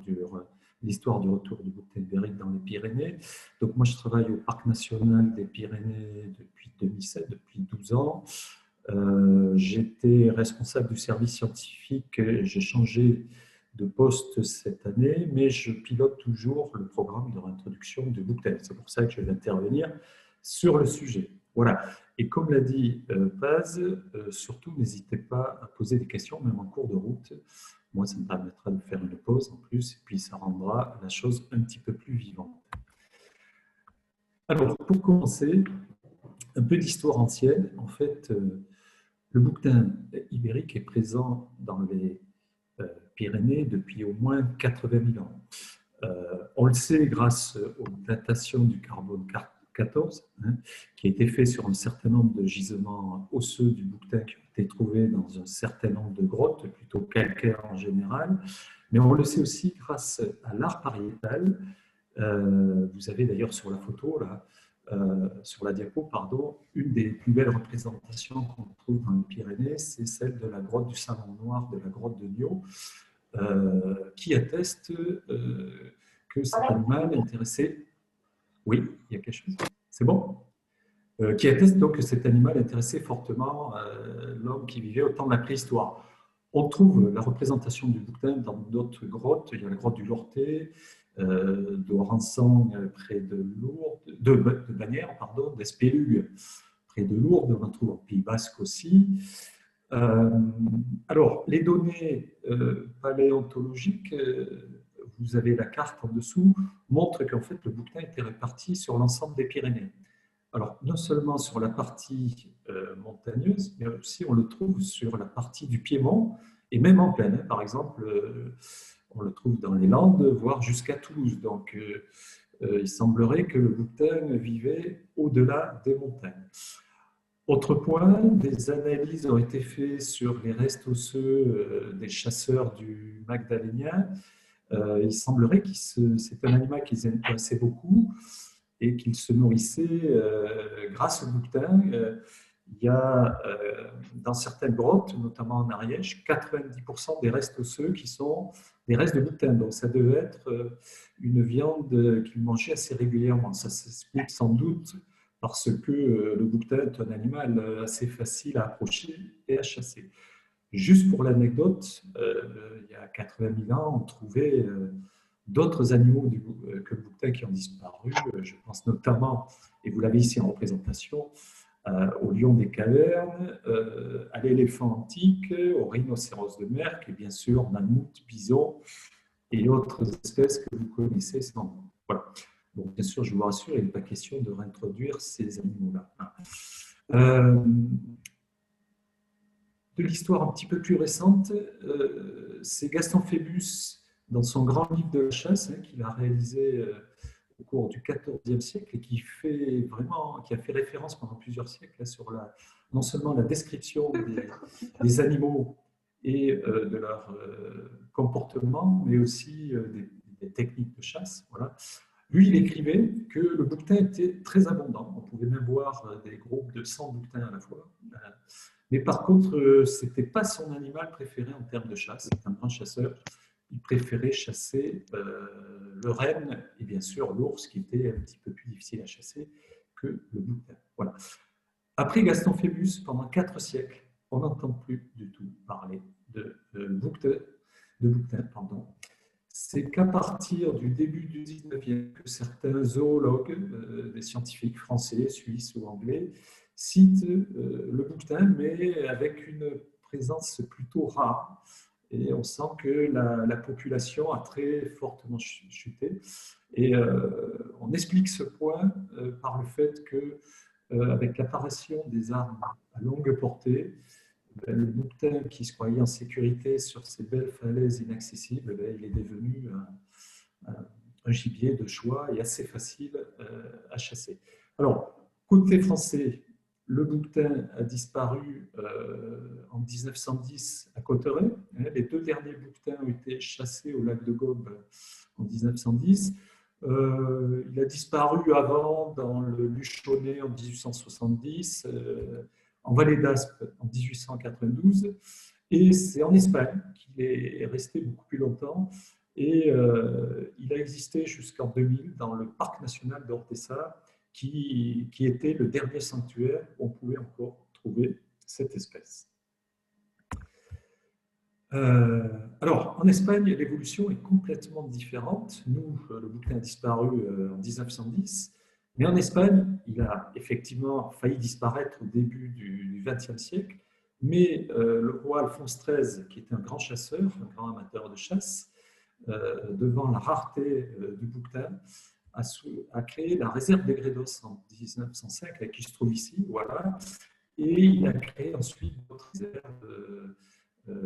sur l'histoire du retour du bouquetin ibérique dans les Pyrénées. Donc moi, je travaille au Parc national des Pyrénées depuis 2007, depuis 12 ans. J'étais responsable du service scientifique, j'ai changé de poste cette année, mais je pilote toujours le programme de réintroduction du bouquetin. C'est pour ça que je vais intervenir sur le sujet. Voilà. Et comme l'a dit Paz, surtout n'hésitez pas à poser des questions, même en cours de route. Moi, ça me permettra de faire une pause en plus, et puis ça rendra la chose un petit peu plus vivante. Alors, pour commencer, un peu d'histoire ancienne. En fait, le bouquetin ibérique est présent dans les Pyrénées depuis au moins 80 000 ans. On le sait grâce aux datations du carbone 14, qui a été fait sur un certain nombre de gisements osseux du bouquetin qui ont été trouvés dans un certain nombre de grottes, plutôt calcaires en général. Mais on le sait aussi grâce à l'art pariétal. Vous avez d'ailleurs sur la photo, là, sur la diapo, pardon, une des plus belles représentations qu'on trouve dans les Pyrénées, c'est celle de la grotte du Salon Noir, de la grotte de Nio, qui atteste que cet animal intéressait. Oui, il y a quelque chose. C'est bon? Qui atteste donc que cet animal intéressait fortement l'homme qui vivait au temps de la préhistoire. On trouve la représentation du bouquetin dans d'autres grottes. Il y a la grotte du Lortet, de Ransan près de Lourdes, de Bagnères, pardon, d'Espélugues près de Lourdes. On en trouve au Pays Basque aussi. Alors, les données paléontologiques, vous avez la carte en dessous, montrent qu'en fait le bouquetin était réparti sur l'ensemble des Pyrénées. Alors, non seulement sur la partie montagneuse, mais aussi on le trouve sur la partie du Piémont, et même en plaine. Par exemple, on le trouve dans les Landes, voire jusqu'à Toulouse. Donc, il semblerait que le bouquetin vivait au-delà des montagnes. Autre point, des analyses ont été faites sur les restes osseux des chasseurs du Magdalénien. Il semblerait que c'est un animal qu'ils intéressait beaucoup et qu'il se nourrissait grâce au bouquetin. Il y a dans certaines grottes, notamment en Ariège, 90% des restes osseux qui sont des restes de bouquetin. Donc ça devait être une viande qu'il mangeait assez régulièrement. Ça s'explique sans doute parce que le bouquetin est un animal assez facile à approcher et à chasser. Juste pour l'anecdote, il y a 80 000 ans, on trouvait d'autres animaux que le bouquetin qui ont disparu. Je pense notamment, et vous l'avez ici en représentation, au lion des cavernes, à l'éléphant antique, au rhinocéros de mer, et bien sûr mammouth, bison et autres espèces que vous connaissez sans nom. Voilà. Donc, bien sûr, je vous rassure, il n'est pas question de réintroduire ces animaux-là. De l'histoire un petit peu plus récente, c'est Gaston Phébus, dans son grand livre de la chasse, qu'il a réalisé au cours du XIVe siècle et qui a fait référence pendant plusieurs siècles sur non seulement la description des animaux et de leur comportement, mais aussi des techniques de chasse. Voilà. Lui, il écrivait que le bouquetin était très abondant. On pouvait même voir des groupes de 100 bouquetins à la fois. Mais par contre, ce n'était pas son animal préféré en termes de chasse. C'est un grand chasseur. Il préférait chasser le renne et bien sûr l'ours, qui était un petit peu plus difficile à chasser que le bouquetin. Voilà. Après Gaston Phébus, pendant 4 siècles, on n'entend plus du tout parler de bouquetin. C'est qu'à partir du début du 19e que certains zoologues, des scientifiques français, suisses ou anglais, citent le bouquetin, mais avec une présence plutôt rare. Et on sent que la population a très fortement chuté. Et on explique ce point par le fait que, avec l'apparition des armes à longue portée, le bouquetin qui se croyait en sécurité sur ces belles falaises inaccessibles, il est devenu un gibier de choix et assez facile à chasser. Alors, côté français, le bouquetin a disparu en 1910 à Cauterets. Les 2 derniers bouquetins ont été chassés au lac de Gaume en 1910. Il a disparu avant dans le Luchonnet en 1870, en Vallée d'Aspe en 1892, et c'est en Espagne qu'il est resté beaucoup plus longtemps. Et il a existé jusqu'en 2000 dans le parc national d'Ortesa, qui était le dernier sanctuaire où on pouvait encore trouver cette espèce. Alors, en Espagne, l'évolution est complètement différente. Nous, le bouquetin a disparu en 1910, mais en Espagne, il a effectivement failli disparaître au début du XXe siècle, mais le roi Alphonse XIII, qui était un grand chasseur, un grand amateur de chasse, devant la rareté du bouquetin, a créé la réserve des Gredos en 1905, qui se trouve ici, voilà, et il a créé ensuite d'autres réserves,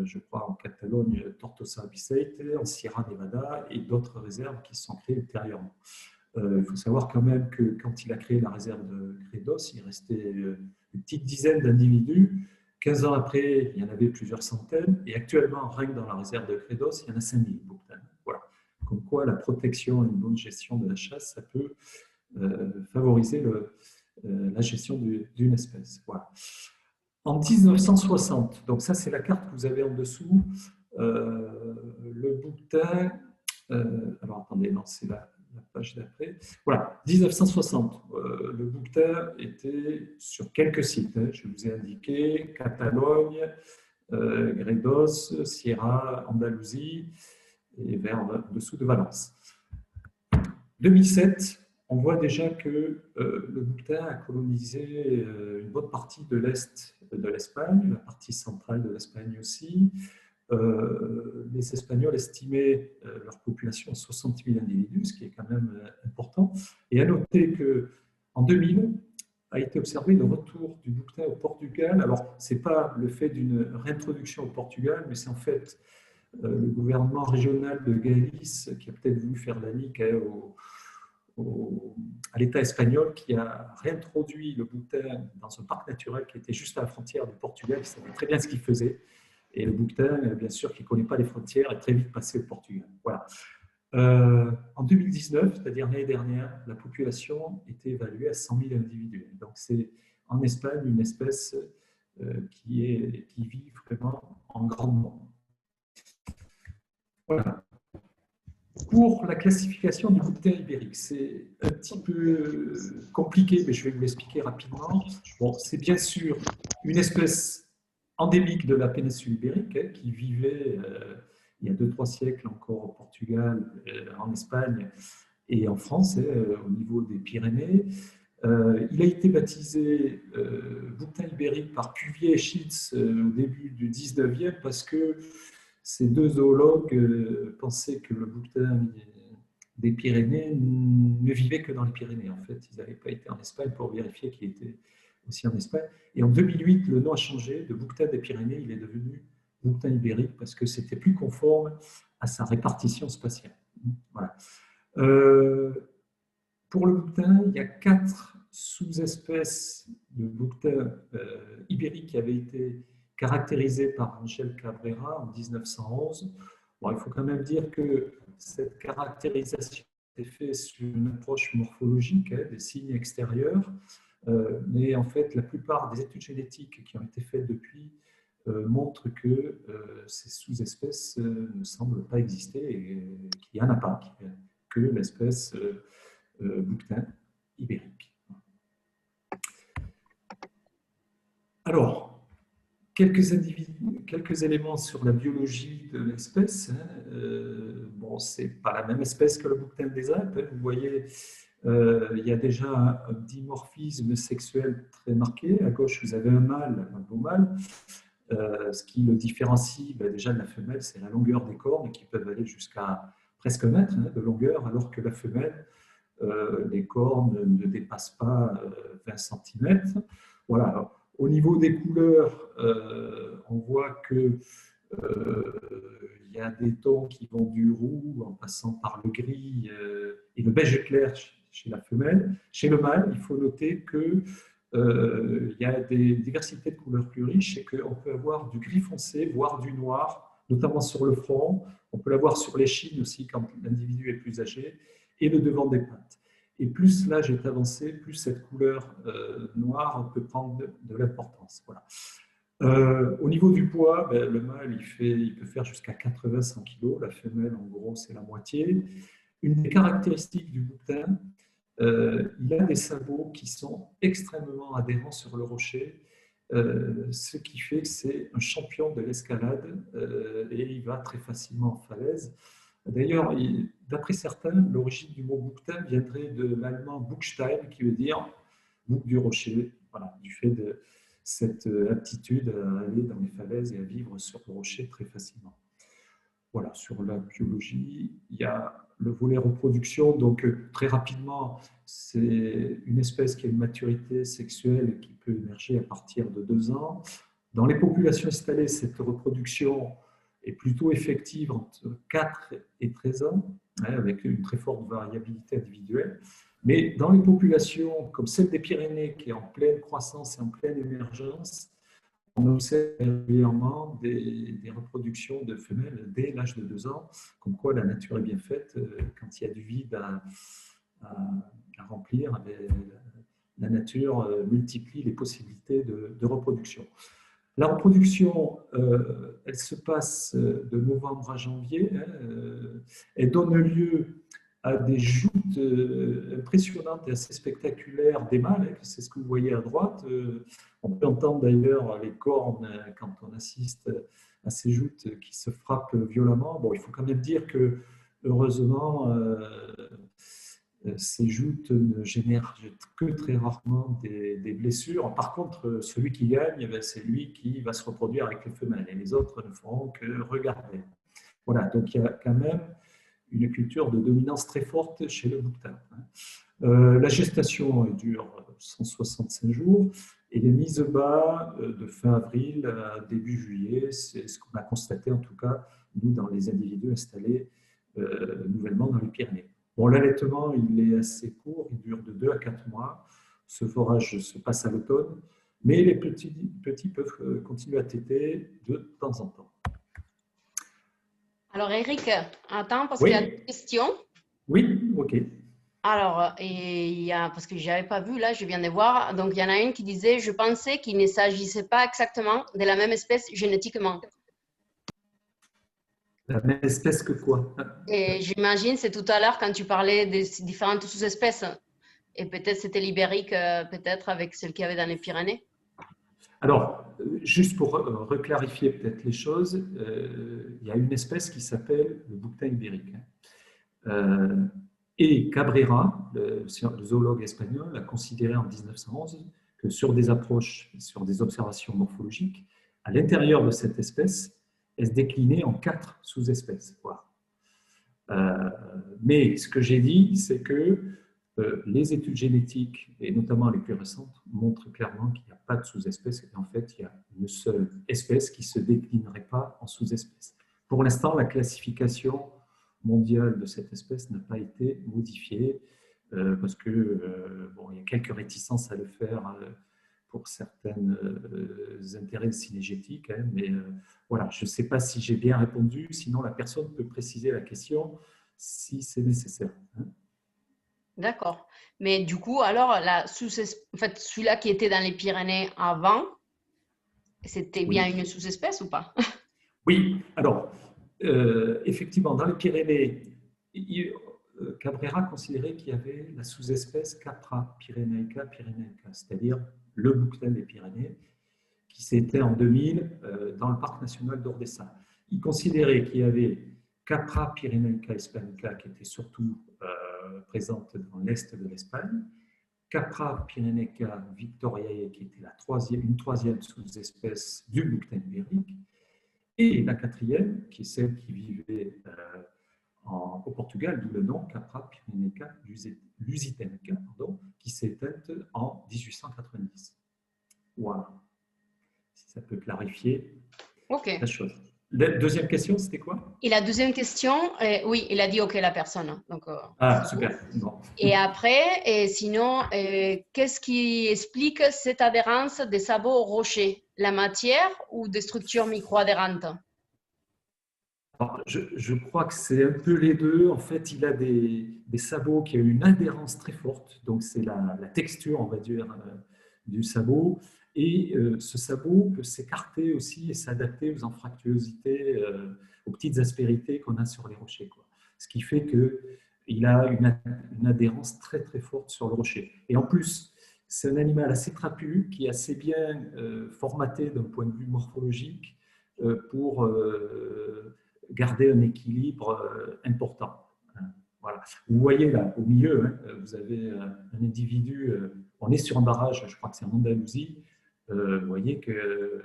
je crois en Catalogne, Tortosa Bicete, en Sierra Nevada, et d'autres réserves qui se sont créées ultérieurement. Il faut savoir quand même que quand il a créé la réserve de Gredos, il restait une petite dizaine d'individus. 15 ans après, il y en avait plusieurs centaines, et actuellement, rien que dans la réserve de Gredos, il y en a 5000 bouquetins. Voilà. Comme quoi, la protection et une bonne gestion de la chasse, ça peut favoriser la gestion d'une espèce. Voilà. En 1960, donc ça c'est la carte que vous avez en dessous, le bouquetin, alors attendez, non, c'est la page d'après. Voilà, 1960, le bouquetin était sur quelques sites, hein, je vous ai indiqué, Catalogne, Gredos, Sierra, Andalousie, et vers en dessous de Valence. 2007, on voit déjà que le bouquetin a colonisé une bonne partie de l'Est de l'Espagne, la partie centrale de l'Espagne aussi. Les Espagnols estimaient leur population à 60 000 individus, ce qui est quand même important. Et à noter qu'en 2000, a été observé le retour du bouquetin au Portugal. Alors, ce n'est pas le fait d'une réintroduction au Portugal, mais c'est en fait le gouvernement régional de Galice qui a peut-être voulu faire la ligue à l'État espagnol, qui a réintroduit le bouquetin dans un parc naturel qui était juste à la frontière du Portugal. Il savait très bien ce qu'il faisait. Et le bouquetin, bien sûr, qui ne connaît pas les frontières, est très vite passé au Portugal. Voilà. En 2019, c'est-à-dire l'année dernière, la population était évaluée à 100 000 individus. Donc c'est en Espagne une espèce qui vit vraiment en grand nombre. Voilà. Pour la classification du bouquetin ibérique, c'est un petit peu compliqué, mais je vais vous l'expliquer rapidement. Bon, c'est bien sûr une espèce endémique de la péninsule ibérique, hein, qui vivait il y a 2-3 siècles encore au Portugal, en Espagne et en France, hein, au niveau des Pyrénées. Il a été baptisé bouquetin ibérique par Cuvier et Schitz au début du 19e parce que ces deux zoologues pensaient que le bouquetin des Pyrénées ne vivait que dans les Pyrénées. En fait, ils n'avaient pas été en Espagne pour vérifier qu'il était aussi en Espagne. Et en 2008, le nom a changé de bouquetin des Pyrénées, il est devenu bouquetin ibérique parce que c'était plus conforme à sa répartition spatiale. Voilà. Pour le bouquetin, il y a 4 sous-espèces de bouquetin ibérique qui avaient été caractérisées par Angel Cabrera en 1911. Bon, il faut quand même dire que cette caractérisation est faite sur une approche morphologique, hein, des signes extérieurs, mais en fait, la plupart des études génétiques qui ont été faites depuis montrent que ces sous-espèces ne semblent pas exister et qu'il n'y en a pas, que l'espèce bouquetin ibérique. Alors, quelques éléments sur la biologie de l'espèce. Hein. Bon, ce n'est pas la même espèce que le bouquetin des Alpes. Hein. Vous voyez, il y a déjà un dimorphisme sexuel très marqué. À gauche, vous avez un mâle, un beau mâle. Ce qui le différencie déjà de la femelle, c'est la longueur des cornes qui peuvent aller jusqu'à presque 1 mètre, hein, de longueur, alors que la femelle, les cornes ne dépassent pas 20 cm. Voilà. Alors, au niveau des couleurs, on voit que il y a des tons qui vont du roux en passant par le gris et le beige clair chez la femelle. Chez le mâle, il faut noter que il y a des diversités de couleurs plus riches et qu'on peut avoir du gris foncé, voire du noir, notamment sur le front. On peut l'avoir sur l'échine aussi quand l'individu est plus âgé, et le devant des pattes. Et plus l'âge est avancé, plus cette couleur noire peut prendre de l'importance. Voilà. Au niveau du poids, ben, le mâle, il peut faire jusqu'à 80-100 kg. La femelle, en gros, c'est la moitié. Une des caractéristiques du bouquetin, il a des sabots qui sont extrêmement adhérents sur le rocher, ce qui fait que c'est un champion de l'escalade et il va très facilement en falaise. D'ailleurs, d'après certains, l'origine du mot bouquetin viendrait de l'allemand Buchstein, qui veut dire bouc du rocher, voilà, du fait de cette aptitude à aller dans les falaises et à vivre sur le rocher très facilement. Voilà, sur la biologie, il y a le volet reproduction. Donc, très rapidement, c'est une espèce qui a une maturité sexuelle qui peut émerger à partir de 2 ans. Dans les populations installées, cette reproduction est plutôt effective entre 4 et 13 ans, hein, avec une très forte variabilité individuelle. Mais dans les populations comme celle des Pyrénées, qui est en pleine croissance et en pleine émergence, on observe régulièrement des reproductions de femelles dès l'âge de 2 ans, comme quoi la nature est bien faite. Quand il y a du vide à remplir, la nature multiplie les possibilités de reproduction. La reproduction, elle se passe de novembre à janvier. Elle donne lieu à des joutes impressionnantes et assez spectaculaires des mâles. C'est ce que vous voyez à droite. On peut entendre d'ailleurs les cornes quand on assiste à ces joutes qui se frappent violemment. Bon, il faut quand même dire que, heureusement, ces joutes ne génèrent que très rarement des blessures. Par contre, celui qui gagne, c'est lui qui va se reproduire avec les femelles et les autres ne feront que regarder. Voilà, donc il y a quand même une culture de dominance très forte chez le bouquetin. La gestation dure 165 jours et les mises bas de fin avril à début juillet, c'est ce qu'on a constaté en tout cas, nous, dans les individus installés nouvellement dans les Pyrénées. Bon, l'allaitement, il est assez court, il dure de 2 à 4 mois. Ce forage se passe à l'automne, mais les petits peuvent continuer à téter de temps en temps. Alors, Eric, attends, parce qu'il y a Oui, des questions. oui, ok. Alors, parce que je n'avais pas vu, là, je viens de voir. Donc, il y en a une qui disait, je pensais qu'il ne s'agissait pas exactement de la même espèce génétiquement. La même espèce que quoi? Et j'imagine, c'est tout à l'heure quand tu parlais des différentes sous-espèces. Et peut-être c'était l'ibérique, peut-être avec celle qu'il y avait dans les Pyrénées. Alors, juste pour reclarifier peut-être les choses, il y a une espèce qui s'appelle le bouquetin ibérique. Et Cabrera, le zoologue espagnol, a considéré en 1911 que sur des approches, sur des observations morphologiques, à l'intérieur de cette espèce, elle se déclinait en 4 sous-espèces. Voilà. Mais ce que j'ai dit, c'est que les études génétiques, et notamment les plus récentes, montrent clairement qu'il n'y a pas de sous-espèce et qu'en fait, il y a une seule espèce qui ne se déclinerait pas en sous-espèce. Pour l'instant, la classification mondiale de cette espèce n'a pas été modifiée parce que bon, il y a quelques réticences à le faire pour certains intérêts synégétiques, hein, mais voilà, je ne sais pas si j'ai bien répondu, sinon la personne peut préciser la question si c'est nécessaire. Hein. D'accord. Mais du coup, alors, en fait, celui-là qui était dans les Pyrénées avant, c'était bien Oui. une sous-espèce ou pas? Oui, alors, effectivement, dans les Pyrénées, Cabrera considérait qu'il y avait la sous-espèce Capra pyrénéica pyrénéica, c'est-à-dire le bouquetin des Pyrénées, qui s'était en 2000 dans le parc national d'Ordesa. Il considérait qu'il y avait Capra pyrénéica hispanica, qui était surtout présente dans l'est de l'Espagne, Capra pyrénéica victoriae, qui était une troisième sous-espèce du bouquetin ibérique, et la quatrième, qui est celle qui vivait au Portugal, d'où le nom Capra pyrénéica lusitanica, qui s'est éteinte en 1890. Voilà, si ça peut clarifier Ok. la chose. La deuxième question, c'était quoi? Et la deuxième question, oui, il a dit OK la personne. Donc, Ah, c'est bon. super. Bon. Et après, sinon, qu'est-ce qui explique cette adhérence des sabots au rocher? La matière ou des structures micro-adhérentes? Alors, je crois que c'est un peu les deux. En fait, il a des sabots qui ont une adhérence très forte. Donc, c'est la texture, on va dire, du sabot. Et ce sabot peut s'écarter aussi et s'adapter aux anfractuosités, aux petites aspérités qu'on a sur les rochers, quoi. Ce qui fait qu'il a une adhérence très très forte sur le rocher. Et en plus, c'est un animal assez trapu qui est assez bien formaté d'un point de vue morphologique pour garder un équilibre important. Voilà. Vous voyez là, au milieu, hein, vous avez un individu, on est sur un barrage, je crois que c'est en Andalousie, vous voyez que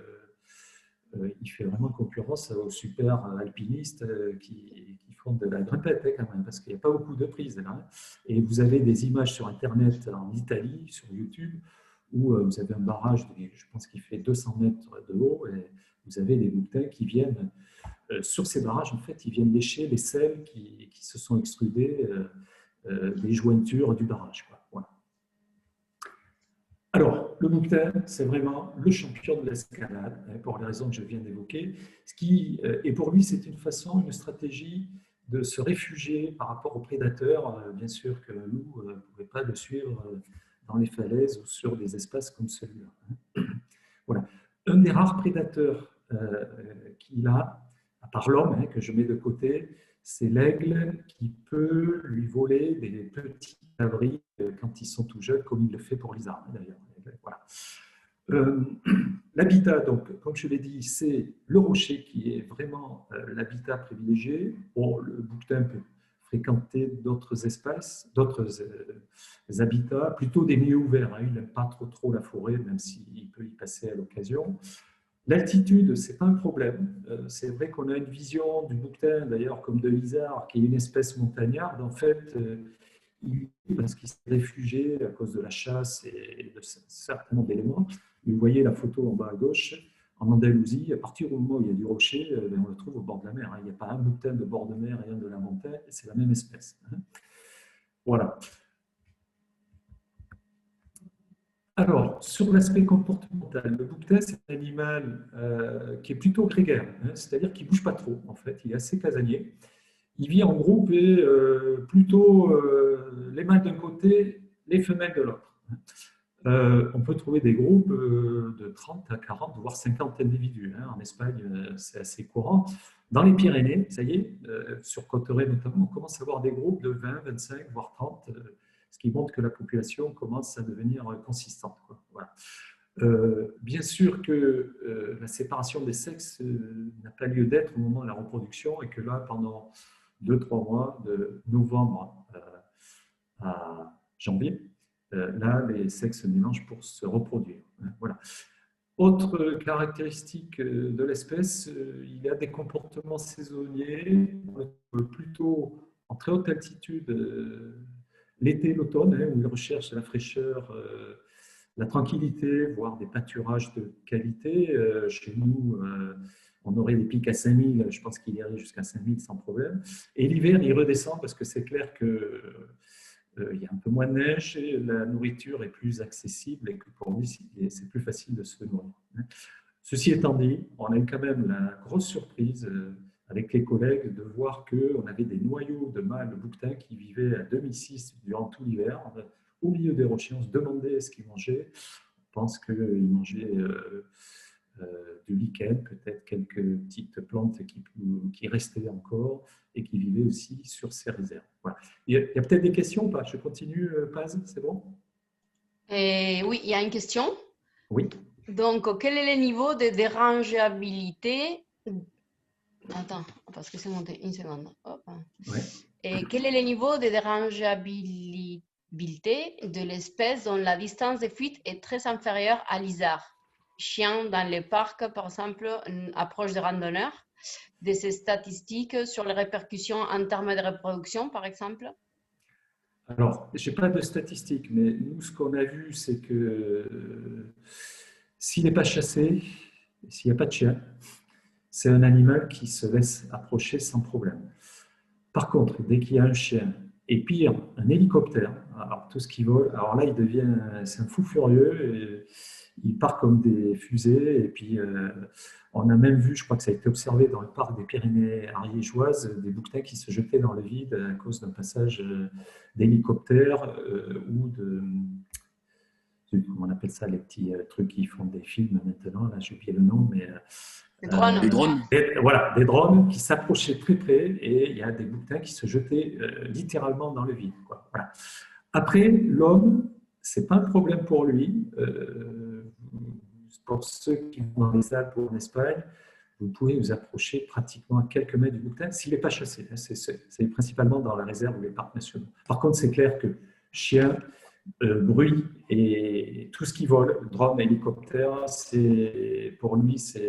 il fait vraiment concurrence aux super alpinistes qui font de la grimpette, hein, quand même, parce qu'il n'y a pas beaucoup de prises là. Hein. Et vous avez des images sur Internet en Italie, sur YouTube, où vous avez un barrage, je pense qu'il fait 200 mètres de haut, et vous avez des bouquetins qui viennent, sur ces barrages, en fait, ils viennent lécher les sels qui se sont extrudés des jointures du barrage, quoi. Voilà. Alors, le bouquetin, c'est vraiment le champion de l'escalade, hein, pour les raisons que je viens d'évoquer. Et pour lui, c'est une façon, une stratégie de se réfugier par rapport aux prédateurs. Bien sûr que le loup ne pouvait pas le suivre dans les falaises ou sur des espaces comme celui-là. Voilà. Un des rares prédateurs qu'il a, à part l'homme, hein, que je mets de côté, c'est l'aigle qui peut lui voler des petits abris quand ils sont tout jeunes, comme il le fait pour les arbres d'ailleurs. Voilà. L'habitat, donc, comme je l'ai dit, c'est le rocher qui est vraiment l'habitat privilégié. Bon, le bouquetin peut fréquenter d'autres espaces, d'autres habitats, plutôt des milieux ouverts. Hein. Il n'aime pas trop la forêt, même s'il peut y passer à l'occasion. L'altitude, ce n'est pas un problème. C'est vrai qu'on a une vision du bouquetin, d'ailleurs, comme de l'isard, qui est une espèce montagnarde. En fait, parce qu'il s'est réfugié à cause de la chasse et de certains d'éléments. Vous voyez la photo en bas à gauche, en Andalousie, à partir du moment où il y a du rocher, on le trouve au bord de la mer. Il n'y a pas un bouquetin de bord de mer, rien de la montagne, c'est la même espèce. Voilà. Alors, sur l'aspect comportemental, le bouquetin, c'est un animal qui est plutôt grégaire, hein, c'est-à-dire qu'il ne bouge pas trop, en fait, il est assez casanier. Il vit en groupe et plutôt les mâles d'un côté, les femelles de l'autre. On peut trouver des groupes de 30 à 40, voire 50 individus. Hein. En Espagne, c'est assez courant. Dans les Pyrénées, ça y est, sur Cotteret notamment, on commence à avoir des groupes de 20, 25, voire 30, ce qui montre que la population commence à devenir consistante, quoi. Voilà. Bien sûr que la séparation des sexes n'a pas lieu d'être au moment de la reproduction et que là, pendant 2-3 mois, de novembre à janvier, là, les sexes se mélangent pour se reproduire. Voilà. Autre caractéristique de l'espèce, il y a des comportements saisonniers, plutôt en très haute altitude, l'été, l'automne, hein, où il recherche la fraîcheur, la tranquillité, voire des pâturages de qualité. Chez nous, on aurait des pics à 5000, je pense qu'il irait jusqu'à 5000 sans problème. Et l'hiver, il redescend parce que c'est clair que il y a un peu moins de neige et la nourriture est plus accessible et que pour lui, c'est plus facile de se nourrir. Ceci étant dit, on a eu quand même la grosse surprise avec les collègues de voir qu'on avait des noyaux de mâles bouquetins qui vivaient à 2006 durant tout l'hiver, au milieu des rochers. On se demandait ce qu'ils mangeaient. On pense qu'ils mangeaient du lichen, peut-être quelques petites plantes qui restaient encore et qui vivaient aussi sur ces réserves. Voilà. Il y a peut-être des questions ou pas? Je continue, Paz, c'est bon? Oui, il y a une question. Oui. Donc, quel est le niveau de dérangeabilité? Attends, parce que c'est monté une seconde. Hop. Ouais. Et quel est le niveau de dérangeabilité de l'espèce dont la distance de fuite est très inférieure à l'isard? Chien dans les parcs, par exemple, une approche de randonneurs, de ces statistiques sur les répercussions en termes de reproduction, par exemple? Alors, je n'ai pas de statistiques, mais nous, ce qu'on a vu, c'est que s'il n'est pas chassé, s'il n'y a pas de chien, c'est un animal qui se laisse approcher sans problème. Par contre, dès qu'il y a un chien, et pire, un hélicoptère, alors tout ce qui vole, alors là, c'est un fou furieux, et il part comme des fusées, et puis on a même vu, je crois que ça a été observé dans le parc des Pyrénées ariégeoises, des bouquetins qui se jetaient dans le vide à cause d'un passage d'hélicoptère ou comment on appelle ça, les petits trucs qui font des films maintenant, là j'ai oublié le nom, mais Les drones. Les drones. voilà, des drones qui s'approchaient très près et il y a des bouquetins qui se jetaient littéralement dans le vide, quoi. Voilà. Après, l'homme, c'est pas un problème pour lui. Pour ceux qui vont dans les Alpes ou en Espagne, vous pouvez vous approcher pratiquement à quelques mètres du bouquetin s'il n'est pas chassé. C'est principalement dans la réserve ou les parcs nationaux. Par contre, c'est clair que chiens, bruit et tout ce qui vole, drone, hélicoptère, pour lui, ça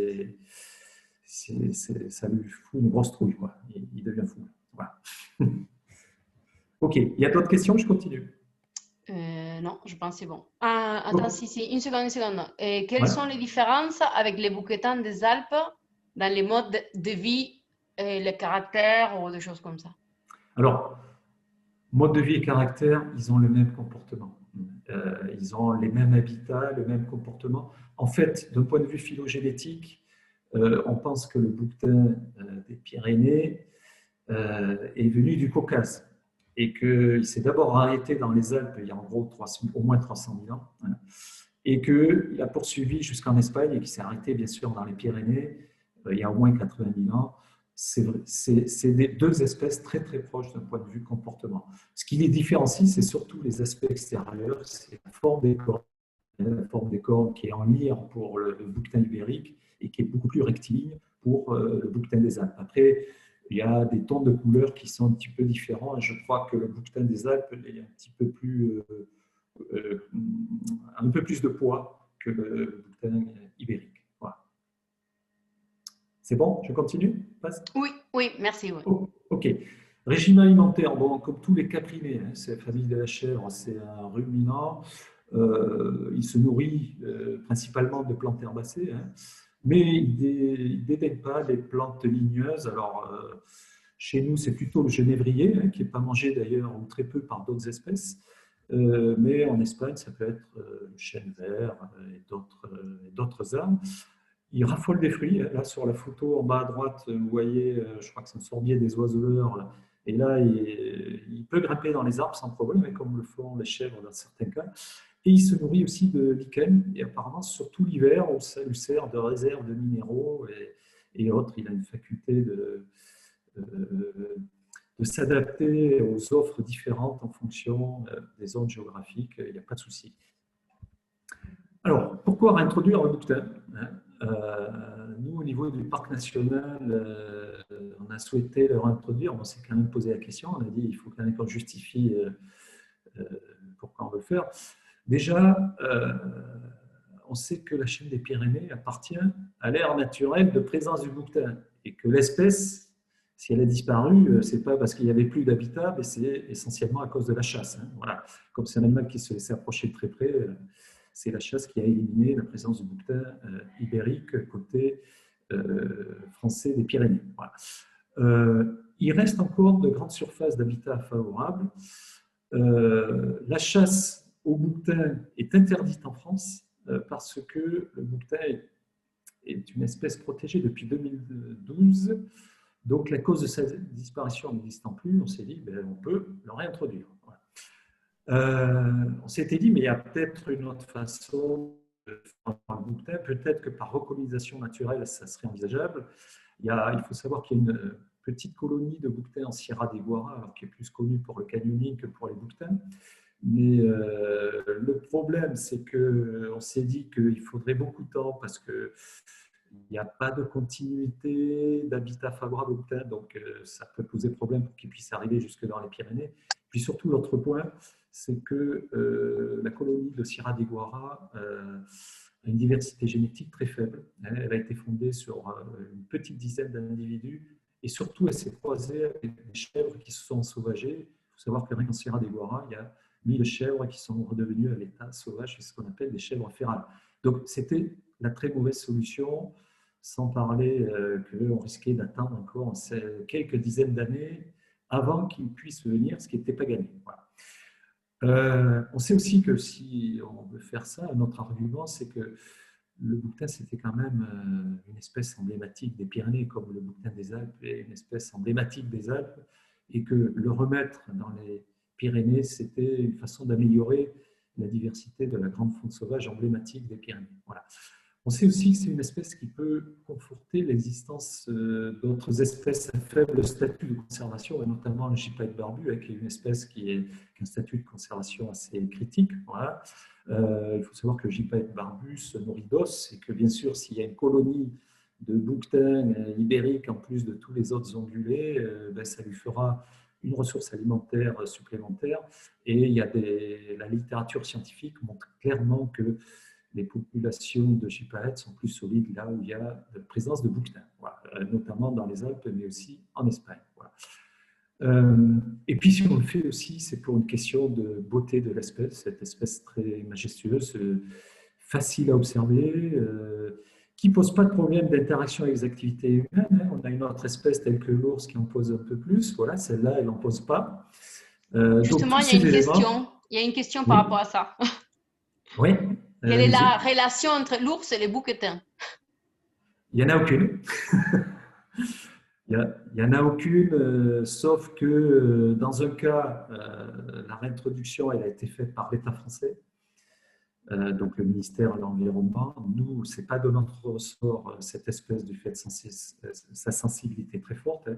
lui fout une grosse trouille, quoi. Il devient fou. Voilà. Ok, il y a d'autres questions? Je continue. Non, je pense que c'est bon. Ah, attends, Bon. si, une seconde, une seconde. Quelles Ouais. sont les différences avec les bouquetins des Alpes dans les modes de vie, et les caractères ou des choses comme ça? Alors, mode de vie et caractère, ils ont le même comportement. Ils ont les mêmes habitats, le même comportement. En fait, d'un point de vue phylogénétique, on pense que le bouquetin des Pyrénées est venu du Caucase et qu'il s'est d'abord arrêté dans les Alpes il y a en gros au moins 300 000 ans, hein, et qu'il a poursuivi jusqu'en Espagne et qu'il s'est arrêté bien sûr dans les Pyrénées il y a au moins 80 000 ans. C'est deux espèces très très proches d'un point de vue comportement. Ce qui les différencie, c'est surtout les aspects extérieurs, c'est la forme des cornes. La forme des cornes qui est en lyre pour le bouquetin ibérique et qui est beaucoup plus rectiligne pour le bouquetin des Alpes. Après, il y a des tons de couleurs qui sont un petit peu différents et je crois que le bouquetin des Alpes est un petit peu plus, un peu plus de poids que le bouquetin ibérique. Voilà. C'est bon? Je continue? Passe. Oui, oui, merci. Oui. Oh, ok. Régime alimentaire, bon, comme tous les caprinés, hein, c'est la famille de la chèvre, c'est un ruminant. Il se nourrit principalement de plantes herbacées, hein, mais il ne dédaigne pas les plantes ligneuses. Alors, chez nous, c'est plutôt le genévrier, hein, qui n'est pas mangé d'ailleurs, ou très peu, par d'autres espèces. Mais en Espagne, ça peut être le chêne vert et d'autres arbres. Il raffole des fruits. Là, sur la photo en bas à droite, vous voyez, je crois que c'est un sorbier des oiseleurs. Et là, il peut grimper dans les arbres sans problème, comme le font les chèvres dans certains cas. Et il se nourrit aussi de lichens, et apparemment, surtout l'hiver, où ça lui sert de réserve de minéraux et autres. Il a une faculté de s'adapter aux offres différentes en fonction des zones géographiques. Il n'y a pas de souci. Alors, pourquoi réintroduire le bouquetin, hein? Nous, au niveau du parc national, on a souhaité le réintroduire. On s'est quand même posé la question. On a dit qu'il faut quand même qu'on justifie pourquoi on veut le faire. Déjà, on sait que la chaîne des Pyrénées appartient à l'aire naturelle de présence du bouquetin et que l'espèce, si elle a disparu, ce n'est pas parce qu'il n'y avait plus d'habitat, mais c'est essentiellement à cause de la chasse, hein. Voilà. Comme c'est un animal qui se laissait approcher de très près, c'est la chasse qui a éliminé la présence du bouquetin ibérique côté français des Pyrénées. Voilà. Il reste encore de grandes surfaces d'habitat favorables. La chasse au bouquetin est interdite en France parce que le bouquetin est une espèce protégée depuis 2012. Donc, la cause de sa disparition n'existant plus, on s'est dit on peut le réintroduire. Voilà. On s'était dit, mais il y a peut-être une autre façon de faire un bouquetin. Peut-être que par recolonisation naturelle, ça serait envisageable. Il faut savoir qu'il y a une petite colonie de bouquetins en Sierra de Guara, qui est plus connue pour le canyoning que pour les bouquetins. Mais le problème, c'est qu'on s'est dit qu'il faudrait beaucoup de temps parce qu'il n'y a pas de continuité d'habitat favorable aux bouquetins, donc ça peut poser problème pour qu'ils puissent arriver jusque dans les Pyrénées. Puis surtout, l'autre point, c'est que la colonie de Sierra de Guara a une diversité génétique très faible. Elle a été fondée sur une petite dizaine d'individus et surtout, elle s'est croisée avec des chèvres qui se sont ensauvagées. Il faut savoir que rien qu'en Sierra de Guara, il y a 1000 chèvres qui sont redevenues à l'état sauvage, c'est ce qu'on appelle des chèvres férales. Donc, c'était la très mauvaise solution, sans parler qu'on risquait d'attendre encore quelques dizaines d'années avant qu'ils puissent venir, ce qui n'était pas gagné. Voilà. On sait aussi que si on veut faire ça, un autre argument, c'est que le bouquetin, c'était quand même une espèce emblématique des Pyrénées, comme le bouquetin des Alpes est une espèce emblématique des Alpes, et que le remettre dans les Pyrénées, c'était une façon d'améliorer la diversité de la grande faune sauvage emblématique des Pyrénées. Voilà. On sait aussi que c'est une espèce qui peut conforter l'existence d'autres espèces à faible statut de conservation, et notamment le gypaète barbu, qui est une espèce qui a un statut de conservation assez critique. Voilà. Il faut savoir que le gypaète barbu se nourrit d'os, et que bien sûr, s'il y a une colonie de bouquetins ibériques en plus de tous les autres ongulés, ça lui fera une ressource alimentaire supplémentaire. Et il y a la littérature scientifique montre clairement que les populations de gypaètes sont plus solides là où il y a de présence de bouquetins, voilà, notamment dans les Alpes, mais aussi en Espagne. Voilà. Et puis, si on le fait aussi, c'est pour une question de beauté de l'espèce, cette espèce très majestueuse, facile à observer, qui ne pose pas de problème d'interaction avec les activités humaines. On a une autre espèce telle que l'ours qui en pose un peu plus. Voilà, celle-là, elle n'en pose pas. Justement, il y a une question par rapport à ça. Oui. Quelle est la relation entre l'ours et les bouquetins? Il n'y en a aucune. Il n'y en a aucune, sauf que dans un cas, la réintroduction elle a été faite par l'État français, donc le ministère de l'Environnement. Nous, ce n'est pas de notre ressort cette espèce du fait de sa sensibilité très forte.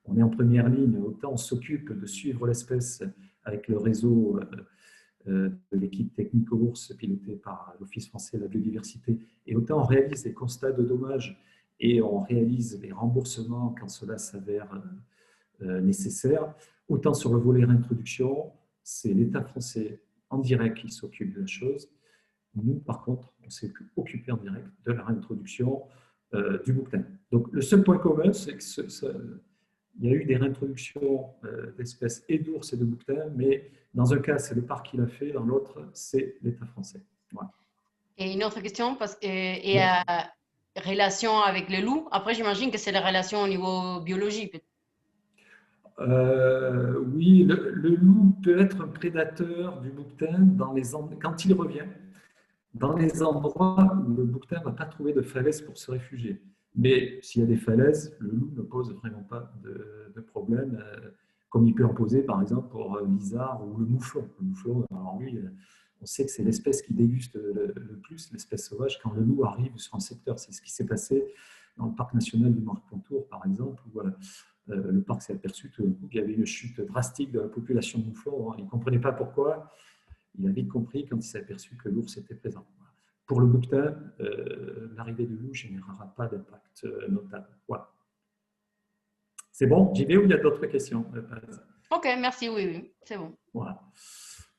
On est en première ligne, autant on s'occupe de suivre l'espèce avec le réseau de l'équipe technique ours pilotée par l'Office français de la biodiversité, et autant on réalise les constats de dommages et on réalise les remboursements quand cela s'avère nécessaire. Autant sur le volet réintroduction, c'est l'État français en direct qui s'occupe de la chose. Nous, par contre, on s'est occupé en direct de la réintroduction du bouquetin. Donc, le seul point commun, c'est qu'il y a eu des réintroductions d'espèces et d'ours et de bouquetins, mais dans un cas, c'est le parc qui l'a fait, dans l'autre, c'est l'État français. Voilà. Et une autre question, parce que relation avec le loup, après j'imagine que c'est la relation au niveau biologique. Oui, le loup peut être un prédateur du bouquetin quand il revient, dans les endroits où le bouquetin ne va pas trouver de falaise pour se réfugier. Mais s'il y a des falaises, le loup ne pose vraiment pas de problème, comme il peut en poser par exemple pour l'isard ou le mouflon. Le mouflon, alors lui, on sait que c'est l'espèce qui déguste le plus, l'espèce sauvage, quand le loup arrive sur un secteur. C'est ce qui s'est passé dans le parc national du Morne-Contour, par exemple, où le parc s'est aperçu qu'il y avait une chute drastique de la population de mouflons. Il ne comprenait pas pourquoi. Il a vite compris quand il s'est aperçu que l'ours était présent. Pour le bouquetin, l'arrivée du loup ne générera pas d'impact notable. Voilà. C'est bon, j'y vais ou il y a d'autres questions? Ok, merci, oui, c'est bon. Voilà.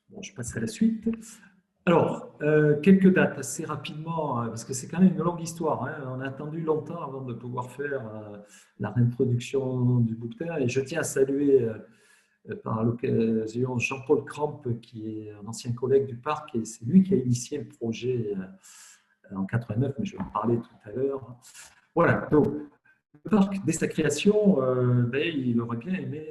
Bon, je passe à la suite. Alors, quelques dates assez rapidement, parce que c'est quand même une longue histoire. Hein. On a attendu longtemps avant de pouvoir faire la réintroduction du bouquetin. Et je tiens à saluer par l'occasion Jean-Paul Cramp, qui est un ancien collègue du parc, et c'est lui qui a initié le projet en 89, mais je vais en parler tout à l'heure. Voilà, donc le parc, dès sa création, il aurait bien aimé,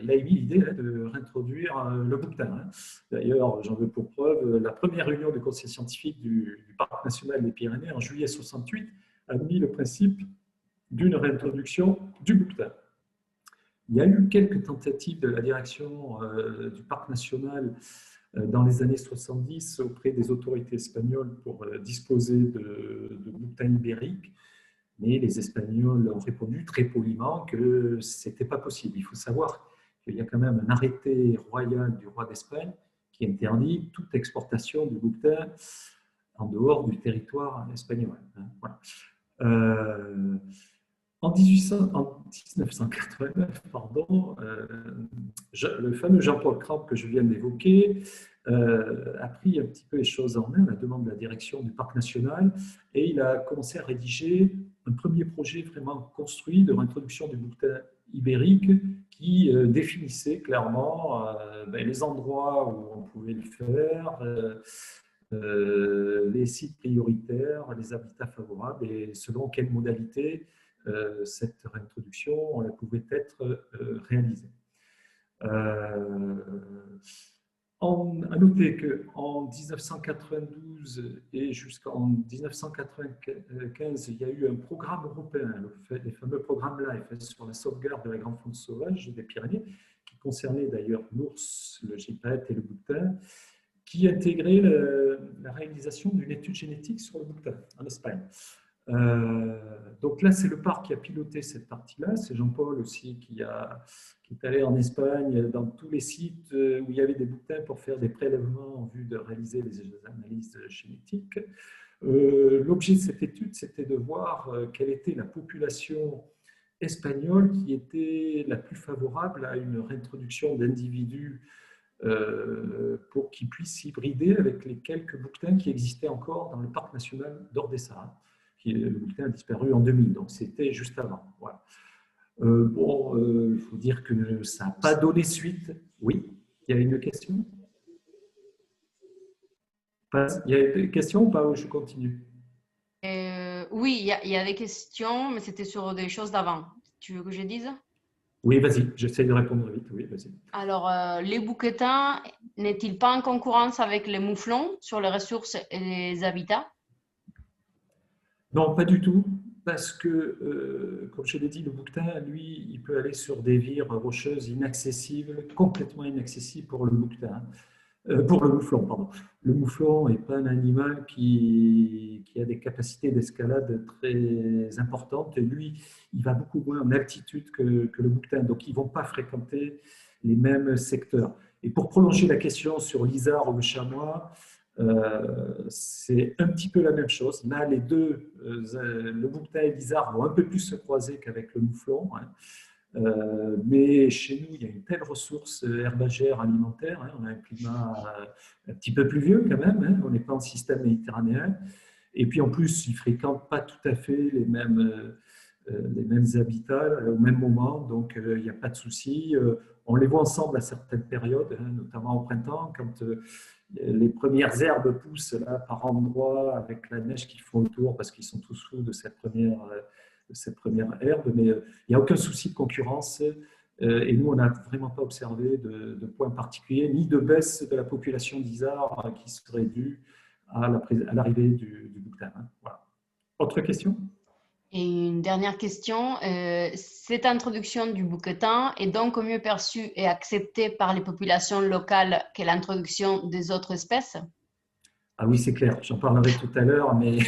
il a émis l'idée de réintroduire le bouquetin. Hein. D'ailleurs, j'en veux pour preuve, la première réunion du conseil scientifique du parc national des Pyrénées en juillet 68 a mis le principe d'une réintroduction du bouquetin. Il y a eu quelques tentatives de la direction du parc national dans les années 70 auprès des autorités espagnoles pour disposer de bouquetins ibériques. Mais les Espagnols ont répondu très poliment que ce n'était pas possible. Il faut savoir qu'il y a quand même un arrêté royal du roi d'Espagne qui interdit toute exportation de bouquetins en dehors du territoire espagnol. Voilà. En 1989, le fameux Jean-Paul Cramp que je viens d'évoquer a pris un petit peu les choses en main à la demande de la direction du parc national, et il a commencé à rédiger un premier projet vraiment construit de réintroduction du bouquetin ibérique qui définissait clairement les endroits où on pouvait le faire, les sites prioritaires, les habitats favorables et selon quelle modalité cette réintroduction pouvait être réalisée. À noter qu'en 1992 et jusqu'en 1995, il y a eu un programme européen, les fameux programmes LIFE sur la sauvegarde de la grande faune sauvage des Pyrénées, qui concernait d'ailleurs l'ours, le gypaète et le bouquetin, qui intégrait la réalisation d'une étude génétique sur le bouquetin en Espagne. Donc là, c'est le parc qui a piloté cette partie-là. C'est Jean-Paul aussi qui est allé en Espagne dans tous les sites où il y avait des bouquetins pour faire des prélèvements en vue de réaliser les analyses génétiques. L'objet de cette étude, c'était de voir quelle était la population espagnole qui était la plus favorable à une réintroduction d'individus pour qu'ils puissent hybrider avec les quelques bouquetins qui existaient encore dans le parc national d'Ordesa. Le bouquetin a disparu en 2000, donc c'était juste avant. Voilà. Il faut dire que ça n'a pas donné suite. Oui, il y a une question? Il y a des questions ou pas? Je continue. Oui, il y a des questions, mais c'était sur des choses d'avant. Tu veux que je dise? Oui, vas-y, j'essaie de répondre vite. Oui, vas-y. Alors, les bouquetins, n'est-il pas en concurrence avec les mouflons sur les ressources et les habitats? Non, pas du tout, parce que, comme je l'ai dit, le bouquetin, lui, il peut aller sur des vires rocheuses inaccessibles, complètement inaccessibles pour le bouquetin. Pour le mouflon, pardon. Le mouflon n'est pas un animal qui a des capacités d'escalade très importantes. Et lui, il va beaucoup moins en altitude que le bouquetin. Donc, ils ne vont pas fréquenter les mêmes secteurs. Et pour prolonger la question sur l'isard ou le chamois, c'est un petit peu la même chose. Là, les deux, le bouquetin et l'isard vont un peu plus se croiser qu'avec le mouflon. Hein. Mais chez nous, il y a une telle ressource herbagère alimentaire. Hein, on a un climat un petit peu pluvieux quand même. Hein, on n'est pas en système méditerranéen. Et puis en plus, ils ne fréquentent pas tout à fait les mêmes habitats au même moment. Donc il n'y a pas de souci. On les voit ensemble à certaines périodes, hein, notamment au printemps, quand les premières herbes poussent là, par endroits avec la neige qui font autour parce qu'ils sont tous sous de cette première herbe, mais il n'y a aucun souci de concurrence. Et nous, on n'a vraiment pas observé de point particulier, ni de baisse de la population d'isards qui serait due à l'arrivée du bouquetin. Hein. Voilà. Autre question? Et une dernière question, cette introduction du bouquetin est donc mieux perçue et acceptée par les populations locales que l'introduction des autres espèces? Ah oui, c'est clair, j'en parlerai tout à l'heure, mais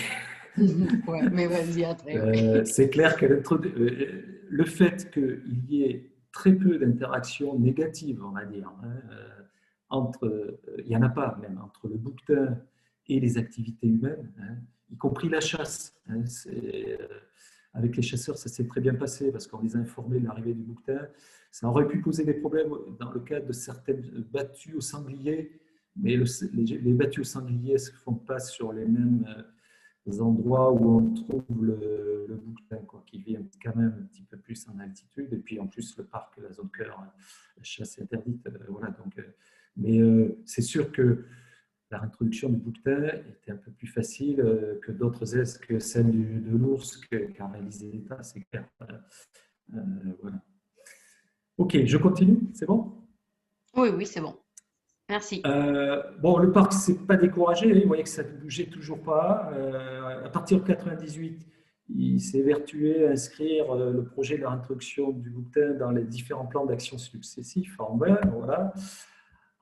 Ouais, mais vas-y après. Ouais. c'est clair que le fait qu'il y ait très peu d'interactions négatives, on va dire, hein, il n'y en a pas même, entre le bouquetin et les activités humaines, hein, y compris la chasse. Hein, avec les chasseurs, ça s'est très bien passé parce qu'on les a informés de l'arrivée du bouquetin. Ça aurait pu poser des problèmes dans le cadre de certaines battues au sanglier, mais les battues au sanglier ne se font pas sur les mêmes endroits où on trouve le bouquetin, quoi, qui vit quand même un petit peu plus en altitude. Et puis en plus, le parc, la zone cœur, la chasse est interdite. Voilà, donc, mais c'est sûr que la réintroduction du bouquetin était un peu plus facile que d'autres aises, que celle de l'ours qu'a réalisé l'État, c'est clair. Voilà. Ok, je continue, c'est bon? Oui, oui, c'est bon. Merci. Bon, le parc ne s'est pas découragé, hein, vous voyez que ça ne bougeait toujours pas. À partir de 1998, il s'est vertué à inscrire le projet de la réintroduction du bouquetin dans les différents plans d'action successifs en vert. Voilà.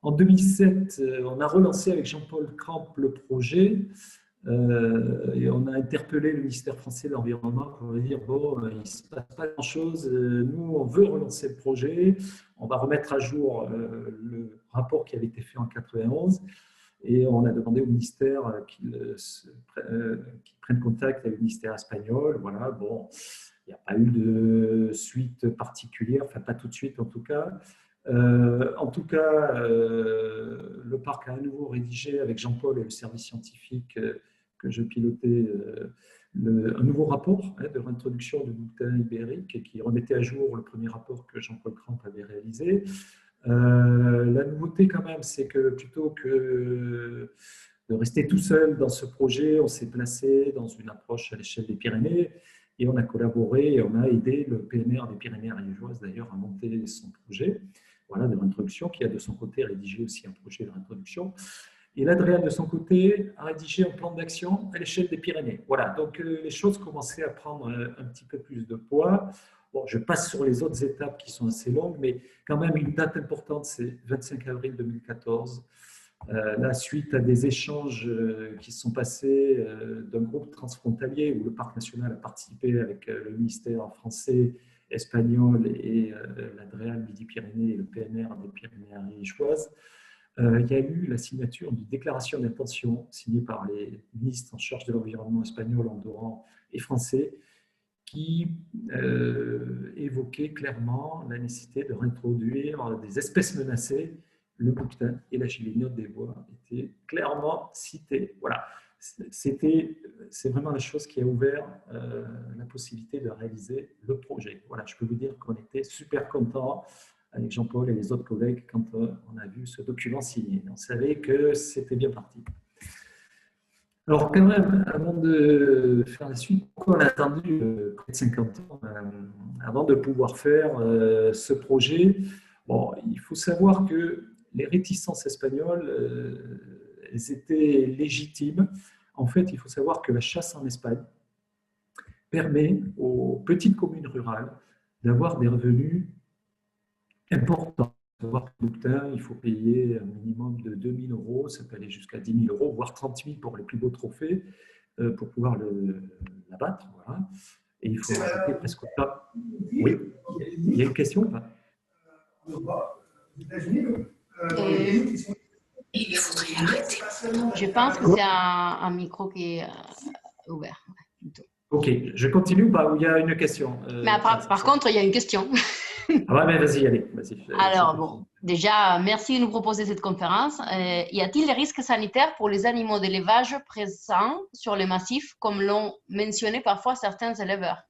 En 2007, on a relancé avec Jean-Paul Cramp le projet et on a interpellé le ministère français de l'Environnement pour dire bon, il ne se passe pas grand-chose, nous on veut relancer le projet, on va remettre à jour le rapport qui avait été fait en 91 et on a demandé au ministère qu'il prenne contact avec le ministère espagnol. Voilà, bon, il n'y a pas eu de suite particulière, enfin pas tout de suite en tout cas. En tout cas, le parc a à nouveau rédigé avec Jean-Paul et le service scientifique que je pilotais un nouveau rapport de réintroduction du bouquetin ibérique et qui remettait à jour le premier rapport que Jean-Paul Cramp avait réalisé. La nouveauté quand même, c'est que plutôt que de rester tout seul dans ce projet, on s'est placé dans une approche à l'échelle des Pyrénées et on a collaboré et on a aidé le PNR des Pyrénées-Ariégeoises d'ailleurs à monter son projet, voilà, de réintroduction, qui a de son côté rédigé aussi un projet de réintroduction. Et l'Adréal, de son côté, a rédigé un plan d'action à l'échelle des Pyrénées. Voilà, donc les choses commençaient à prendre un petit peu plus de poids. Bon, je passe sur les autres étapes qui sont assez longues, mais quand même une date importante, c'est 25 avril 2014, Là, suite à des échanges qui se sont passés d'un groupe transfrontalier où le parc national a participé avec le ministère français, espagnol et la DREAL Midi-Pyrénées et le PNR des Pyrénées-Ariégeoises, il y a eu la signature d'une déclaration d'intention signée par les ministres en charge de l'environnement espagnol, andorran et français qui évoquait clairement la nécessité de réintroduire des espèces menacées. Le bouquetin et la gélinote des bois étaient clairement cités. Voilà, c'est vraiment la chose qui a ouvert la possibilité de réaliser le projet. Voilà, je peux vous dire qu'on était super contents avec Jean-Paul et les autres collègues quand on a vu ce document signé. On savait que c'était bien parti. Alors quand même, avant de faire la suite, pourquoi on a attendu près de 50 ans avant de pouvoir faire ce projet? Bon, il faut savoir que les réticences espagnoles, elles étaient légitimes. En fait, il faut savoir que la chasse en Espagne permet aux petites communes rurales d'avoir des revenus importants. Savoir que le bouquetin, il faut payer un minimum de 2 000 €, ça peut aller jusqu'à 10 000 €, voire 30 000 pour les plus beaux trophées, pour pouvoir l'abattre. Voilà. Et il faut rajouter presque pas. Oui, il y a une question ou pas? Il faudrait arrêter. Je pense que c'est un micro qui est ouvert. Ok, je continue ou pas? Ou il y a une question? Mais par contre, il y a une question. Ah ouais, mais vas-y, allez. Alors, bon, déjà, merci de nous proposer cette conférence. Y a-t-il des risques sanitaires pour les animaux d'élevage présents sur les massifs, comme l'ont mentionné parfois certains éleveurs?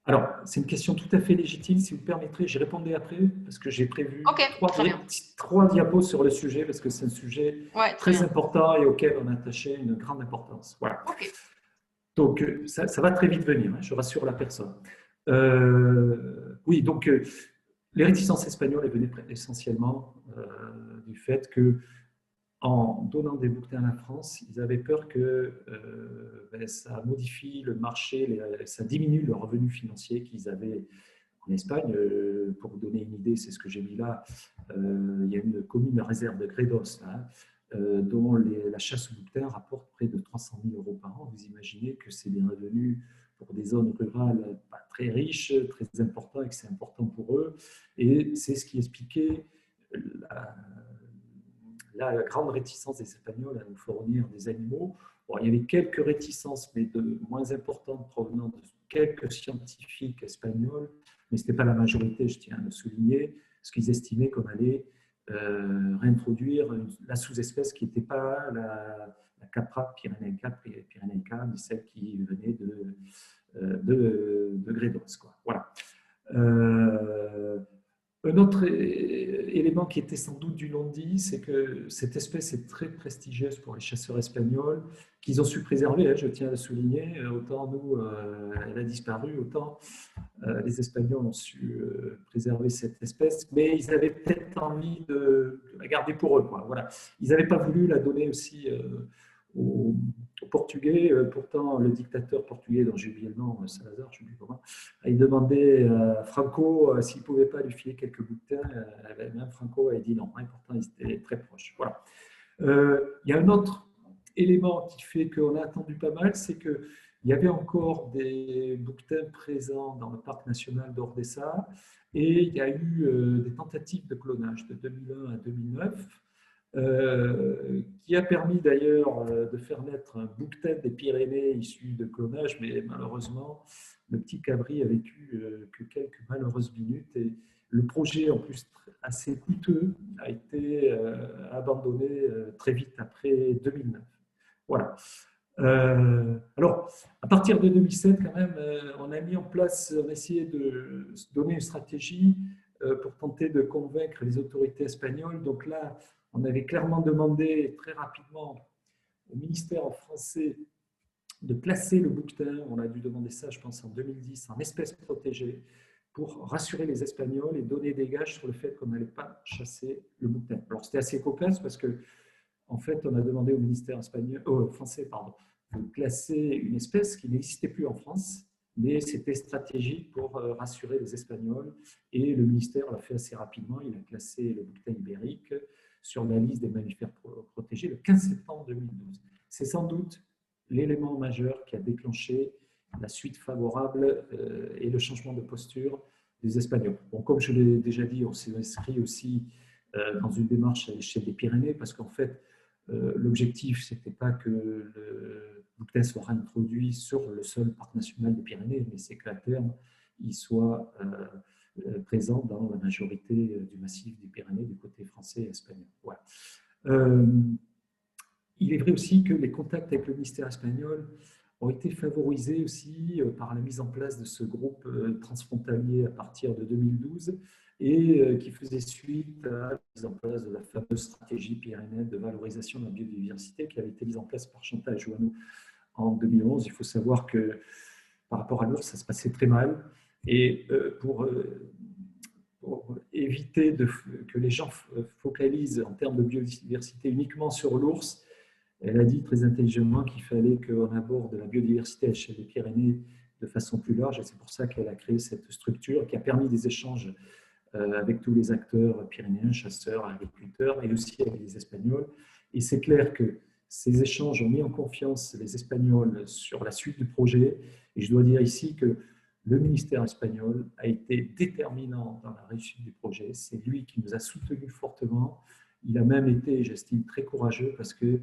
Alors, c'est une question tout à fait légitime. Si vous permettrez, j'y répondrai après, parce que j'ai prévu trois diapos sur le sujet, parce que c'est un sujet très important et auquel on a attaché une grande importance. Voilà. Okay. Donc, ça va très vite venir, hein, je rassure la personne. Oui, donc, les réticences espagnoles venaient essentiellement du fait que, en donnant des bouquetins à la France, ils avaient peur que ça modifie le marché, ça diminue le revenu financier qu'ils avaient en Espagne. Pour vous donner une idée, c'est ce que j'ai mis là, il y a une commune de réserve de Gredos, hein, dont la chasse au bouquetin rapporte près de 300 000 € par an. Vous imaginez que c'est des revenus pour des zones rurales pas très riches, très importants, et que c'est important pour eux. Et c'est ce qui expliquait la grande réticence des Espagnols à nous fournir des animaux. Bon, il y avait quelques réticences, mais de moins importantes, provenant de quelques scientifiques espagnols, mais ce n'était pas la majorité, je tiens à le souligner, parce qu'ils estimaient qu'on allait réintroduire la sous-espèce qui n'était pas la Capra pyrénéica, mais celle qui venait de Gredos, quoi. Voilà. Un autre élément qui était sans doute du non-dit, c'est que cette espèce est très prestigieuse pour les chasseurs espagnols, qu'ils ont su préserver, hein, je tiens à le souligner. Autant nous, elle a disparu, autant les Espagnols ont su préserver cette espèce, mais ils avaient peut-être envie de la garder pour eux, quoi. Voilà. Ils n'avaient pas voulu la donner aussi aux Portugais. Pourtant, le dictateur portugais, dont j'ai oublié le nom, Salazar, je ne sais plus comment, il demandait à Franco s'il ne pouvait pas lui filer quelques bouquetins. Même Franco a dit non, hein, pourtant ils étaient très proches. Voilà. Il y a un autre élément qui fait qu'on a attendu pas mal, c'est qu'il y avait encore des bouquetins présents dans le parc national d'Ordesa, et il y a eu des tentatives de clonage de 2001 à 2009, qui a permis d'ailleurs de faire naître un bouquetin des Pyrénées issu de clonage, mais malheureusement, le petit cabri a vécu que quelques malheureuses minutes, et le projet, en plus assez coûteux, a été abandonné très vite après 2009. Voilà. Alors, à partir de 2007, quand même, on a mis en place, on a essayé de se donner une stratégie pour tenter de convaincre les autorités espagnoles. Donc là, on avait clairement demandé très rapidement au ministère français de classer le bouquetin. On a dû demander ça, je pense, en 2010, en espèce protégée, pour rassurer les Espagnols et donner des gages sur le fait qu'on n'allait pas chasser le bouquetin. Alors, c'était assez cocasse parce que, en fait, on a demandé au ministère français de classer une espèce qui n'existait plus en France, mais c'était stratégique pour rassurer les Espagnols, et le ministère l'a fait assez rapidement. Il a classé le bouquetin ibérique sur la liste des mammifères protégés protégée le 15 septembre 2012. C'est sans doute l'élément majeur qui a déclenché la suite favorable et le changement de posture des Espagnols. Bon, comme je l'ai déjà dit, on s'est inscrit aussi dans une démarche à l'échelle des Pyrénées, parce qu'en fait, l'objectif, ce n'était pas que le bouquetin soit introduit sur le seul parc national des Pyrénées, mais c'est qu'à terme, il soit présent dans la majorité du massif des Pyrénées du côté français et espagnol. Voilà. Il est vrai aussi que les contacts avec le ministère espagnol ont été favorisés aussi par la mise en place de ce groupe transfrontalier à partir de 2012 et qui faisait suite à la mise en place de la fameuse stratégie pyrénéenne de valorisation de la biodiversité qui avait été mise en place par Chantal Jouanneau en 2011. Il faut savoir que par rapport à l'ours, ça se passait très mal et pour éviter que les gens focalisent en termes de biodiversité uniquement sur l'ours, elle a dit très intelligemment qu'il fallait qu'on aborde la biodiversité à l'échelle des Pyrénées de façon plus large, et c'est pour ça qu'elle a créé cette structure qui a permis des échanges avec tous les acteurs pyrénéens, chasseurs, agriculteurs, et aussi avec les Espagnols. Et c'est clair que ces échanges ont mis en confiance les Espagnols sur la suite du projet, et je dois dire ici que le ministère espagnol a été déterminant dans la réussite du projet. C'est lui qui nous a soutenus fortement. Il a même été, j'estime, très courageux parce que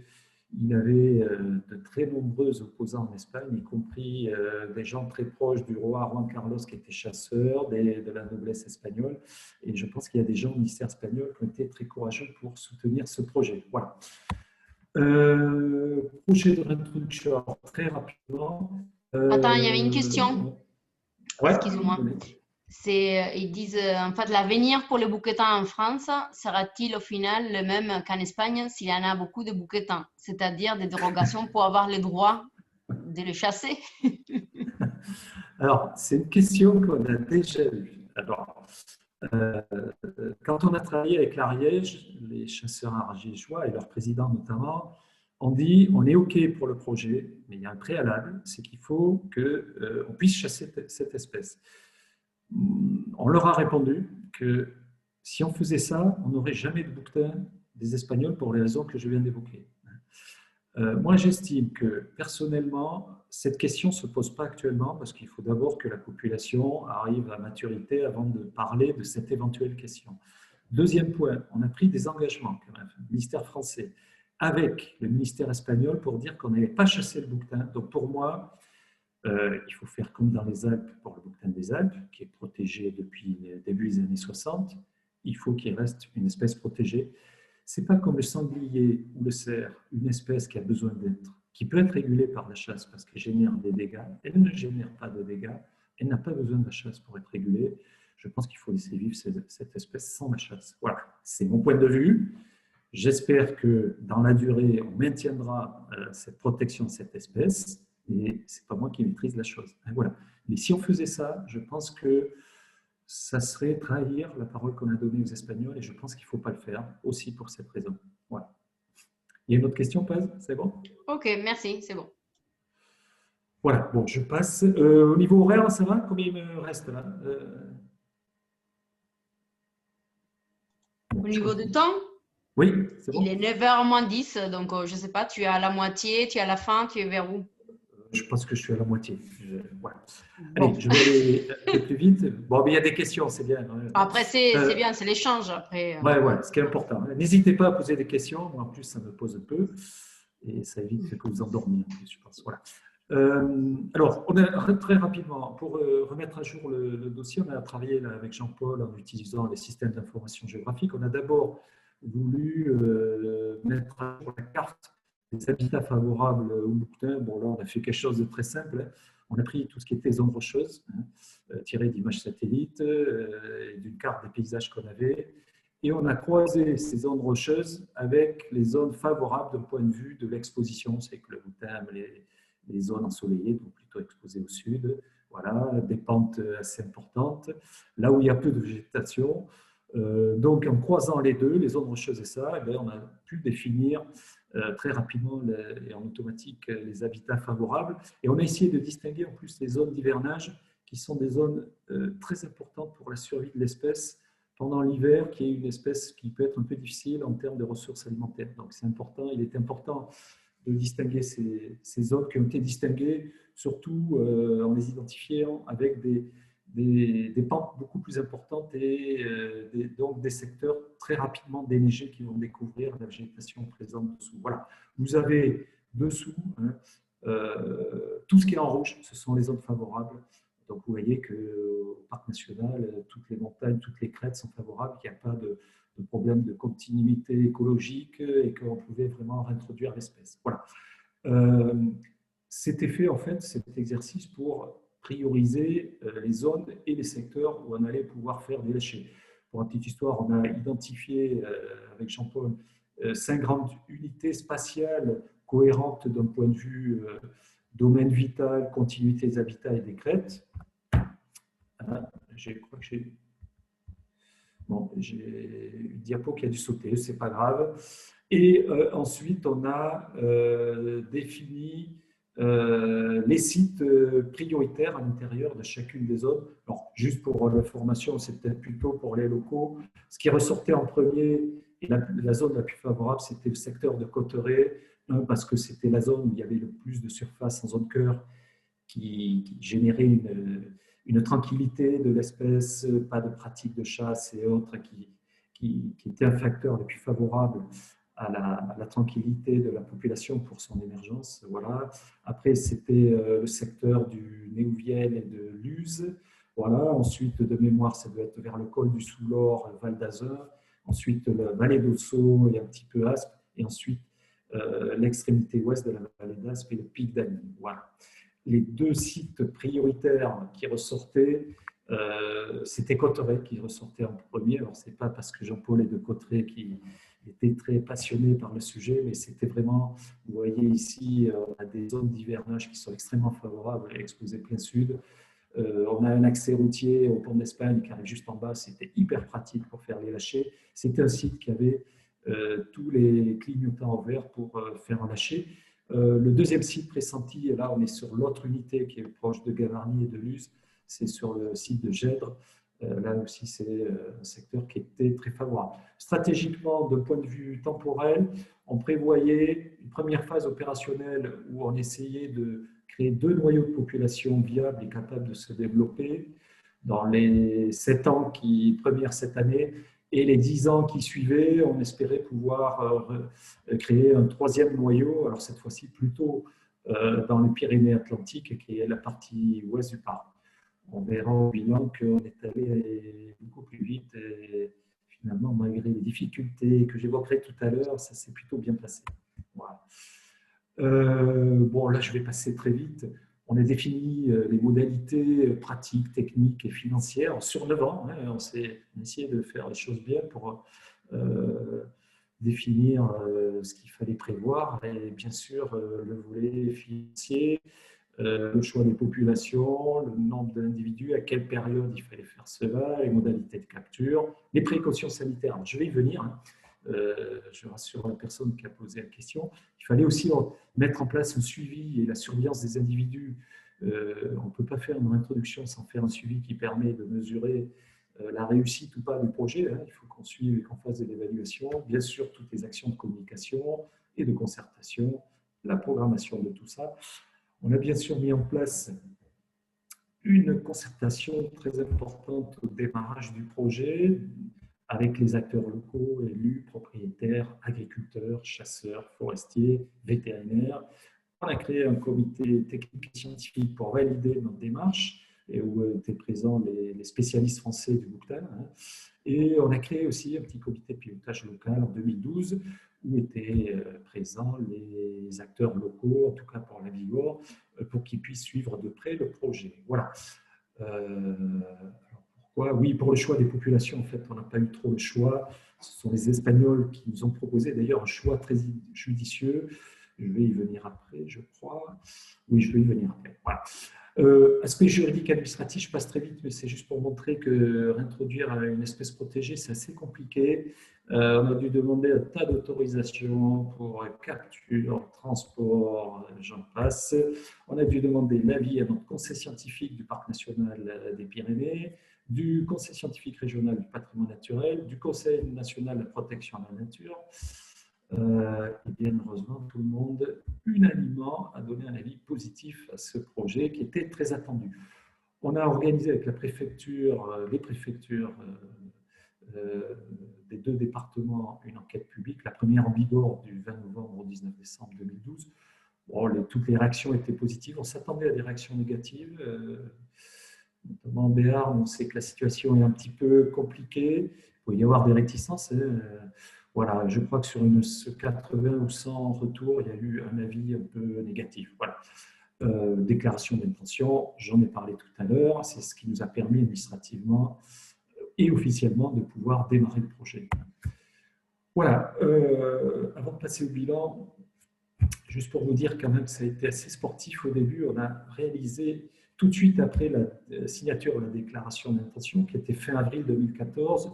il avait de très nombreux opposants en Espagne, y compris des gens très proches du roi Juan Carlos qui était chasseur, de la noblesse espagnole. Et je pense qu'il y a des gens au ministère espagnol qui ont été très courageux pour soutenir ce projet. Voilà. Projet de réintroduction, très rapidement. Attends, il y avait une question. Ouais. Excuse-moi. Ils disent, en fait, l'avenir pour les bouquetins en France sera-t-il au final le même qu'en Espagne s'il y en a beaucoup de bouquetins, c'est-à-dire des dérogations pour avoir le droit de les chasser? Alors, c'est une question qu'on a déjà eue. Alors, quand on a travaillé avec l'Ariège, les chasseurs ariégeois et leur président notamment, ont dit on est OK pour le projet, mais il y a un préalable, c'est qu'il faut qu'on puisse chasser cette espèce. On leur a répondu que si on faisait ça, on n'aurait jamais de bouquetin des Espagnols pour les raisons que je viens d'évoquer. Moi, j'estime que personnellement, cette question ne se pose pas actuellement parce qu'il faut d'abord que la population arrive à maturité avant de parler de cette éventuelle question. Deuxième point, on a pris des engagements, quand même, le ministère français, avec le ministère espagnol pour dire qu'on n'allait pas chasser le bouquetin. Donc pour moi, il faut faire comme dans les Alpes pour le bouquetin des Alpes, qui est protégé depuis le début des années 60. Il faut qu'il reste une espèce protégée. Ce n'est pas comme le sanglier ou le cerf, une espèce qui a besoin d'être, qui peut être régulée par la chasse parce qu'elle génère des dégâts. Elle ne génère pas de dégâts. Elle n'a pas besoin de la chasse pour être régulée. Je pense qu'il faut laisser vivre cette espèce sans la chasse. Voilà, c'est mon point de vue. J'espère que dans la durée, on maintiendra cette protection de cette espèce. Et ce n'est pas moi qui maîtrise la chose. Et voilà. Mais si on faisait ça, je pense que ça serait trahir la parole qu'on a donnée aux Espagnols et je pense qu'il ne faut pas le faire, aussi pour cette raison. Voilà. Il y a une autre question, Paz? C'est bon? Ok, merci, c'est bon. Voilà, bon, je passe. Au niveau horaire, ça va? Combien il me reste là? Au niveau du temps? Oui, c'est bon. Il est 9h moins 10, donc je ne sais pas, tu es à la moitié, tu es à la fin, tu es vers où? Je pense que je suis à la moitié. Voilà. Bon. Allez, je vais aller un peu plus vite. Bon, mais il y a des questions, c'est bien. Après, c'est bien, c'est l'échange. Après. Ouais, ce qui est important. N'hésitez pas à poser des questions. Moi, en plus, ça me pose un peu. Et ça évite que vous endormiez, en plus, je pense. Voilà. Alors, on a très rapidement, pour remettre à jour le dossier, on a travaillé là, avec Jean-Paul en utilisant les systèmes d'information géographique. On a d'abord voulu mettre à jour la carte des habitats favorables au bouquetin. Bon, là, on a fait quelque chose de très simple. On a pris tout ce qui était zones rocheuses, tiré d'images satellites, et d'une carte des paysages qu'on avait. Et on a croisé ces zones rocheuses avec les zones favorables d'un point de vue de l'exposition. C'est que le bouquetin, les zones ensoleillées, donc plutôt exposées au sud, voilà, des pentes assez importantes, là où il y a peu de végétation. Donc, en croisant les deux, les zones rocheuses et ça, eh bien, on a pu définir très rapidement et en automatique les habitats favorables. Et on a essayé de distinguer en plus les zones d'hivernage qui sont des zones très importantes pour la survie de l'espèce pendant l'hiver, qui est une espèce qui peut être un peu difficile en termes de ressources alimentaires. Donc c'est important, il est important de distinguer ces zones qui ont été distinguées, surtout en les identifiant avec des pentes beaucoup plus importantes et donc des secteurs très rapidement déneigés qui vont découvrir la végétation présente dessous. Voilà, vous avez dessous tout ce qui est en rouge, ce sont les zones favorables. Donc vous voyez qu'au parc national, toutes les montagnes, toutes les crêtes sont favorables, qu'il n'y a pas de problème de continuité écologique et qu'on pouvait vraiment réintroduire l'espèce. Voilà. C'était fait en fait cet exercice pour prioriser les zones et les secteurs où on allait pouvoir faire des lâchers. Pour une petite histoire, on a identifié avec Jean-Paul 5 grandes unités spatiales cohérentes d'un point de vue domaine vital, continuité des habitats et des crêtes. Je crois que j'ai une diapo qui a dû sauter, c'est pas grave. Et ensuite, on a défini les sites prioritaires à l'intérieur de chacune des zones. Alors, juste pour l'information, c'est peut-être plutôt pour les locaux. Ce qui ressortait en premier, et la zone la plus favorable, c'était le secteur de Cotteret, parce que c'était la zone où il y avait le plus de surface en zone cœur qui générait une tranquillité de l'espèce, pas de pratique de chasse et autres, qui était un facteur le plus favorable à la tranquillité de la population pour son émergence. Voilà. Après, c'était le secteur du Néouvienne et de Luz. Voilà. Ensuite, de mémoire, ça doit être vers le col du Soulor, Val d'Azun. Ensuite, la vallée d'Ossau et un petit peu Aspe. Et ensuite, l'extrémité ouest de la vallée d'Aspe et le pic d'Agny. Voilà. Les deux sites prioritaires qui ressortaient, c'était Cotteret qui ressortait en premier. Alors, ce n'est pas parce que Jean-Paul est de Cotteret qui était très passionné par le sujet, mais c'était vraiment, vous voyez ici, on a des zones d'hivernage qui sont extrêmement favorables, exposées plein sud. On a un accès routier au pont d'Espagne qui arrive juste en bas, c'était hyper pratique pour faire les lâchers. C'était un site qui avait tous les clignotants en vert pour faire un lâcher. Le deuxième site pressenti, et là on est sur l'autre unité qui est proche de Gavarnie et de Luz, c'est sur le site de Gèdre. Là aussi, c'est un secteur qui était très favorable. Stratégiquement, d'un point de vue temporel, on prévoyait une première phase opérationnelle où on essayait de créer 2 noyaux de population viables et capables de se développer dans les 7 ans premières cette année et les 10 ans qui suivaient, on espérait pouvoir créer un 3e noyau, alors cette fois-ci plutôt dans les Pyrénées-Atlantiques, qui est la partie ouest du parc. On verra au bilan qu'on est allé beaucoup plus vite et finalement, malgré les difficultés que j'évoquerai tout à l'heure, ça s'est plutôt bien passé. Voilà. Bon, là, je vais passer très vite. On a défini les modalités pratiques, techniques et financières en sur 9 ans. Hein, on a essayé de faire les choses bien pour définir ce qu'il fallait prévoir et bien sûr le volet financier, le choix des populations, le nombre d'individus, à quelle période il fallait faire cela, les modalités de capture, les précautions sanitaires. Alors, je vais y venir. Hein. Je rassure la personne qui a posé la question. Il fallait aussi mettre en place un suivi et la surveillance des individus. On ne peut pas faire une introduction sans faire un suivi qui permet de mesurer la réussite ou pas du projet. Hein. Il faut qu'on suive et qu'on fasse de l'évaluation. Bien sûr, toutes les actions de communication et de concertation, la programmation de tout ça. On a bien sûr mis en place une concertation très importante au démarrage du projet avec les acteurs locaux, élus, propriétaires, agriculteurs, chasseurs, forestiers, vétérinaires. On a créé un comité technique et scientifique pour valider notre démarche et où étaient présents les spécialistes français du bouquetin. Et on a créé aussi un petit comité de pilotage local en 2012 où étaient présents les acteurs locaux, en tout cas pour la Vigor, pour qu'ils puissent suivre de près le projet. Voilà. Pourquoi ? Oui, pour le choix des populations, en fait, on n'a pas eu trop le choix. Ce sont les Espagnols qui nous ont proposé d'ailleurs un choix très judicieux. Je vais y venir après, je crois. Oui, je vais y venir après. Voilà. Aspect juridique administratif, je passe très vite, mais c'est juste pour montrer que réintroduire une espèce protégée, c'est assez compliqué. On a dû demander un tas d'autorisations pour capture, transport, j'en passe. On a dû demander l'avis à notre conseil scientifique du Parc national des Pyrénées, du Conseil scientifique régional du patrimoine naturel, du Conseil national de la protection de la nature. Et bien heureusement, tout le monde unanimement a donné un avis positif à ce projet qui était très attendu. On a organisé avec la préfecture, les préfectures des 2 départements une enquête publique, la première en Bigorre du 20 novembre au 19 décembre 2012. Bon, toutes les réactions étaient positives, on s'attendait à des réactions négatives, notamment en Béarn, on sait que la situation est un petit peu compliquée, il peut y avoir des réticences. Voilà, je crois que sur 80 ou 100 retours, il y a eu un avis un peu négatif. Voilà. Déclaration d'intention, j'en ai parlé tout à l'heure, c'est ce qui nous a permis administrativement et officiellement de pouvoir démarrer le projet. Voilà, avant de passer au bilan, juste pour vous dire quand même que ça a été assez sportif au début, on a réalisé tout de suite après la signature de la déclaration d'intention, qui était fin avril 2014,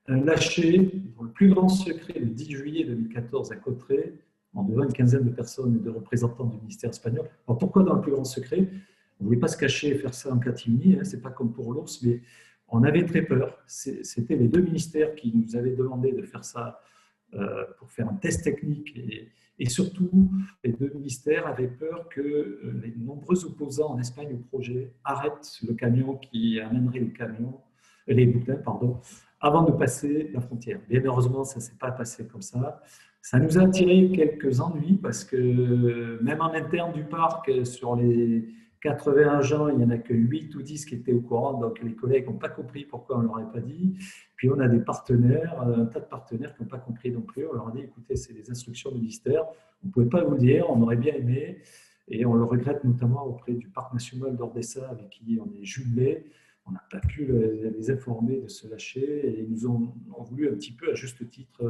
un lâcher dans le plus grand secret le 10 juillet 2014 à Cotteret, devant une quinzaine de personnes et de représentants du ministère espagnol. Alors pourquoi dans le plus grand secret? On ne voulait pas se cacher et faire ça en catimini, hein, ce n'est pas comme pour l'ours, mais on avait très peur. C'était les 2 ministères qui nous avaient demandé de faire ça pour faire un test technique et surtout, les 2 ministères avaient peur que les nombreux opposants en Espagne au projet arrêtent le camion qui amènerait les bouquins, pardon, avant de passer la frontière. Bien heureusement, ça ne s'est pas passé comme ça. Ça nous a attiré quelques ennuis parce que même en interne du parc, sur les 80 agents, il n'y en a que 8 ou 10 qui étaient au courant, donc les collègues n'ont pas compris pourquoi on ne leur avait pas dit. Puis on a des partenaires, un tas de partenaires qui n'ont pas compris non plus. On leur a dit, écoutez, c'est des instructions du ministère, on ne pouvait pas vous le dire, on aurait bien aimé, et on le regrette notamment auprès du parc national d'Ordesa avec qui on est jumelé. On n'a pas pu les informer de ce lâcher et ils nous ont voulu un petit peu, à juste titre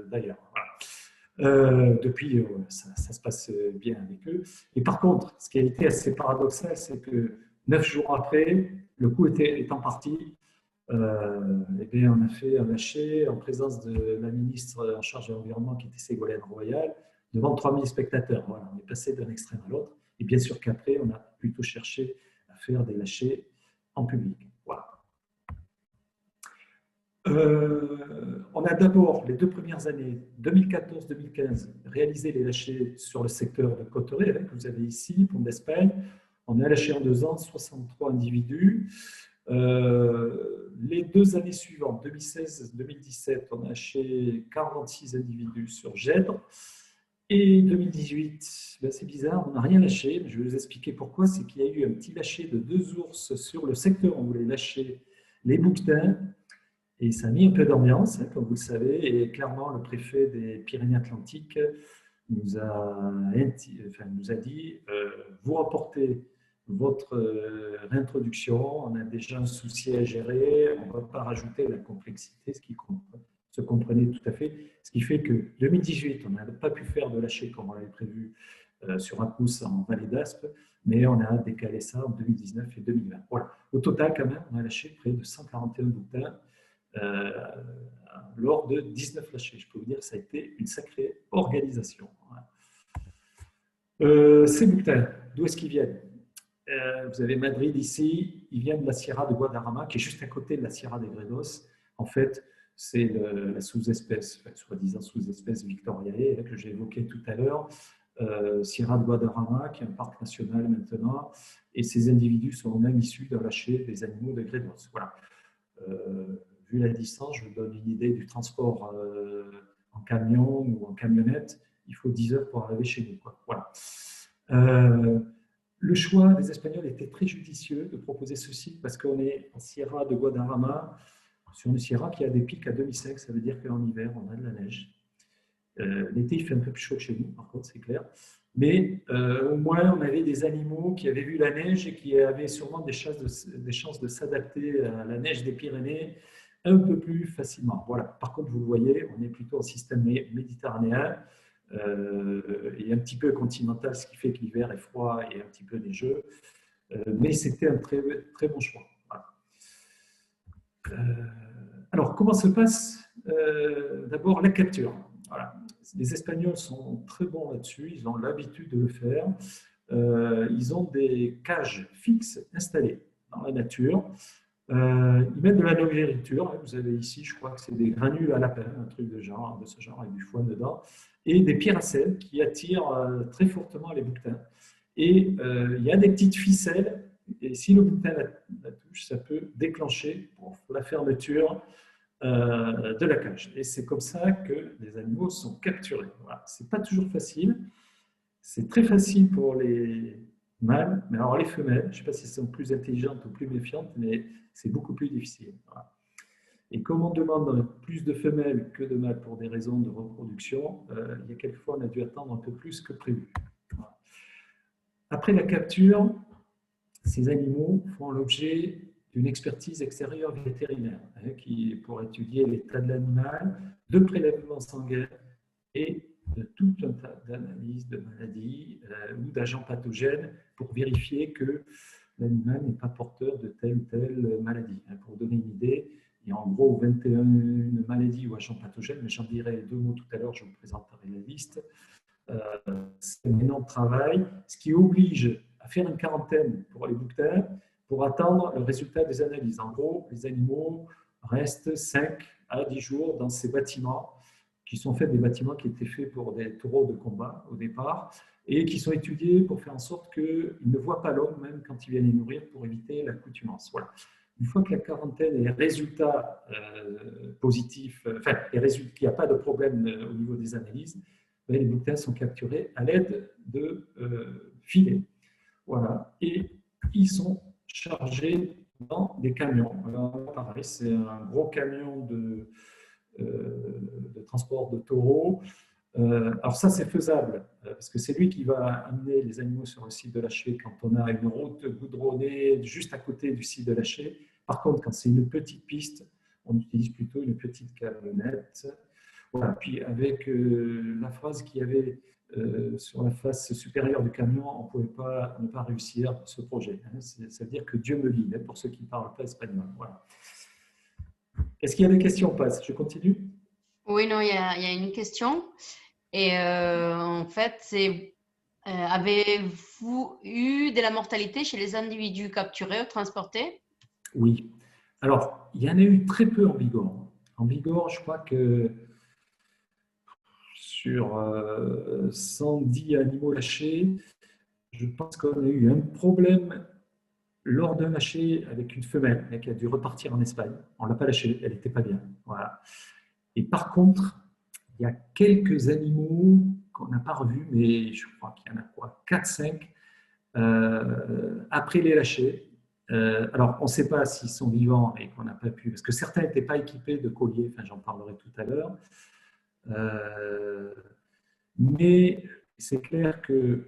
d'ailleurs. Voilà. Depuis, ça se passe bien avec eux. Et par contre, ce qui a été assez paradoxal, c'est que 9 jours après, le coup étant parti, eh bien, on a fait un lâcher en présence de la ministre en charge de l'environnement qui était Ségolène Royal, devant 3000 spectateurs. Voilà, on est passé d'un extrême à l'autre. Et bien sûr qu'après, on a plutôt cherché à faire des lâchers en public. Voilà. On a d'abord, les 2 premières années, 2014-2015, réalisé les lâchers sur le secteur de Cotteret, que vous avez ici, Pont d'Espagne. On a lâché en 2 ans 63 individus. Les 2 années suivantes, 2016-2017, on a lâché 46 individus sur Gèdre. Et 2018, ben c'est bizarre, on n'a rien lâché, mais je vais vous expliquer pourquoi. C'est qu'il y a eu un petit lâcher de 2 ours sur le secteur où on voulait lâcher les bouquetins. Et ça a mis un peu d'ambiance, hein, comme vous le savez, et clairement, le préfet des Pyrénées-Atlantiques nous a dit vous reportez votre réintroduction, on a déjà un souci à gérer, on ne va pas rajouter la complexité, ce qui se comprenait tout à fait. Ce qui fait que 2018, on n'a pas pu faire de lâcher comme on l'avait prévu sur un pouce en Vallée d'Aspe, mais on a décalé ça en 2019 et 2020. Voilà. Au total, quand même, on a lâché près de 141 bouquins lors de 19 lâchers. Je peux vous dire que ça a été une sacrée organisation. Ces bouquetins, d'où est-ce qu'ils viennent? Vous avez Madrid ici, ils viennent de la Sierra de Guadarrama, qui est juste à côté de la Sierra de Gredos. En fait, c'est la sous-espèce, enfin, soi-disant sous-espèce Victoriae, que j'ai évoquée tout à l'heure. Sierra de Guadarrama, qui est un parc national maintenant, et ces individus sont même issus d'un lâcher des animaux de Gredos. Voilà. Vu la distance, je vous donne une idée du transport en camion ou en camionnette. Il faut 10 heures pour arriver chez nous, quoi. Voilà. Le choix des Espagnols était très judicieux de proposer ce site parce qu'on est en Sierra de Guadarrama, sur une Sierra qui a des pics à demi-sec, ça veut dire qu'en hiver, on a de la neige. L'été, il fait un peu plus chaud chez nous, par contre, c'est clair. Mais au moins, on avait des animaux qui avaient vu la neige et qui avaient sûrement des chances de s'adapter à la neige des Pyrénées un peu plus facilement. Voilà. Par contre, vous le voyez, on est plutôt en système méditerranéen et un petit peu continental, ce qui fait que l'hiver est froid et un petit peu neigeux. Mais c'était un très, très bon choix. Voilà. Alors, comment se passe d'abord la capture? Voilà. Les Espagnols sont très bons là-dessus, ils ont l'habitude de le faire. Ils ont des cages fixes installées dans la nature. Ils mettent de la nourriture. Hein. Vous avez ici, je crois que c'est des granules à lapin, un truc de ce genre, avec du foin dedans, et des pyracènes qui attirent très fortement les bouquetins. Et il y a des petites ficelles, et si le bouquetin la touche, ça peut déclencher la fermeture de la cage. Et c'est comme ça que les animaux sont capturés. Voilà. Ce n'est pas toujours facile. C'est très facile pour les mâles, mais alors les femelles, je ne sais pas si elles sont plus intelligentes ou plus méfiantes, mais c'est beaucoup plus difficile. Voilà. Et comme on demande plus de femelles que de mâles pour des raisons de reproduction, il y a quelques fois on a dû attendre un peu plus que prévu. Voilà. Après la capture, ces animaux font l'objet d'une expertise extérieure vétérinaire pour étudier l'état de l'animal, de prélèvements sanguins et de tout un tas d'analyses de maladies ou d'agents pathogènes pour vérifier que l'animal n'est pas porteur de telle ou telle maladie. Pour donner une idée, il y a en gros 21 maladies ou agents pathogènes, mais j'en dirai deux mots tout à l'heure, je vous présenterai la liste. C'est un énorme travail, ce qui oblige à faire une quarantaine pour les bouquetins pour attendre le résultat des analyses. En gros, les animaux restent 5 à 10 jours dans ces bâtiments qui sont faits des bâtiments qui étaient faits pour des taureaux de combat au départ et qui sont étudiés pour faire en sorte qu'ils ne voient pas l'homme même quand ils viennent les nourrir pour éviter l'accoutumance. Voilà. Une fois que la quarantaine et les résultats positifs, enfin, qu'il n'y a pas de problème au niveau des analyses, les bouquetins sont capturés à l'aide de filets. Voilà. Et ils sont chargés dans des camions. Alors, pareil, c'est un gros camion de transport de taureaux. Alors ça, c'est faisable, parce que c'est lui qui va amener les animaux sur le site de lâcher quand on a une route goudronnée juste à côté du site de lâcher. Par contre, quand c'est une petite piste, on utilise plutôt une petite camionnette. Voilà. Puis avec la phrase qu'il y avait sur la face supérieure du camion, on ne pouvait pas ne pas réussir ce projet. Hein. Ça veut dire que Dieu me lit, même pour ceux qui ne parlent pas espagnol. Voilà. Est-ce qu'il y a des questions? Je continue? Oui, non, il y a une question. Et en fait, c'est avez-vous eu de la mortalité chez les individus capturés ou transportés? Oui. Alors, il y en a eu très peu en Bigorre. En Bigorre, je crois que sur 110 animaux lâchés, je pense qu'on a eu un problème lors d'un lâcher avec une femelle qui a dû repartir en Espagne. On ne l'a pas lâchée, elle n'était pas bien. Voilà. Et par contre, il y a quelques animaux qu'on n'a pas revus, mais je crois qu'il y en a quoi, 4-5 après les lâchers. Alors, on ne sait pas s'ils sont vivants et qu'on n'a pas pu, parce que certains n'étaient pas équipés de colliers, enfin, j'en parlerai tout à l'heure. Mais c'est clair que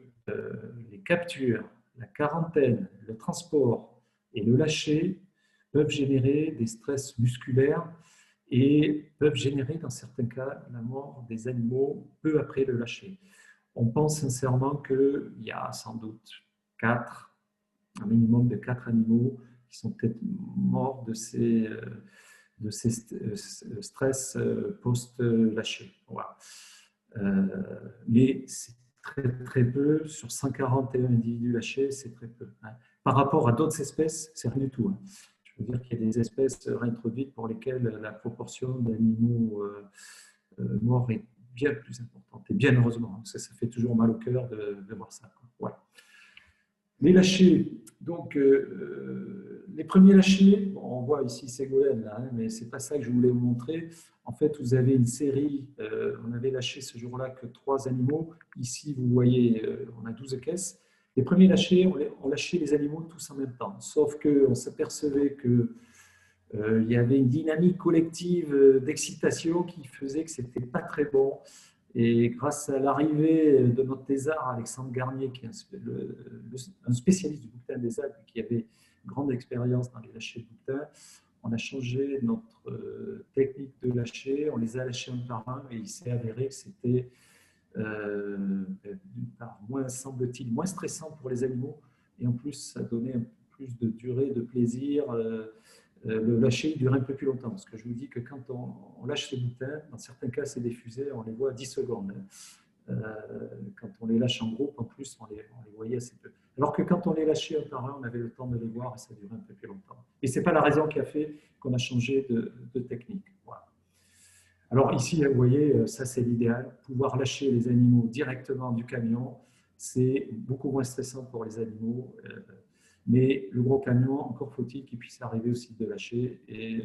les captures, la quarantaine, le transport et le lâcher peuvent générer des stress musculaires et peuvent générer, dans certains cas, la mort des animaux peu après le lâcher. On pense sincèrement qu'il y a sans doute un minimum de 4 animaux qui sont peut-être morts de ces stress post-lâcher. Voilà. Mais c'est très peu. Sur 141 individus lâchés, c'est très peu. Hein. Par rapport à d'autres espèces, c'est rien du tout. Hein. Je veux dire qu'il y a des espèces réintroduites pour lesquelles la proportion d'animaux morts est bien plus importante. Et bien heureusement, ça fait toujours mal au cœur de voir ça. Voilà. Les lâchers, donc les premiers lâchers, on voit ici Ségolène, là, hein, mais ce n'est pas ça que je voulais vous montrer. En fait, vous avez une série, on avait lâché ce jour-là que 3 animaux. Ici, vous voyez, on a 12 caisses. Les premiers lâchers, on lâchait les animaux tous en même temps, sauf qu'on s'apercevait qu'il y avait une dynamique collective d'excitation qui faisait que ce n'était pas très bon. Et grâce à l'arrivée de notre thésard, Alexandre Garnier, qui est un spécialiste du bouquetin des Alpes, qui avait grande expérience dans les lâchers de bouquetins, on a changé notre technique de lâcher, on les a lâchés un par un, et il s'est avéré que c'était, d'une part, semble-t-il, moins stressant pour les animaux, et en plus, ça donnait un peu plus de durée, de plaisir. Le lâcher dure un peu plus longtemps. Parce que je vous dis que quand on lâche ces bouquetins, dans certains cas, c'est des fusées, on les voit à 10 secondes. Quand on les lâche en groupe, en plus, on les voyait assez peu. Alors que quand on les lâchait un par un, on avait le temps de les voir et ça durait un peu plus longtemps. Et ce n'est pas la raison qui a fait qu'on a changé de technique. Voilà. Alors ici, vous voyez, ça c'est l'idéal. Pouvoir lâcher les animaux directement du camion, c'est beaucoup moins stressant pour les animaux. Mais le gros camion, encore faut-il qu'il puisse arriver aussi de lâcher. Et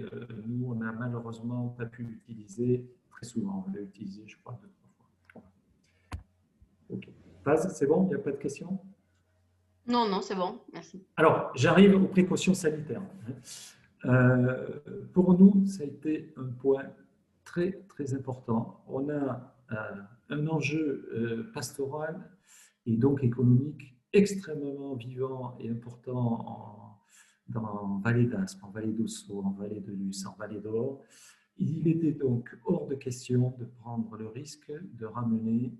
nous, on n'a malheureusement pas pu l'utiliser très souvent. On l'a utilisé, je crois, 2-3 fois. Ok. Paz, c'est bon? Il n'y a pas de questions? Non, non, c'est bon, merci. Alors, j'arrive aux précautions sanitaires. Pour nous, ça a été un point très, très important. On a un enjeu pastoral et donc économique extrêmement vivant et important dans Vallée d'Aspe, en Vallée d'Ossau, en Vallée de Luce, en Vallée d'Or. Il était donc hors de question de prendre le risque de ramener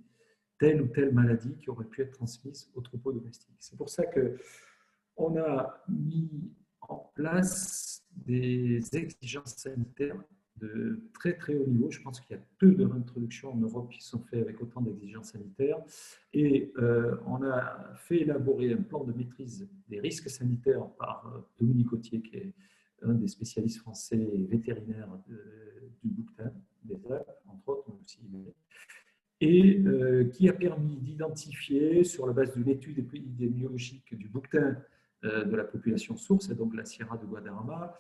telle ou telle maladie qui aurait pu être transmise aux troupeaux domestiques. C'est pour ça qu'on a mis en place des exigences sanitaires de très très haut niveau. Je pense qu'il y a peu de réintroductions en Europe qui sont faites avec autant d'exigences sanitaires. Et on a fait élaborer un plan de maîtrise des risques sanitaires par Dominique Autier, qui est un des spécialistes français et vétérinaires du bouquetin des Alpes, entre autres, mais aussi et qui a permis d'identifier, sur la base d'une étude épidémiologique du bouquetin de la population source, et donc la Sierra de Guadarrama,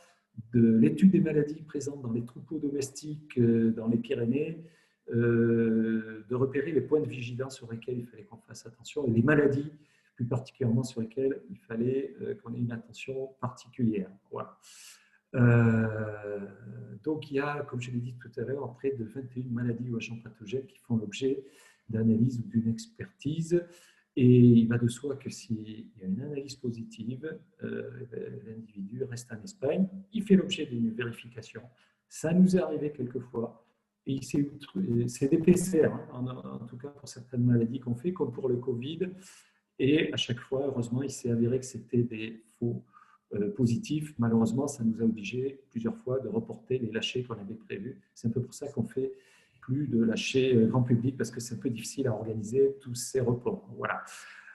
de l'étude des maladies présentes dans les troupeaux domestiques dans les Pyrénées, de repérer les points de vigilance sur lesquels il fallait qu'on fasse attention et les maladies plus particulièrement sur lesquelles il fallait qu'on ait une attention particulière. Voilà. Donc il y a, comme je l'ai dit tout à l'heure, près de 21 maladies ou agents pathogènes qui font l'objet d'analyse ou d'une expertise. Et il va de soi que s'il y a une analyse positive, l'individu reste en Espagne. Il fait l'objet d'une vérification. Ça nous est arrivé quelquefois. Et c'est des PCR, hein, en tout cas pour certaines maladies qu'on fait, comme pour le Covid. Et à chaque fois, heureusement, il s'est avéré que c'était des faux positifs. Malheureusement, ça nous a obligés plusieurs fois de reporter les lâchers qu'on avait prévus. C'est un peu pour ça qu'on fait plus de lâchers grand public parce que c'est un peu difficile à organiser tous ces reports. Voilà.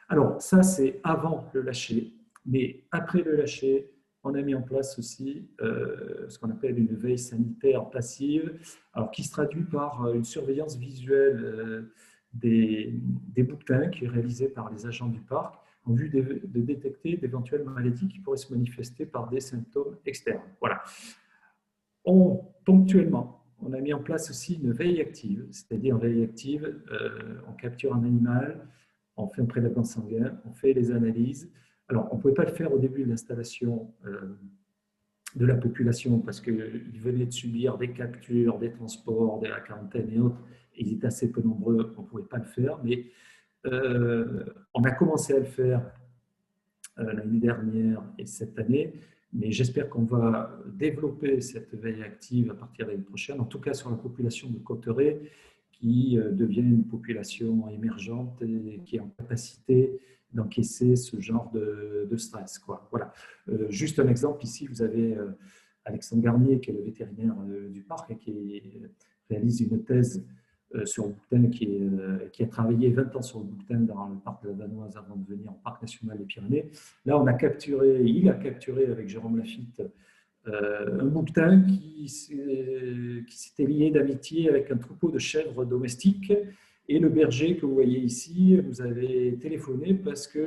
Alors, ça, c'est avant le lâcher. Mais après le lâcher, on a mis en place aussi ce qu'on appelle une veille sanitaire passive, alors, qui se traduit par une surveillance visuelle des bouquetins qui est réalisée par les agents du parc en vue de détecter d'éventuelles maladies qui pourraient se manifester par des symptômes externes. Voilà. Ponctuellement, on a mis en place aussi une veille active, c'est-à-dire une veille active, on capture un animal, on fait un prélèvement sanguin, on fait les analyses. Alors, on ne pouvait pas le faire au début de l'installation de la population parce qu'ils venaient de subir des captures, des transports, de la quarantaine et autres. Ils étaient assez peu nombreux, on ne pouvait pas le faire, mais on a commencé à le faire l'année dernière et cette année, mais j'espère qu'on va développer cette veille active à partir de l'année prochaine, en tout cas sur la population de Cotteret, qui devient une population émergente et qui est en capacité d'encaisser ce genre de stress, quoi. Voilà. Juste un exemple, ici, vous avez Alexandre Garnier, qui est le vétérinaire du parc et qui réalise une thèse sur le bouquetin, qui a travaillé 20 ans sur le bouquetin dans le parc de la Vanoise avant de venir au parc national des Pyrénées. Là, il a capturé avec Jérôme Lafitte un bouquetin qui s'était lié d'amitié avec un troupeau de chèvres domestiques. Et le berger que vous voyez ici nous avait téléphoné parce que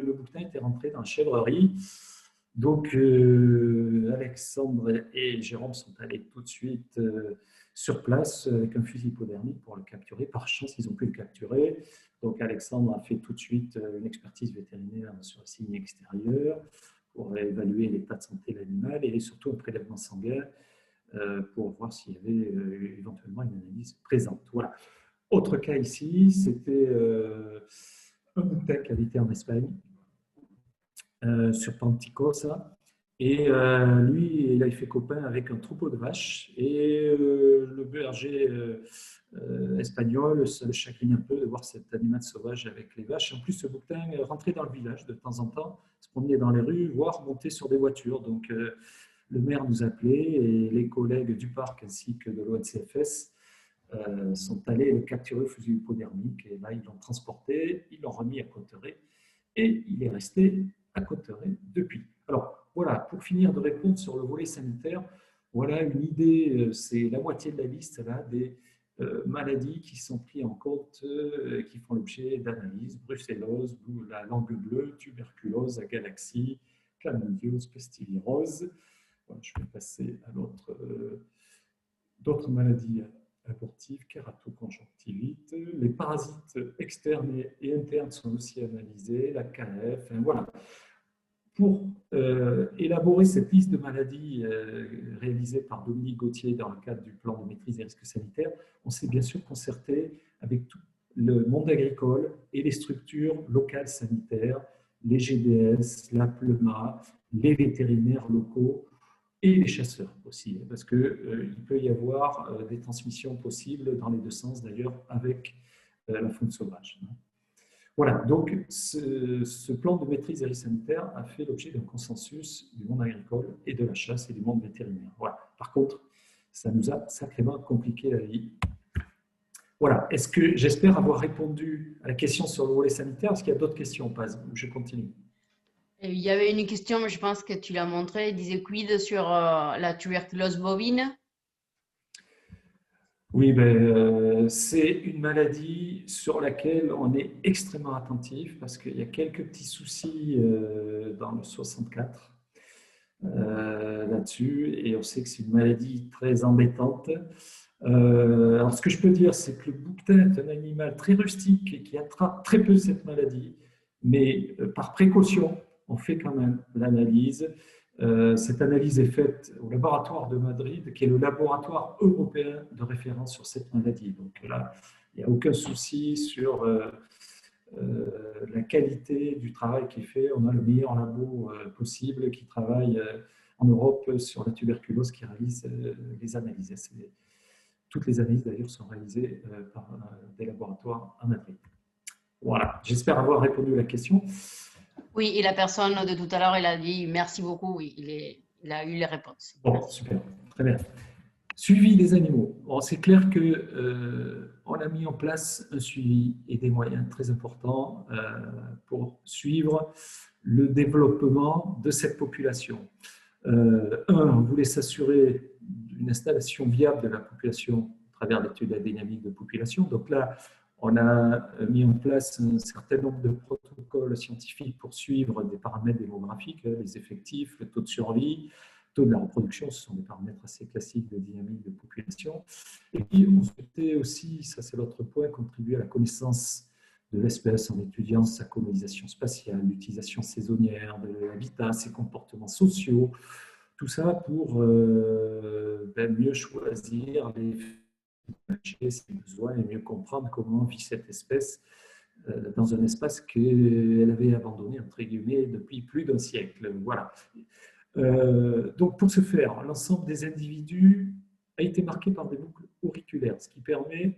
le bouquetin était rentré dans la chèvrerie. Donc, Alexandre et Jérôme sont allés tout de suite sur place avec un fusil hypodermique pour le capturer. Par chance, ils ont pu le capturer. Donc, Alexandre a fait tout de suite une expertise vétérinaire sur le signe extérieur pour évaluer l'état de santé de l'animal et surtout un prélèvement sanguin pour voir s'il y avait éventuellement une analyse présente. Voilà. Autre cas ici, c'était un bouquetin qui habitait en Espagne, sur Panticosa. Et lui, il a fait copain avec un troupeau de vaches. Et le berger espagnol, ça le chagrine un peu de voir cet animal sauvage avec les vaches. En plus, ce bouquetin rentrait dans le village de temps en temps, se promenait dans les rues, voire montait sur des voitures. Donc, le maire nous appelait et les collègues du parc ainsi que de l'ONCFS sont allés le capturer au fusil hypodermique. Et là, ils l'ont transporté, ils l'ont remis à Cotteret. et il est resté à Cauterets depuis. Alors voilà, pour finir de répondre sur le volet sanitaire, voilà une idée, c'est la moitié de la liste là, des maladies qui sont prises en compte, qui font l'objet d'analyses: brucellose, la langue bleue, tuberculose, la galaxie, chlamydiose, pestivirose. Voilà, je vais passer à d'autres maladies abortives, kératoconjonctivite. Les parasites externes et internes sont aussi analysés, la KF, enfin, voilà. Pour élaborer cette liste de maladies réalisée par Dominique Gauthier dans le cadre du plan de maîtrise des risques sanitaires, on s'est bien sûr concerté avec tout le monde agricole et les structures locales sanitaires, les GDS, la PLEMA, les vétérinaires locaux et les chasseurs aussi, parce qu'il peut y avoir des transmissions possibles dans les deux sens d'ailleurs avec la faune sauvage. Voilà, donc ce plan de maîtrise des risques sanitaires a fait l'objet d'un consensus du monde agricole et de la chasse et du monde vétérinaire. Voilà. Par contre, ça nous a sacrément compliqué la vie. Voilà, est-ce que j'espère avoir répondu à la question sur le volet sanitaire? Est-ce qu'il y a d'autres questions, Paz? Je continue. Il y avait une question, mais je pense que tu l'as montré, il disait quid sur la tuberculose bovine. Oui, c'est une maladie sur laquelle on est extrêmement attentif parce qu'il y a quelques petits soucis dans le 64 là-dessus, et on sait que c'est une maladie très embêtante. Alors, ce que je peux dire, c'est que le bouquetin est un animal très rustique et qui attrape très peu cette maladie, mais par précaution, on fait quand même l'analyse. Cette analyse est faite au laboratoire de Madrid, qui est le laboratoire européen de référence sur cette maladie. Donc là, il n'y a aucun souci sur la qualité du travail qui est fait. On a le meilleur labo possible qui travaille en Europe sur la tuberculose, qui réalise les analyses. Toutes les analyses d'ailleurs sont réalisées par des laboratoires en Madrid. Voilà, j'espère avoir répondu à la question. Oui, et la personne de tout à l'heure, elle a dit merci beaucoup, oui, il a eu les réponses. Bon, super, très bien. Suivi des animaux. Bon, c'est clair que on a mis en place un suivi et des moyens très importants pour suivre le développement de cette population. On voulait s'assurer d'une installation viable de la population à travers l'étude de la dynamique de population. Donc là, on a mis en place un certain nombre de protocoles scientifiques pour suivre des paramètres démographiques, les effectifs, le taux de survie, le taux de la reproduction. Ce sont des paramètres assez classiques de dynamique de population. Et puis, on souhaitait aussi, ça c'est l'autre point, contribuer à la connaissance de l'espèce en étudiant sa colonisation spatiale, l'utilisation saisonnière de l'habitat, ses comportements sociaux, tout ça pour mieux choisir ses besoins et mieux comprendre comment vit cette espèce dans un espace qu'elle avait abandonné, entre guillemets, depuis plus d'un siècle. Voilà. Donc, pour ce faire, l'ensemble des individus a été marqué par des boucles auriculaires, ce qui permet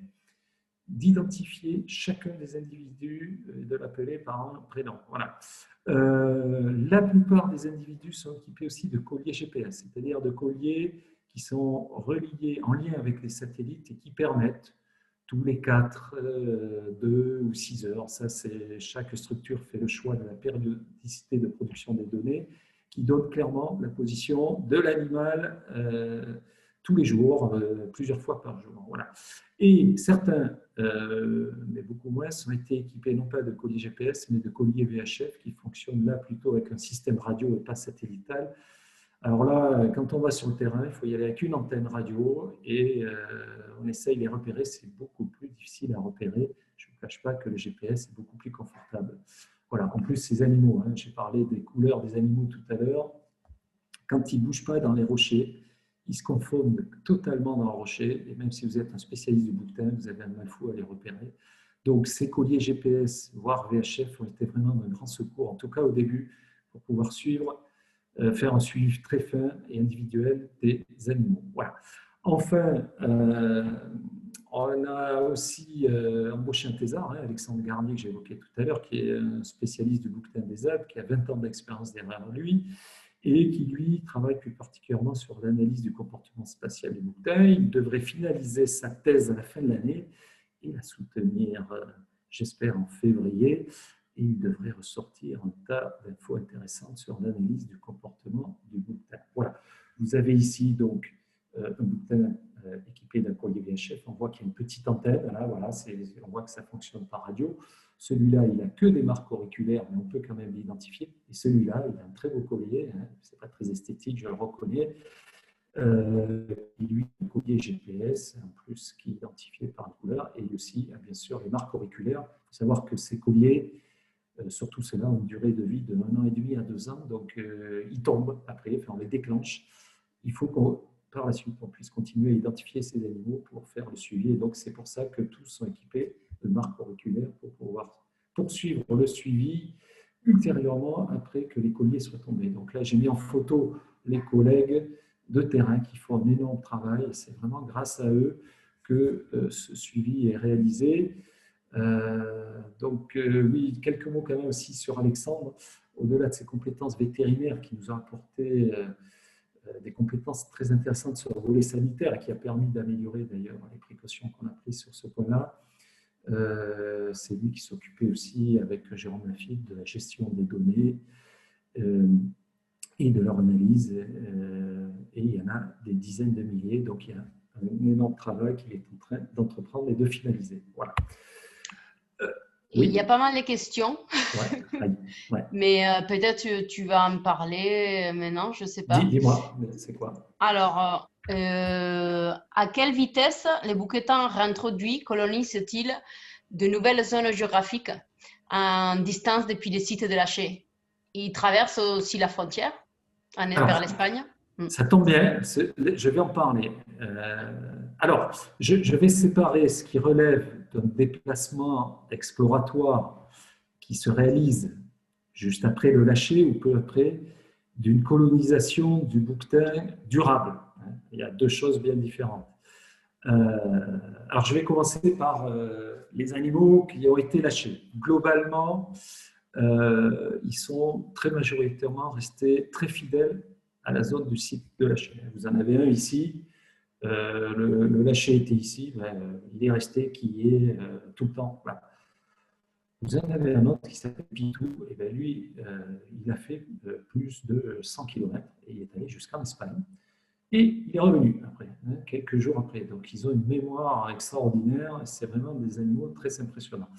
d'identifier chacun des individus et de l'appeler par un prénom. Voilà. La plupart des individus sont équipés aussi de colliers GPS, c'est-à-dire de colliers qui sont reliés en lien avec les satellites et qui permettent tous les 4, 2 ou 6 heures, ça c'est chaque structure fait le choix de la périodicité de production des données, qui donne clairement la position de l'animal tous les jours, plusieurs fois par jour. Voilà. Et certains, mais beaucoup moins, ont été équipés non pas de colliers GPS, mais de colliers VHF qui fonctionnent là plutôt avec un système radio et pas satellitale. Alors là, quand on va sur le terrain, il faut y aller avec une antenne radio et on essaye de les repérer. C'est beaucoup plus difficile à repérer. Je ne vous cache pas que le GPS est beaucoup plus confortable. Voilà. En plus, ces animaux, j'ai parlé des couleurs des animaux tout à l'heure. Quand ils ne bougent pas dans les rochers, ils se confondent totalement dans le rocher. Et même si vous êtes un spécialiste du bouquetin, vous avez un mal fou à les repérer. Donc, ces colliers GPS, voire VHF, ont été vraiment d'un grand secours, en tout cas au début, pour pouvoir faire un suivi très fin et individuel des animaux. Voilà. Enfin, on a aussi embauché un thésard, Alexandre Garnier, que j'évoquais tout à l'heure, qui est un spécialiste du bouquetin des Alpes, qui a 20 ans d'expérience derrière lui, et qui, lui, travaille plus particulièrement sur l'analyse du comportement spatial des bouquetins. Il devrait finaliser sa thèse à la fin de l'année et la soutenir, j'espère, en février. et il devrait ressortir un tas d'infos intéressantes sur l'analyse du comportement du bouquetin. Voilà. Vous avez ici donc un bouquetin équipé d'un collier VHF. On voit qu'il y a une petite antenne. Là, voilà, on voit que ça fonctionne par radio. Celui-là, il n'a que des marques auriculaires, mais on peut quand même l'identifier. Et celui-là, il a un très beau collier. Hein. Ce n'est pas très esthétique, je le reconnais. Lui, un collier GPS, en plus, qui est identifié par couleur. Et aussi, bien sûr, les marques auriculaires. Il faut savoir que ces colliers, surtout ceux-là, ont une durée de vie de 1 an et demi à 2 ans. Donc, ils tombent après, enfin, on les déclenche. Il faut qu'on par la suite, on puisse continuer à identifier ces animaux pour faire le suivi. Et donc, c'est pour ça que tous sont équipés de marques auriculaires pour pouvoir poursuivre le suivi ultérieurement après que les colliers soient tombés. Donc là, j'ai mis en photo les collègues de terrain qui font un énorme travail. Et c'est vraiment grâce à eux que ce suivi est réalisé. Oui, quelques mots quand même aussi sur Alexandre. Au-delà de ses compétences vétérinaires qui nous ont apporté des compétences très intéressantes sur le volet sanitaire et qui a permis d'améliorer d'ailleurs les précautions qu'on a prises sur ce point-là. C'est lui qui s'occupait aussi avec Jérôme Lafitte de la gestion des données et de leur analyse. Et il y en a des dizaines de milliers, donc il y a un énorme travail qu'il est en train d'entreprendre et de finaliser. Voilà. Oui. Il y a pas mal de questions, ouais. Mais peut-être tu vas en parler maintenant, je ne sais pas. Dis-moi, c'est quoi? Alors, à quelle vitesse les bouquetins réintroduits colonisent-ils de nouvelles zones géographiques en distance depuis les sites de lâcher? Ils traversent aussi la frontière vers l'Espagne? Ça tombe bien, je vais en parler. Alors, je vais séparer ce qui relève d'un déplacement exploratoire qui se réalise juste après le lâcher ou peu après, d'une colonisation du bouquetin durable. Il y a deux choses bien différentes. Alors, je vais commencer par les animaux qui ont été lâchés. Globalement, ils sont très majoritairement restés très fidèles à la zone du site de lâcher. Vous en avez un ici, le lâcher était ici, il est resté qui est tout le temps. Voilà. Vous en avez un autre qui s'appelle Pitou, et bien lui, il a fait plus de 100 km et il est allé jusqu'en Espagne. Et il est revenu après, quelques jours après. Donc, ils ont une mémoire extraordinaire. C'est vraiment des animaux très impressionnants.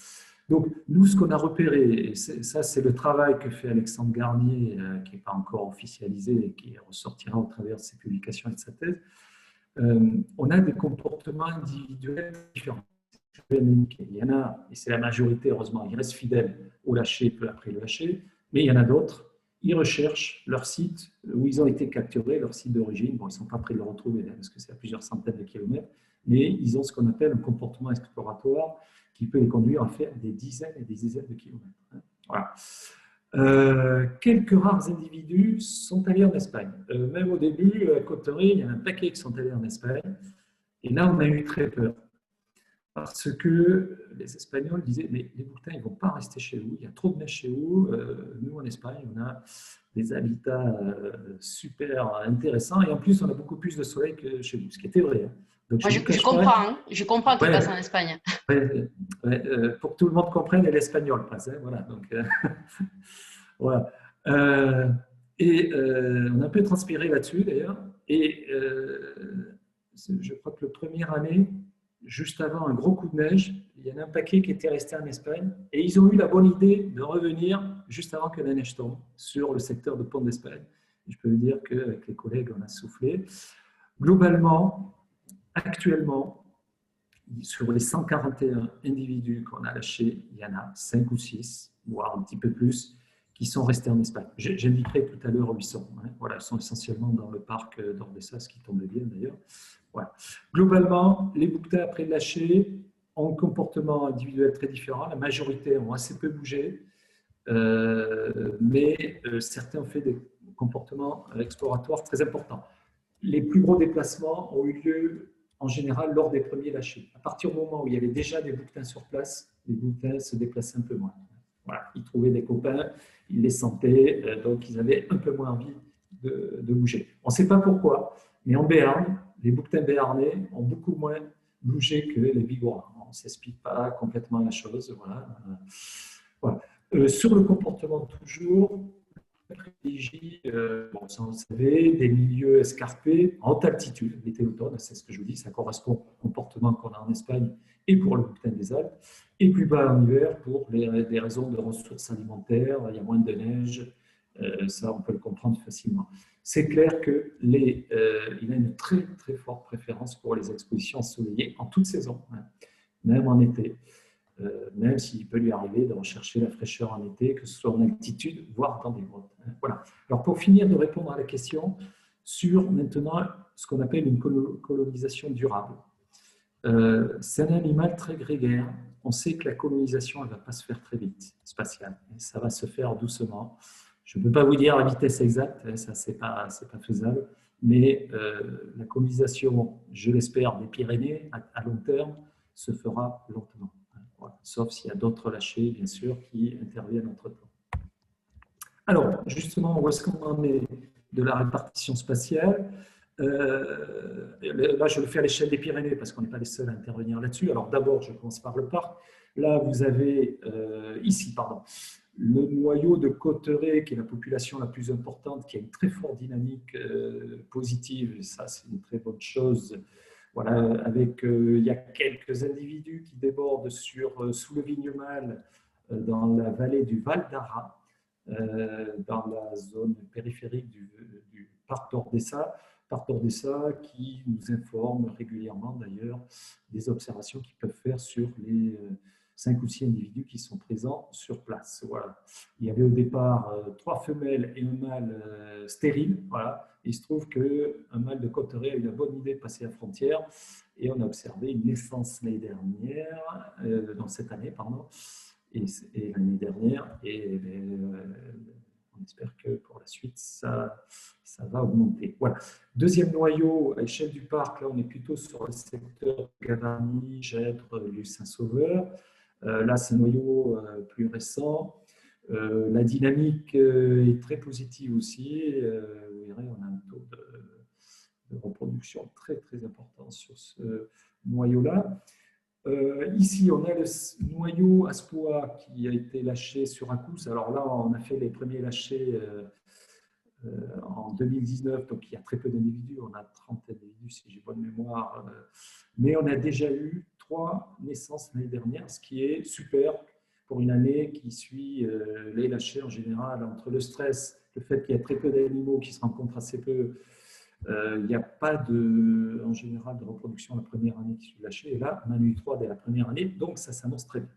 Donc, nous, ce qu'on a repéré, et ça, c'est le travail que fait Alexandre Garnier, qui n'est pas encore officialisé et qui ressortira au travers de ses publications et de sa thèse. On a des comportements individuels différents. Il y en a, et c'est la majorité, heureusement, ils restent fidèles au lâcher peu après le lâcher, mais il y en a d'autres. Ils recherchent leur site où ils ont été capturés, leur site d'origine. Bon, ils ne sont pas prêts de le retrouver, parce que c'est à plusieurs centaines de kilomètres, mais ils ont ce qu'on appelle un comportement exploratoire qui peut les conduire à faire des dizaines et des dizaines de kilomètres. Voilà. Quelques rares individus sont allés en Espagne. Même au début, à Cotteret, il y a un paquet qui sont allés en Espagne. Et là, on a eu très peur. Parce que les Espagnols disaient, mais les bouquetins, ils ne vont pas rester chez vous, il y a trop de neige chez vous. Nous, en Espagne, on a des habitats super intéressants et en plus, on a beaucoup plus de soleil que chez vous, ce qui était vrai. Donc, moi, je comprends qu'ils passent en Espagne. Pour que tout le monde comprenne, l'espagnol passe. Voilà, donc, voilà. On a un peu transpiré là-dessus, d'ailleurs. Et je crois que la première année, juste avant un gros coup de neige, il y en a un paquet qui était resté en Espagne et ils ont eu la bonne idée de revenir juste avant que la neige tombe sur le secteur de Pont d'Espagne. Je peux vous dire qu'avec les collègues, on a soufflé. Globalement, actuellement, sur les 141 individus qu'on a lâchés, il y en a 5 ou 6, voire un petit peu plus, qui sont restés en Espagne. J'indiquerai tout à l'heure où ils sont. Voilà, ils sont essentiellement dans le parc d'Ordesa, ce qui tombe bien d'ailleurs. Voilà. Globalement, les bouquetins après le lâcher ont un comportement individuel très différent. La majorité ont assez peu bougé, mais certains ont fait des comportements exploratoires très importants. Les plus gros déplacements ont eu lieu en général lors des premiers lâchers. À partir du moment où il y avait déjà des bouquetins sur place, les bouquetins se déplaçaient un peu moins. Voilà. Ils trouvaient des copains, ils les sentaient, donc ils avaient un peu moins envie de bouger. On ne sait pas pourquoi, mais en Béarn, les bouquetins béarnais ont beaucoup moins bougé que les Bigorrois. On ne s'explique pas complètement la chose. Voilà. Voilà. Sur le comportement toujours, on privilégie, bon, ça, vous savez, des milieux escarpés en haute altitude, l'été-automne, c'est ce que je vous dis, ça correspond au comportement qu'on a en Espagne et pour le bouquetin des Alpes, et plus bas en hiver pour des raisons de ressources alimentaires, il y a moins de neige, ça on peut le comprendre facilement. C'est clair qu'il a une très très forte préférence pour les expositions ensoleillées en toute saison, hein, même en été. Même s'il peut lui arriver de rechercher la fraîcheur en été, que ce soit en altitude, voire dans des grottes. Voilà. Alors pour finir de répondre à la question sur maintenant ce qu'on appelle une colonisation durable. C'est un animal très grégaire. On sait que la colonisation, elle ne va pas se faire très vite, spatiale. Ça va se faire doucement. Je ne peux pas vous dire la vitesse exacte, ça c'est pas faisable, mais la colonisation, je l'espère, des Pyrénées à long terme se fera lentement. Voilà. Sauf s'il y a d'autres lâchers, bien sûr, qui interviennent entre-temps. Alors, justement, où est-ce qu'on en est de la répartition spatiale? Là, je le fais à l'échelle des Pyrénées parce qu'on n'est pas les seuls à intervenir là-dessus. Alors, d'abord, je commence par le parc. Là, vous avez, ici, pardon, le noyau de Cauterets, qui est la population la plus importante, qui a une très forte dynamique positive, et ça, c'est une très bonne chose. Voilà, avec, il y a quelques individus qui débordent sous le Vignemale, dans la vallée du Val d'Arras, dans la zone périphérique du parc d'Ordessa. Parc d'Ordessa qui nous informe régulièrement d'ailleurs des observations qu'ils peuvent faire sur les 5 ou 6 individus qui sont présents sur place. Voilà. Il y avait au départ 3 femelles et un mâle stérile. Voilà. Il se trouve qu'un mâle de Cauterets a eu la bonne idée de passer la frontière et on a observé une naissance l'année dernière, dans cette année, pardon, et l'année dernière. Et on espère que pour la suite, ça va augmenter. Voilà. Deuxième noyau, à l'échelle du parc, là on est plutôt sur le secteur Gavarnie, Gèdre, Saint-Sauveur. Là, c'est un noyau plus récent. La dynamique est très positive aussi. Vous verrez, on a un taux de reproduction très très important sur ce noyau-là. Ici, on a le noyau Aspoa qui a été lâché sur Accous. Alors là, on a fait les premiers lâchers en 2019, donc il y a très peu d'individus. On a 30 individus, si j'ai bonne mémoire. Mais on a déjà eu 3 naissances l'année dernière, ce qui est super pour une année qui suit les lâchers en général. Entre le stress, le fait qu'il y a très peu d'animaux qui se rencontrent assez peu, il n'y a pas en général de reproduction la première année qui suit le lâcher. Et là, on a eu 3 dès la première année, donc ça s'annonce très bien.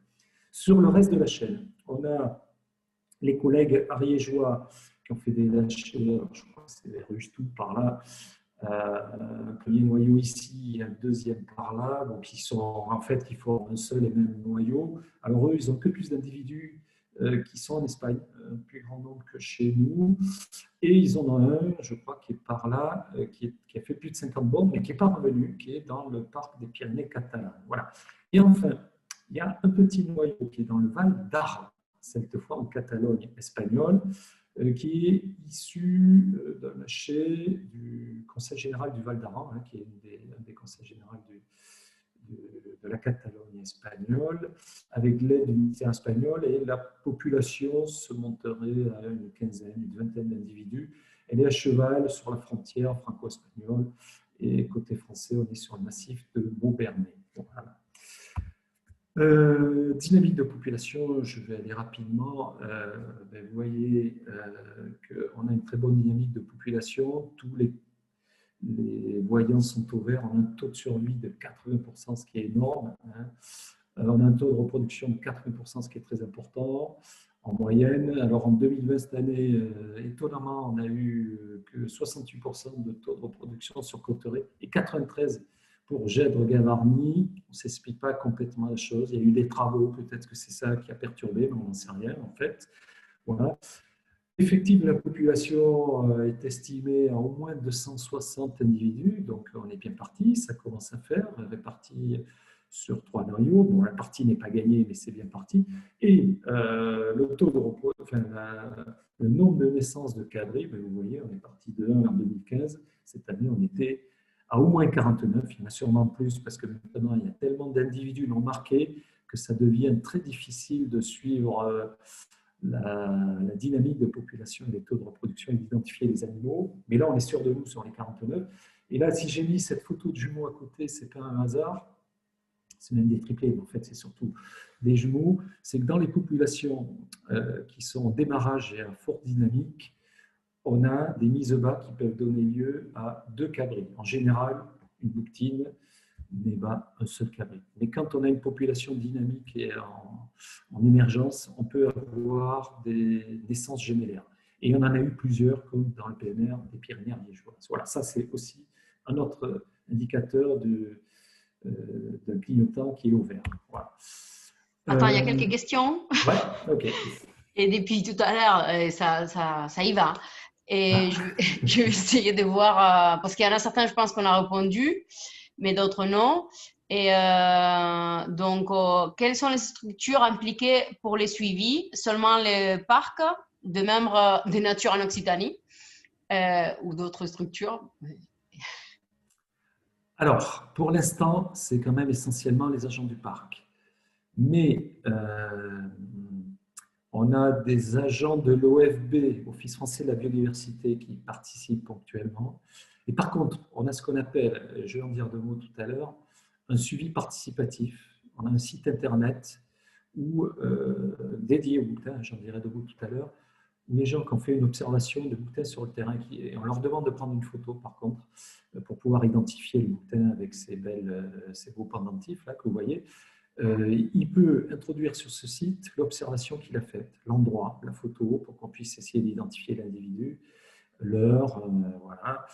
Sur le reste de la chaîne, on a les collègues ariégeois qui ont fait des lâchers, je crois que c'est vers Rustou par là, un premier noyau ici, un deuxième par là, donc qui forment un seul et même noyau. Alors eux, ils n'ont que plus d'individus qui sont en Espagne, un plus grand nombre que chez nous, et ils en ont un, je crois, qui est par là, qui a fait plus de 50 bombes, mais qui n'est pas revenu, qui est dans le parc des Pyrénées catalanes. Voilà. Et enfin, il y a un petit noyau qui est dans le Val d'Arras, cette fois en Catalogne espagnole, qui est issu d'un lâcher du Conseil général du Val d'Arras, hein, qui est un des conseils généraux de la Catalogne espagnole, avec l'aide du ministère espagnol, et la population se monterait à une quinzaine, une vingtaine d'individus. Elle est à cheval sur la frontière franco-espagnole, et côté français, on est sur le massif de Beaubernais. Voilà. Dynamique de population, je vais aller rapidement. Vous voyez qu'on a une très bonne dynamique de population. Tous les voyants sont au vert. On a un taux de survie de 80%, ce qui est énorme. Hein. On a un taux de reproduction de 80%, ce qui est très important en moyenne. Alors en 2020, cette année, étonnamment, on a eu que 68% de taux de reproduction sur Cauterets et 93% pour Gèdre-Gavarnie. On ne s'explique pas complètement la chose. Il y a eu des travaux, peut-être que c'est ça qui a perturbé, mais on n'en sait rien en fait. Voilà. L'effectif de la population est estimé à au moins 260 individus, donc on est bien parti, ça commence à faire, réparti sur 3 noyaux. Bon, la partie n'est pas gagnée, mais c'est bien parti. Et le nombre de naissances de quadrilles, vous voyez, on est parti de 1 en 2015. Cette année, on était à au moins 49, il y en a sûrement plus, parce que maintenant, il y a tellement d'individus non marqués que ça devient très difficile de suivre la dynamique de population et les taux de reproduction et d'identifier les animaux. Mais là, on est sûr de nous sur les 49. Et là, si j'ai mis cette photo de jumeaux à côté, ce n'est pas un hasard. C'est même des triplés, mais en fait, c'est surtout des jumeaux. C'est que dans les populations qui sont en démarrage et à forte dynamique, on a des mises bas qui peuvent donner lieu à 2 cabris. En général, une bouquetine, mais bah, un seul cabri. Mais quand on a une population dynamique et en émergence, on peut avoir des naissances gémellaires. Et on en a eu plusieurs, comme dans le PNR des Pyrénées ariégeoises. Voilà, ça c'est aussi un autre indicateur d'un clignotant qui est ouvert. Voilà. Attends, il y a quelques questions. Ouais, ok. Et depuis tout à l'heure, ça y va. Et je vais essayer de voir, parce qu'il y en a certains, je pense qu'on a répondu, mais d'autres non. Et donc, quelles sont les structures impliquées pour les suivis? Seulement les parcs de membres de nature en Occitanie ou d'autres structures? Alors, pour l'instant, c'est quand même essentiellement les agents du parc. Mais on a des agents de l'OFB, Office français de la biodiversité, qui participent ponctuellement. Et par contre, on a ce qu'on appelle, je vais en dire 2 mots tout à l'heure, un suivi participatif. On a un site internet dédié au bouquetin, j'en dirai 2 mots tout à l'heure, où les gens qui ont fait une observation de bouquetins sur le terrain, et on leur demande de prendre une photo par contre, pour pouvoir identifier le bouquetin avec ces beaux pendentifs là, que vous voyez. Il peut introduire sur ce site l'observation qu'il a faite, l'endroit, la photo, pour qu'on puisse essayer d'identifier l'individu, l'heure, voilà.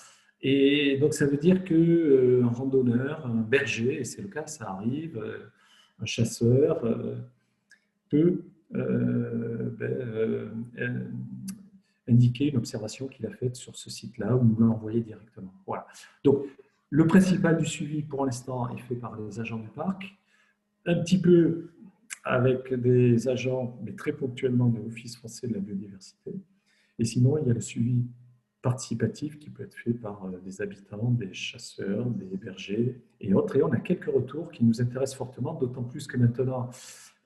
Et donc, ça veut dire qu'un randonneur, un berger, et c'est le cas, ça arrive, un chasseur peut indiquer une observation qu'il a faite sur ce site-là ou nous l'envoyer directement. Voilà. Donc, le principal du suivi, pour l'instant, est fait par les agents du parc, un petit peu avec des agents, mais très ponctuellement de l'Office français de la biodiversité. Et sinon, il y a le suivi participatif qui peut être fait par des habitants, des chasseurs, des bergers et autres. Et on a quelques retours qui nous intéressent fortement, d'autant plus que maintenant,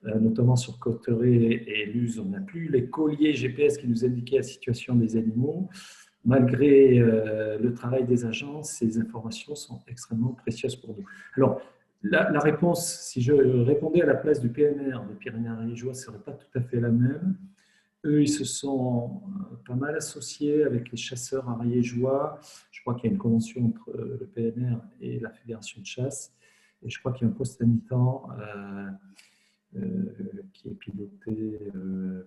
notamment sur Cotteret et Luz, on n'a plus les colliers GPS qui nous indiquaient la situation des animaux. Malgré le travail des agents, ces informations sont extrêmement précieuses pour nous. Alors, la réponse, si je répondais à la place du PNR des Pyrénées-Ariégeoises, ne serait pas tout à fait la même. Eux, ils se sont pas mal associés avec les chasseurs ariégeois. Je crois qu'il y a une convention entre le PNR et la Fédération de chasse. Et je crois qu'il y a un poste à mi-temps qui est piloté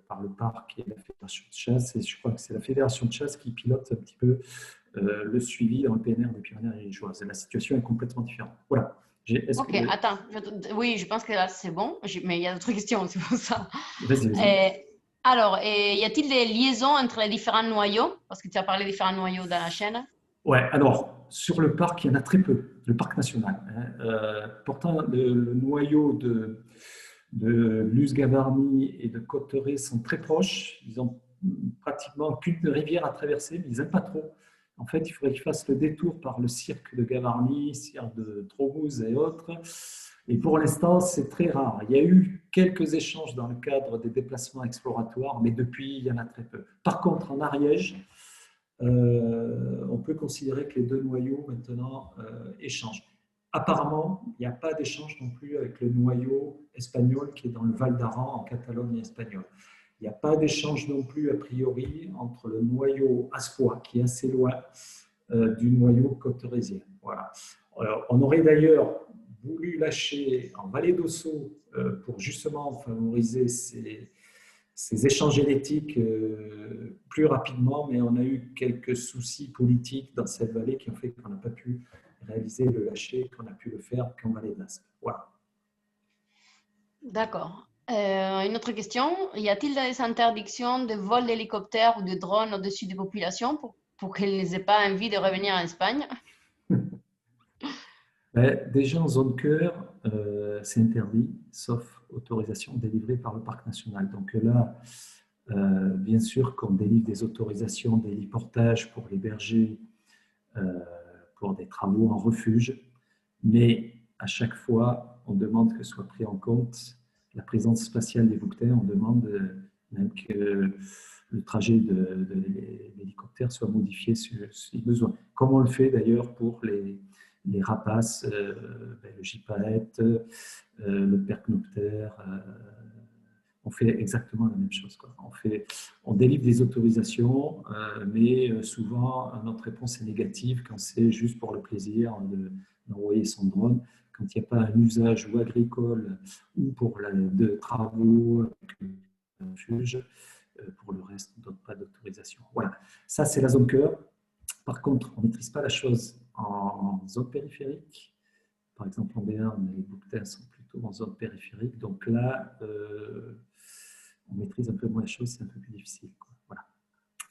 par le parc et la Fédération de chasse. Et je crois que c'est la Fédération de chasse qui pilote un petit peu le suivi dans le PNR des Pyrénées-Ariégeoises. La situation est complètement différente. Voilà. Ok, attends. Oui, je pense que là, c'est bon, mais il y a d'autres questions, c'est pour ça. Vas-y. Alors, y a-t-il des liaisons entre les différents noyaux? Parce que tu as parlé des différents noyaux dans la chaîne. Ouais, alors, sur le parc, il y en a très peu, le parc national. Pourtant, le noyau de Luz-Gavarnie et de Cotteret sont très proches. Ils ont pratiquement qu'une rivière à traverser, mais ils n'aiment pas trop. En fait, il faudrait qu'ils fassent le détour par le cirque de Gavarnie, cirque de Tromouz et autres. Et pour l'instant, c'est très rare. Il y a eu quelques échanges dans le cadre des déplacements exploratoires, mais depuis, il y en a très peu. Par contre, en Ariège, on peut considérer que les 2 noyaux maintenant échangent. Apparemment, il n'y a pas d'échange non plus avec le noyau espagnol qui est dans le Val d'Aran, en Catalogne espagnole. Il n'y a pas d'échange non plus, a priori, entre le noyau Aspois, qui est assez loin, du noyau cotterésien. Voilà. Alors, on aurait d'ailleurs voulu lâcher en vallée d'Ossau pour justement favoriser ces échanges génétiques plus rapidement, mais on a eu quelques soucis politiques dans cette vallée qui ont fait qu'on n'a pas pu réaliser le lâcher, qu'on a pu le faire qu'en vallée d'Aspe. Voilà. D'accord. Une autre question. Y a-t-il des interdictions de vol d'hélicoptères ou de drones au-dessus des populations pour qu'elles n'aient pas envie de revenir en Espagne? Déjà en zone cœur, c'est interdit, sauf autorisation délivrée par le parc national. Donc là, bien sûr qu'on délivre des autorisations d'héliportage pour les bergers, pour des travaux en refuge, mais à chaque fois, on demande que soit pris en compte la présence spatiale des bouquetins, on demande même que le trajet de l'hélicoptère soit modifié si besoin. Comme on le fait d'ailleurs pour les rapaces, le gypaète, le percnoptère. On fait exactement la même chose, quoi. On délivre des autorisations, mais souvent notre réponse est négative quand c'est juste pour le plaisir d'envoyer son drone. Quand il n'y a pas un usage ou agricole ou pour de travaux, refuge, pour le reste, on ne donne pas d'autorisation. Voilà, ça c'est la zone cœur. Par contre, on ne maîtrise pas la chose en zone périphérique. Par exemple, en Béarn, les bouquetins sont plutôt en zone périphérique. Donc là, on maîtrise un peu moins la chose, c'est un peu plus difficile, quoi. Voilà.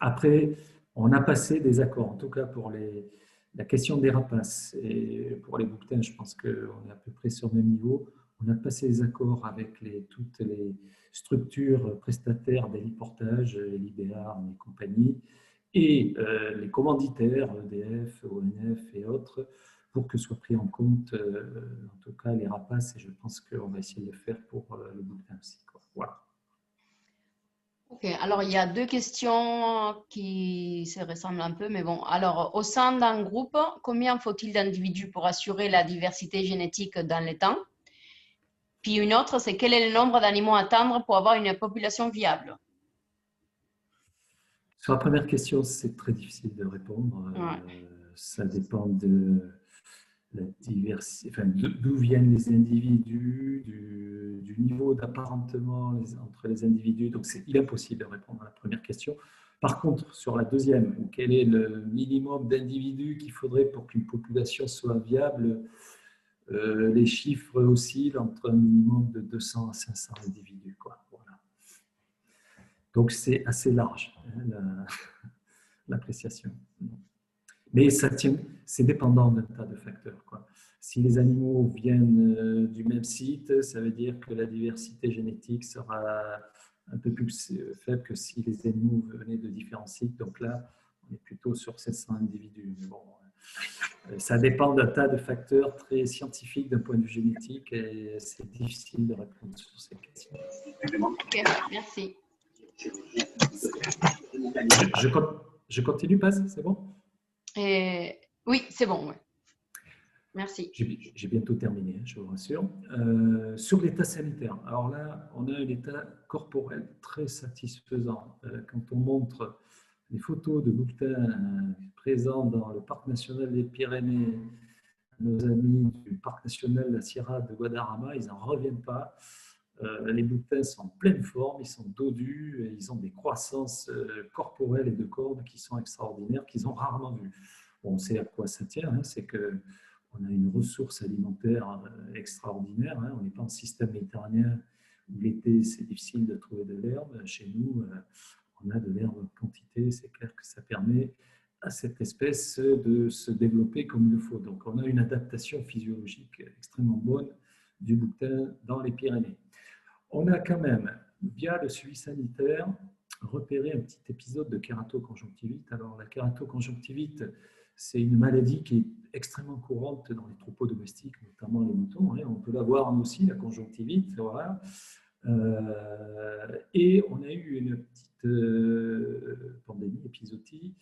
Après, on a passé des accords, en tout cas pour la question des rapaces. Et pour les bouquetins, je pense qu'on est à peu près sur le même niveau. On a passé des accords avec toutes les structures prestataires d'héliportage, les Béarn et compagnie, et les commanditaires, EDF, ONF et autres, pour que soient pris en compte, en tout cas, les rapaces. Et je pense qu'on va essayer de le faire pour le bouquetin aussi, quoi. Voilà. Ok, alors il y a deux questions qui se ressemblent un peu, mais bon. Alors, au sein d'un groupe, combien faut-il d'individus pour assurer la diversité génétique dans le temps? Puis une autre, c'est quel est le nombre d'animaux à atteindre pour avoir une population viable? Sur la première question, c'est très difficile de répondre. Ouais. Ça dépend de la diversité, enfin, d'où viennent les individus, du niveau d'apparentement entre les individus. Donc, il est impossible de répondre à la première question. Par contre, sur la deuxième, quel est le minimum d'individus qu'il faudrait pour qu'une population soit viable, les chiffres oscillent entre un minimum de 200 à 500 individus, quoi. Voilà. Donc, c'est assez large, hein, l'appréciation. Mais c'est dépendant d'un tas de facteurs, quoi. Si les animaux viennent du même site, ça veut dire que la diversité génétique sera un peu plus faible que si les animaux venaient de différents sites. Donc là, on est plutôt sur 700 individus. Mais bon, ça dépend d'un tas de facteurs très scientifiques d'un point de vue génétique et c'est difficile de répondre sur ces questions. Ok, merci. Je continue, Paz, c'est bon? Oui, c'est bon. Ouais. Merci. J'ai bientôt terminé, je vous rassure. Sur l'état sanitaire, alors là, on a un état corporel très satisfaisant. Quand on montre les photos de bouquetins présents dans le parc national des Pyrénées, nos amis du parc national de la Sierra de Guadarrama, ils n'en reviennent pas. Les bouquetins sont en pleine forme, ils sont dodus, et ils ont des croissances corporelles et de cornes qui sont extraordinaires, qu'ils ont rarement vues. Bon, on sait à quoi ça tient, hein, c'est qu'on a une ressource alimentaire extraordinaire. Hein, on n'est pas en système méditerranéen où l'été c'est difficile de trouver de l'herbe. Chez nous, on a de l'herbe en quantité, c'est clair que ça permet à cette espèce de se développer comme il le faut. Donc on a une adaptation physiologique extrêmement bonne du bouquetin dans les Pyrénées. On a quand même, via le suivi sanitaire, repéré un petit épisode de kératoconjonctivite. Alors la kératoconjonctivite, c'est une maladie qui est extrêmement courante dans les troupeaux domestiques, notamment les moutons. On peut l'avoir nous aussi, la conjonctivite. Voilà. Et on a eu une petite pandémie, épisodie.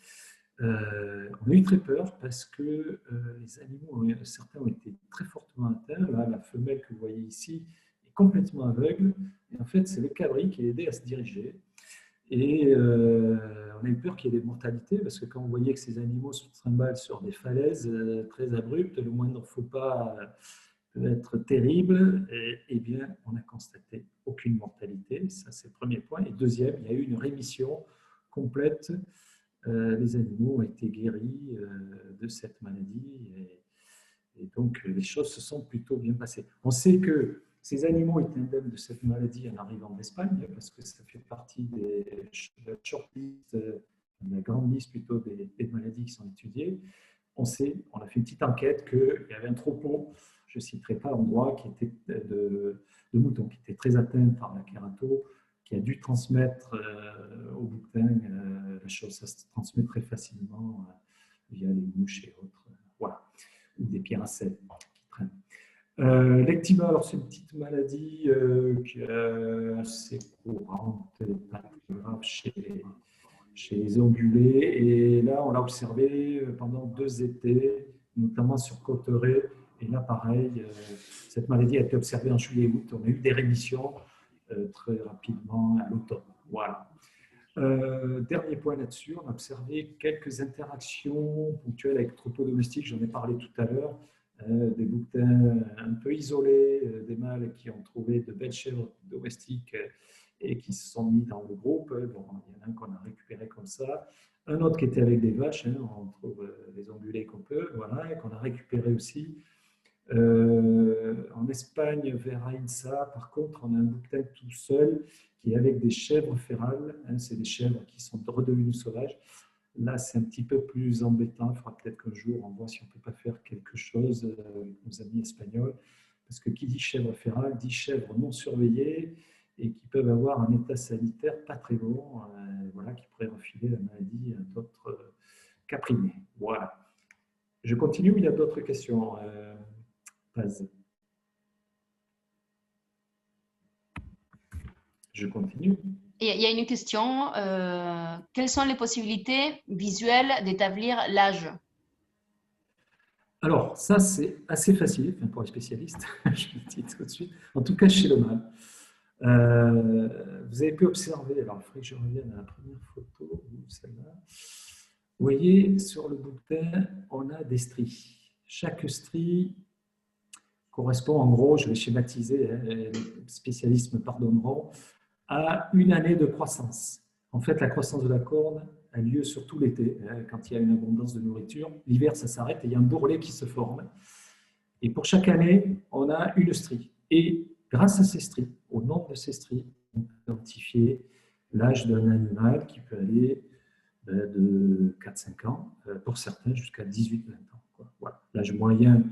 On a eu très peur parce que les animaux, certains ont été très fortement atteints. Là, la femelle que vous voyez ici est complètement aveugle. Et en fait, c'est le cabri qui a aidé à se diriger. Et on a eu peur qu'il y ait des mortalités parce que quand on voyait que ces animaux se trimballent sur des falaises très abruptes, le moindre faux pas peut être terrible. Eh bien, on a constaté aucune mortalité. Ça, c'est le premier point. Et deuxième, il y a eu une rémission complète. Les animaux ont été guéris de cette maladie et donc les choses se sont plutôt bien passées. On sait que ces animaux étaient indemnes de cette maladie en arrivant d'Espagne parce que ça fait partie des shortlists, de la grande liste plutôt des maladies qui sont étudiées. On a fait une petite enquête qu'il y avait un troupeau, je ne citerai pas l'endroit, qui était de moutons qui était très atteint par la kérato, qui a dû transmettre au bouquetin la chose. Ça se transmet très facilement via les mouches et autres, voilà, ou des pierres à sel qui traînent. L'ectima, alors c'est une petite maladie qui est assez courante, pas chez les ongulés. Et là, on l'a observé pendant 2 étés, notamment sur Cotteret. Et là, pareil, cette maladie a été observée en juillet-août. On a eu des rémissions très rapidement à l'automne. Voilà. Dernier point là-dessus, on a observé quelques interactions ponctuelles avec troupeaux domestiques, j'en ai parlé tout à l'heure, des bouquetins un peu isolés, des mâles qui ont trouvé de belles chèvres domestiques et qui se sont mis dans le groupe. Bon, il y en a un qu'on a récupéré comme ça, un autre qui était avec des vaches, hein, on trouve les ongulés qu'on peut, voilà, et qu'on a récupéré aussi. En Espagne, vers Aïnsa, par contre, on a un bouquetin tout seul qui est avec des chèvres férales. Hein, c'est des chèvres qui sont redevenues sauvages. Là, c'est un petit peu plus embêtant. Il faudra peut-être qu'un jour, on voit si on ne peut pas faire quelque chose avec nos amis espagnols. Parce que qui dit chèvre férale dit chèvre non surveillée et qui peuvent avoir un état sanitaire pas très bon, voilà, qui pourrait refiler la maladie à d'autres caprinés. Voilà. Je continue, il y a d'autres questions. Je continue. Il y a une question. Quelles sont les possibilités visuelles d'établir l'âge? Alors, ça, c'est assez facile pour les spécialistes, je le dis tout de suite, en tout cas chez le mâle. Vous avez pu observer, alors il faudrait que je revienne à la première photo, celle-là. Vous voyez, sur le bouquetin, on a des stries. Chaque strie correspond, en gros, je vais schématiser, hein, les spécialistes me pardonneront, à une année de croissance. En fait, la croissance de la corne a lieu surtout l'été, hein, quand il y a une abondance de nourriture. L'hiver, ça s'arrête et il y a un bourrelet qui se forme. Et pour chaque année, on a une strie. Et grâce à ces stries, au nombre de ces stries, on peut identifier l'âge d'un animal qui peut aller de 4-5 ans, pour certains jusqu'à 18-20 ans. Voilà. L'âge moyen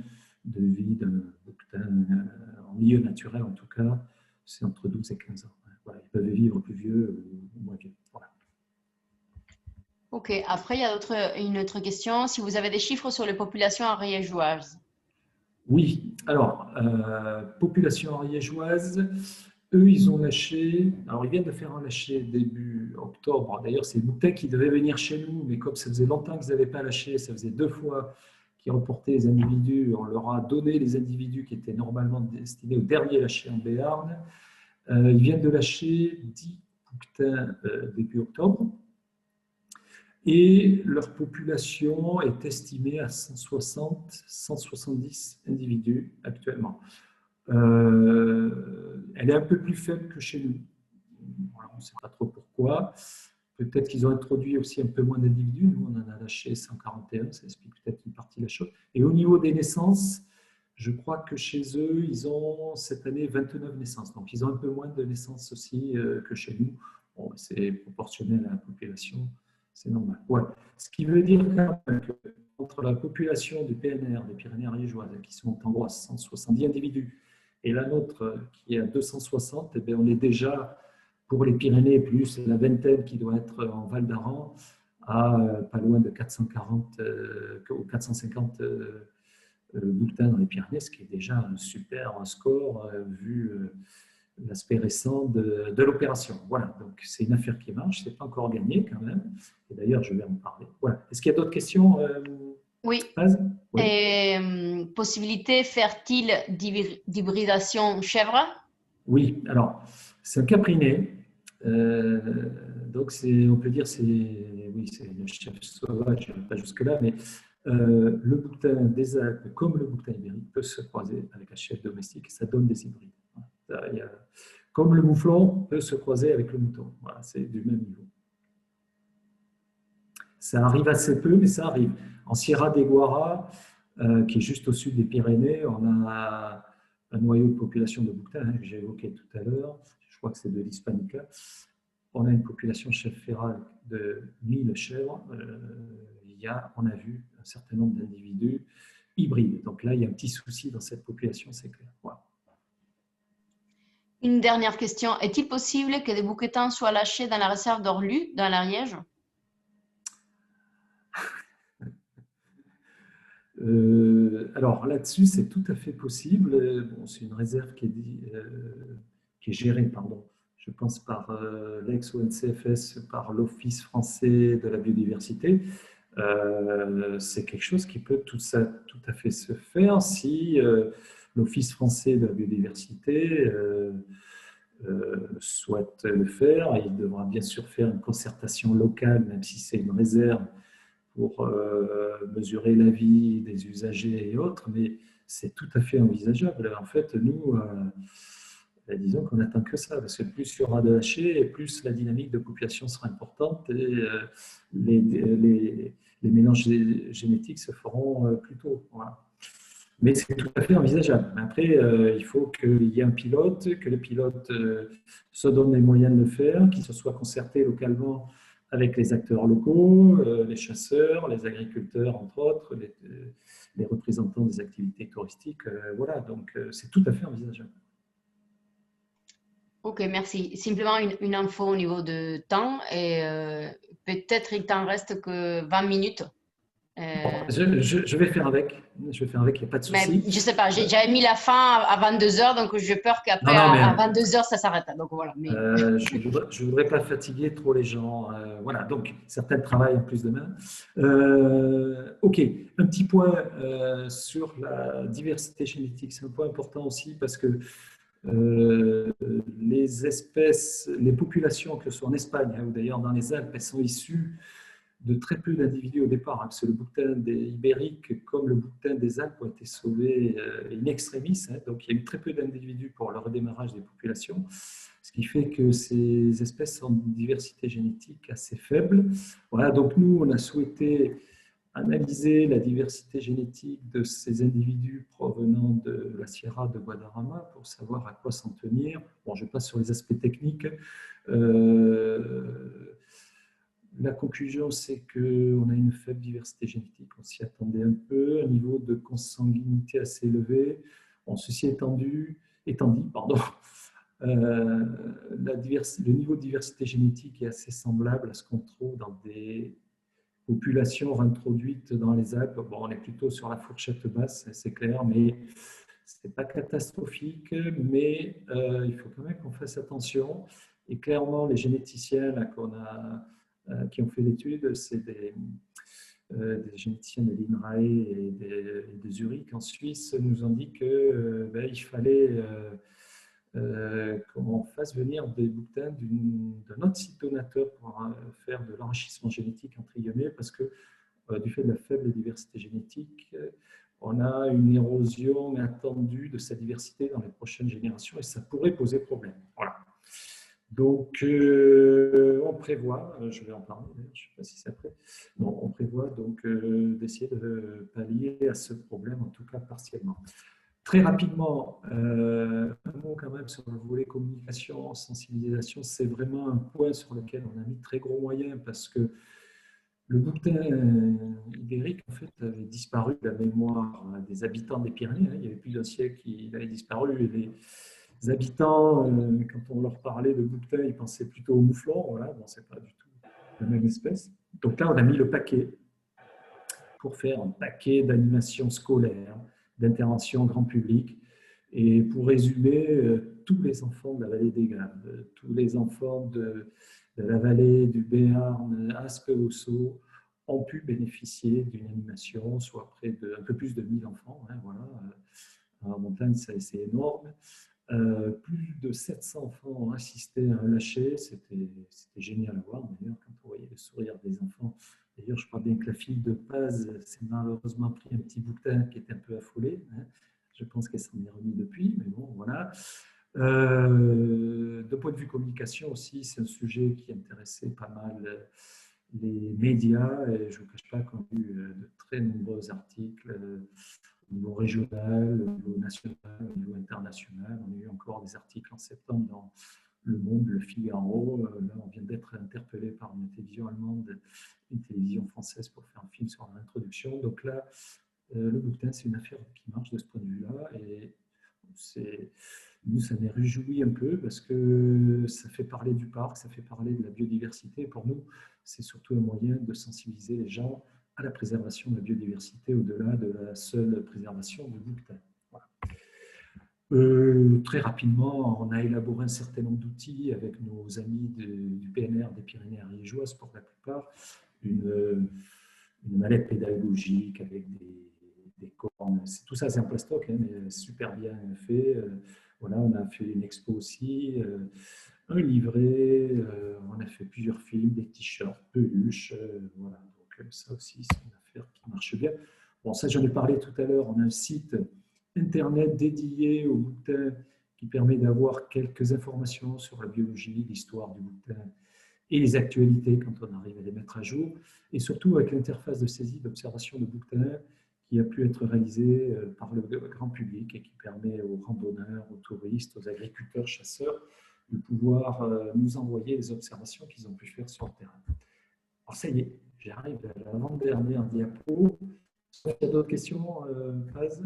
de vie d'un bouquetin, en milieu naturel en tout cas, c'est entre 12 et 15 ans. Voilà, ils peuvent vivre plus vieux ou moins vieux. Voilà. Ok, après, il y a une autre question. Si vous avez des chiffres sur les populations ariégeoises? Oui, alors, population ariégeoise, eux, ils ont lâché, alors ils viennent de faire un lâcher début octobre. D'ailleurs, c'est Bouquetin qui devait venir chez nous, mais comme ça faisait longtemps qu'ils n'avaient pas lâché, ça faisait 2 fois qu'ils reportaient les individus, on leur a donné les individus qui étaient normalement destinés au dernier lâcher en Béarn. Ils viennent de lâcher 10 bouquetins début octobre. Et leur population est estimée à 160-170 individus actuellement. Elle est un peu plus faible que chez nous. Voilà, on ne sait pas trop pourquoi. Peut-être qu'ils ont introduit aussi un peu moins d'individus. Nous, on en a lâché 141, ça explique peut-être une partie de la chose. Et au niveau des naissances, je crois que chez eux, ils ont cette année 29 naissances. Donc, ils ont un peu moins de naissances aussi que chez nous. Bon, c'est proportionnel à la population, c'est normal. Ouais. Ce qui veut dire qu'entre la population du PNR, des Pyrénées ariégeoises, qui sont en gros à 170 individus, et la nôtre qui est à 260, eh bien, on est déjà, pour les Pyrénées, plus la vingtaine qui doit être en Val d'Aran, à pas loin de 440 ou 450 bouquetins dans les Pyrénées, ce qui est déjà un super score vu l'aspect récent de l'opération. Voilà, donc c'est une affaire qui marche, c'est pas encore gagné quand même, et d'ailleurs je vais en parler. Voilà. Est-ce qu'il y a d'autres questions, Oui. Paz? Oui. Et, possibilité fertile d'hybridation chèvre? Oui, alors c'est un capriné, donc on peut dire c'est oui, c'est une chèvre sauvage, pas jusque-là, mais le bouquetin des Alpes, comme le bouquetin ibérique, peut se croiser avec la chèvre domestique et ça donne des hybrides. Comme le mouflon peut se croiser avec le mouton. Voilà, c'est du même niveau. Ça arrive assez peu, mais ça arrive. En Sierra de Guara, qui est juste au sud des Pyrénées, on a un noyau de population de bouquetins que j'ai évoqué tout à l'heure. Je crois que c'est de l'Hispanica. On a une population chèvre férale de 1000 chèvres. On a vu un certain nombre d'individus hybrides. Donc là, il y a un petit souci dans cette population, c'est clair. Voilà. Une dernière question. Est-il possible que des bouquetins soient lâchés dans la réserve d'Orlu, dans l'Ariège? Alors là-dessus, c'est tout à fait possible. Bon, c'est une réserve qui est gérée, pardon. je pense par l'ex-ONCFS, par l'Office français de la biodiversité, c'est quelque chose qui peut tout à fait se faire si l'Office français de la biodiversité souhaite le faire. Il devra bien sûr faire une concertation locale, même si c'est une réserve, pour mesurer l'avis des usagers et autres, mais c'est tout à fait envisageable. En fait, nous, disons qu'on n'attend que ça, parce que plus il y aura de hachés, et plus la dynamique de population sera importante, et les mélanges génétiques se feront plus tôt. Voilà. Mais c'est tout à fait envisageable. Après, il faut qu'il y ait un pilote, que le pilote se donne les moyens de le faire, qu'il se soit concerté localement avec les acteurs locaux, les chasseurs, les agriculteurs, entre autres, les représentants des activités touristiques. Voilà, donc c'est tout à fait envisageable. Ok, merci. Simplement une info au niveau de temps et peut-être il t'en reste que 20 minutes. Bon, Euh, je vais faire avec. Je vais faire avec, il n'y a pas de mais souci. je sais pas, j'avais mis la fin à 22 heures, donc j'ai peur qu'après Non, non, mais à 22 heures ça s'arrête. Donc voilà. Mais je ne voudrais pas fatiguer trop les gens. Voilà, donc certains travaillent en plus demain. Ok, un petit point sur la diversité génétique. C'est un point important aussi parce que les espèces, les populations, que ce soit en Espagne ou d'ailleurs dans les Alpes, elles sont issues de très peu d'individus au départ, parce que le bouquetin ibérique, comme le bouquetin des Alpes, ont été sauvés in extremis, donc il y a eu très peu d'individus pour le redémarrage des populations, ce qui fait que ces espèces ont une diversité génétique assez faible. Voilà, donc nous, on a souhaité analyser la diversité génétique de ces individus provenant de la Sierra de Guadarrama pour savoir à quoi s'en tenir. Bon, je passe sur les aspects techniques. La conclusion, c'est qu'on a une faible diversité génétique. On s'y attendait un peu, un niveau de consanguinité assez élevé. Bon, ceci étant dit, pardon, le niveau de diversité génétique est assez semblable à ce qu'on trouve dans des populations introduites dans les Alpes. Bon, on est plutôt sur la fourchette basse, c'est clair, mais ce n'est pas catastrophique, mais il faut quand même qu'on fasse attention. Et clairement, les généticiens là, qui ont fait l'étude, c'est des généticiens de l'INRAE et de Zurich en Suisse, nous ont dit qu'il fallait qu'on fasse venir des bouquetins d'un autre site donateur pour faire de l'enrichissement génétique, entre guillemets, parce que du fait de la faible diversité génétique, on a une érosion attendue de sa diversité dans les prochaines générations et ça pourrait poser problème. Voilà. Donc, on prévoit, je vais en parler, je ne sais pas si c'est après, bon, on prévoit donc d'essayer de pallier à ce problème, en tout cas partiellement. Très rapidement, un mot quand même sur le volet communication, sensibilisation, c'est vraiment un point sur lequel on a mis de très gros moyens parce que le bouquetin ibérique, en fait, avait disparu de la mémoire des habitants des Pyrénées. Il y avait plus d'un siècle qu'il avait disparu. Et les habitants, quand on leur parlait de bouquetin, ils pensaient plutôt au mouflon. Voilà, bon, c'est pas du tout la même espèce. Donc là, on a mis le paquet pour faire un paquet d'animations scolaires, d'interventions grand public. Et pour résumer, tous les enfants de la vallée des Gaves, tous les enfants de la vallée du Béarn, Aspe-Ossau, ont pu bénéficier d'une animation, soit près de un peu plus de 1000 enfants. Hein, voilà. En montagne, c'est énorme. Plus de 700 enfants ont assisté à un lâcher. C'était génial à voir. D'ailleurs, quand on voyait le sourire des enfants, d'ailleurs, je crois bien que la fille de Paz s'est malheureusement pris un petit bouquetin qui était un peu affolé. Hein. Je pense qu'elle s'en est remise depuis, mais bon, voilà. De point de vue communication aussi, c'est un sujet qui intéressait pas mal les médias et je ne vous cache pas qu'on a eu de très nombreux articles au niveau régional, au niveau national, au niveau international. On a eu encore des articles en septembre dans Le Monde, Le Figaro. Là, on vient d'être interpellé par une télévision allemande, une télévision française pour faire un film sur l'introduction. Donc là, le bouquetin, c'est une affaire qui marche de ce point de vue-là et nous, ça nous réjouit un peu parce que ça fait parler du parc, ça fait parler de la biodiversité. Pour nous, c'est surtout un moyen de sensibiliser les gens à la préservation de la biodiversité au-delà de la seule préservation du bouquetin. Voilà. Très rapidement, on a élaboré un certain nombre d'outils avec nos amis du PNR des Pyrénées ariégeoises pour la plupart, une, une mallette pédagogique avec des cornes. Tout ça, c'est en plastoc, hein, mais super bien fait. Voilà, on a fait une expo aussi, un livret, on a fait plusieurs films, des t-shirts, peluches. Voilà, donc ça aussi, c'est une affaire qui marche bien. Bon, ça, j'en ai parlé tout à l'heure. On a un site internet dédié au bouquetin qui permet d'avoir quelques informations sur la biologie, l'histoire du bouquetin et les actualités quand on arrive à les mettre à jour, et surtout avec l'interface de saisie d'observation de bouquetin qui a pu être réalisée par le grand public et qui permet aux randonneurs, aux touristes, aux agriculteurs, chasseurs de pouvoir nous envoyer les observations qu'ils ont pu faire sur le terrain. Alors ça y est, j'arrive à l'avant-dernière diapo. Est-ce qu'il y a d'autres questions, Paz?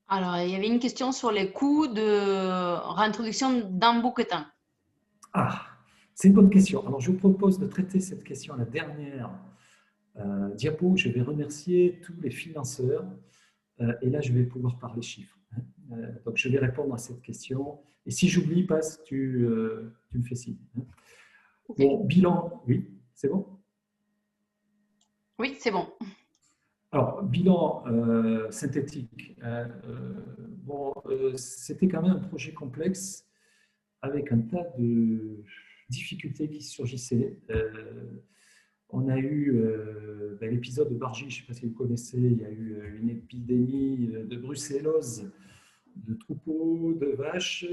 Alors, il y avait une question sur les coûts de réintroduction d'un bouquetin. Ah, c'est une bonne question. Alors je vous propose de traiter cette question à la dernière diapo. Je vais remercier tous les financeurs et là je vais pouvoir parler chiffres. Donc je vais répondre à cette question. Et si j'oublie, Paz, tu me fais signe. Ok. Bon, bilan, oui, c'est bon? Oui, c'est bon. Alors, bilan synthétique. Bon, c'était quand même un projet complexe avec un tas de difficultés qui surgissaient. On a eu l'épisode de Bargy, je ne sais pas si vous connaissez, il y a eu une épidémie de brucellose, de troupeaux de vaches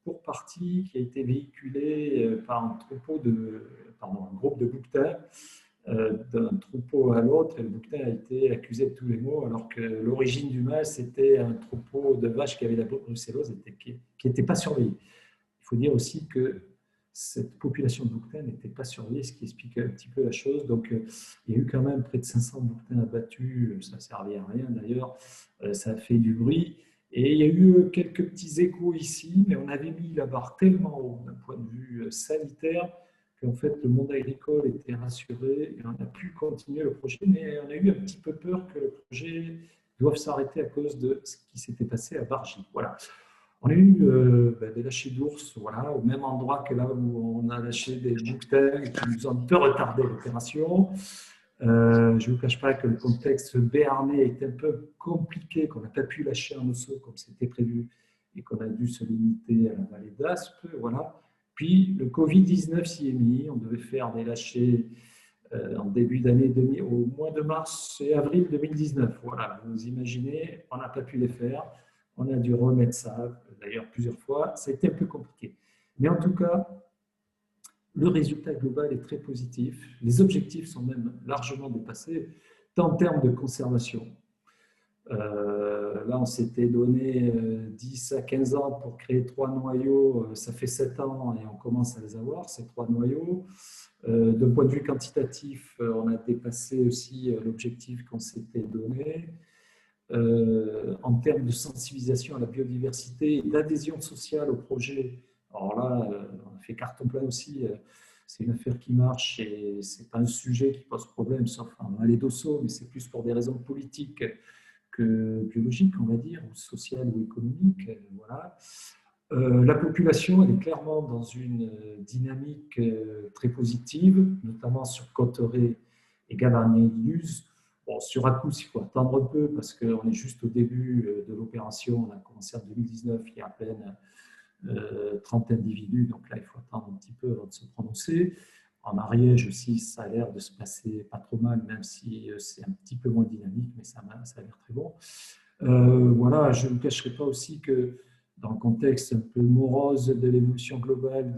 pour partie qui a été véhiculée par un troupeau pardon, un groupe de bouquetins d'un troupeau à l'autre, et le bouquetin a été accusé de tous les maux, alors que l'origine du mal, c'était un troupeau de vaches qui avait la brucellose et qui n'était pas surveillé. Il faut dire aussi que cette population de bouquetins n'était pas surveillée, ce qui explique un petit peu la chose. Donc, il y a eu quand même près de 500 bouquetins abattus, ça ne servait à rien d'ailleurs, ça a fait du bruit. Et il y a eu quelques petits échos ici, mais on avait mis la barre tellement haut d'un point de vue sanitaire qu'en fait le monde agricole était rassuré et on a pu continuer le projet, mais on a eu un petit peu peur que le projet doive s'arrêter à cause de ce qui s'était passé à Bargy. Voilà. On a eu des lâchers d'ours, voilà, au même endroit que là où on a lâché des bouquetins qui nous ont un peu retardé l'opération. Je ne vous cache pas que le contexte béarnais est un peu compliqué, qu'on n'a pas pu lâcher en osso comme c'était prévu et qu'on a dû se limiter à la vallée d'Aspe. Voilà. Puis le Covid-19 s'y est mis, on devait faire des lâchers en début d'année, au mois de mars et avril 2019. Voilà, vous imaginez, on n'a pas pu les faire. On a dû remettre ça, d'ailleurs plusieurs fois. Ça a été un peu compliqué. Mais en tout cas, le résultat global est très positif. Les objectifs sont même largement dépassés, tant en termes de conservation. Là, on s'était donné 10 à 15 ans pour créer 3 noyaux. Ça fait 7 ans et on commence à les avoir, ces 3 noyaux. D'un point de vue quantitatif, on a dépassé aussi l'objectif qu'on s'était donné. En termes de sensibilisation à la biodiversité et d'adhésion sociale au projet, alors là, on a fait carton plein aussi. C'est une affaire qui marche et ce n'est pas un sujet qui pose problème, sauf en allée d'osso, mais c'est plus pour des raisons politiques que biologiques, on va dire, ou sociales ou économiques. Voilà. La population, elle est clairement dans une dynamique très positive, notamment sur Cotteret et Gavarnie-Luz. Bon, sur Accous, il faut attendre un peu parce qu'on est juste au début de l'opération. On a commencé en 2019, il y a à peine 30 individus, donc là, il faut attendre un petit peu avant de se prononcer. En Ariège aussi, ça a l'air de se passer pas trop mal, même si c'est un petit peu moins dynamique, mais ça a l'air très bon. Voilà, je ne vous cacherai pas aussi que dans le contexte un peu morose de l'évolution globale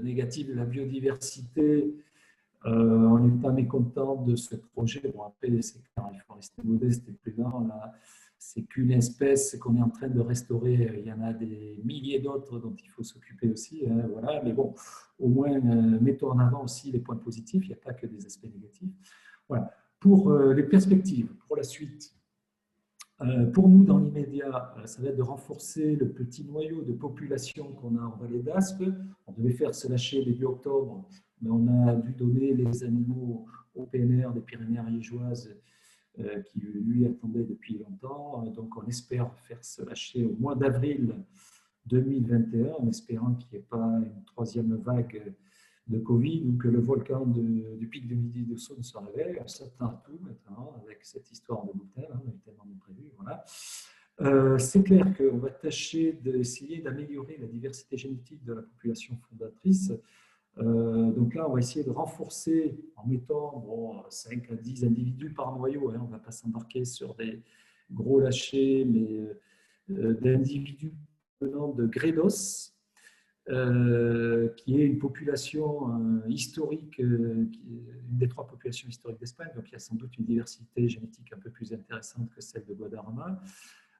négative de la biodiversité, on n'est pas mécontent de ce projet. Bon, après, c'est clair, il faut rester modeste et prudent. Là, c'est qu'une espèce qu'on est en train de restaurer. Il y en a des milliers d'autres dont il faut s'occuper aussi. Hein, voilà. Mais bon, au moins, mettons en avant aussi les points positifs. Il n'y a pas que des aspects négatifs. Voilà. Pour les perspectives, pour la suite, pour nous, dans l'immédiat, ça va être de renforcer le petit noyau de population qu'on a en vallée d'Aspe. On devait faire se lâcher début octobre, mais on a dû donner les animaux au PNR des Pyrénées ariégeoises qui lui attendait depuis longtemps. Donc on espère faire se lâcher au mois d'avril 2021, en espérant qu'il n'y ait pas une troisième vague de Covid ou que le volcan du pic de Midi de Saône se réveille. On s'attend à tout maintenant avec cette histoire de bouteille, on a tellement imprévu. Voilà. C'est clair qu'on va tâcher d'essayer d'améliorer la diversité génétique de la population fondatrice. Donc là, on va essayer de renforcer en mettant 5 à 10 individus par noyau. On ne va pas s'embarquer sur des gros lâchers, mais d'individus venant de Gredos, qui est une population historique, une des 3 populations historiques d'Espagne. Donc il y a sans doute une diversité génétique un peu plus intéressante que celle de Guadarrama.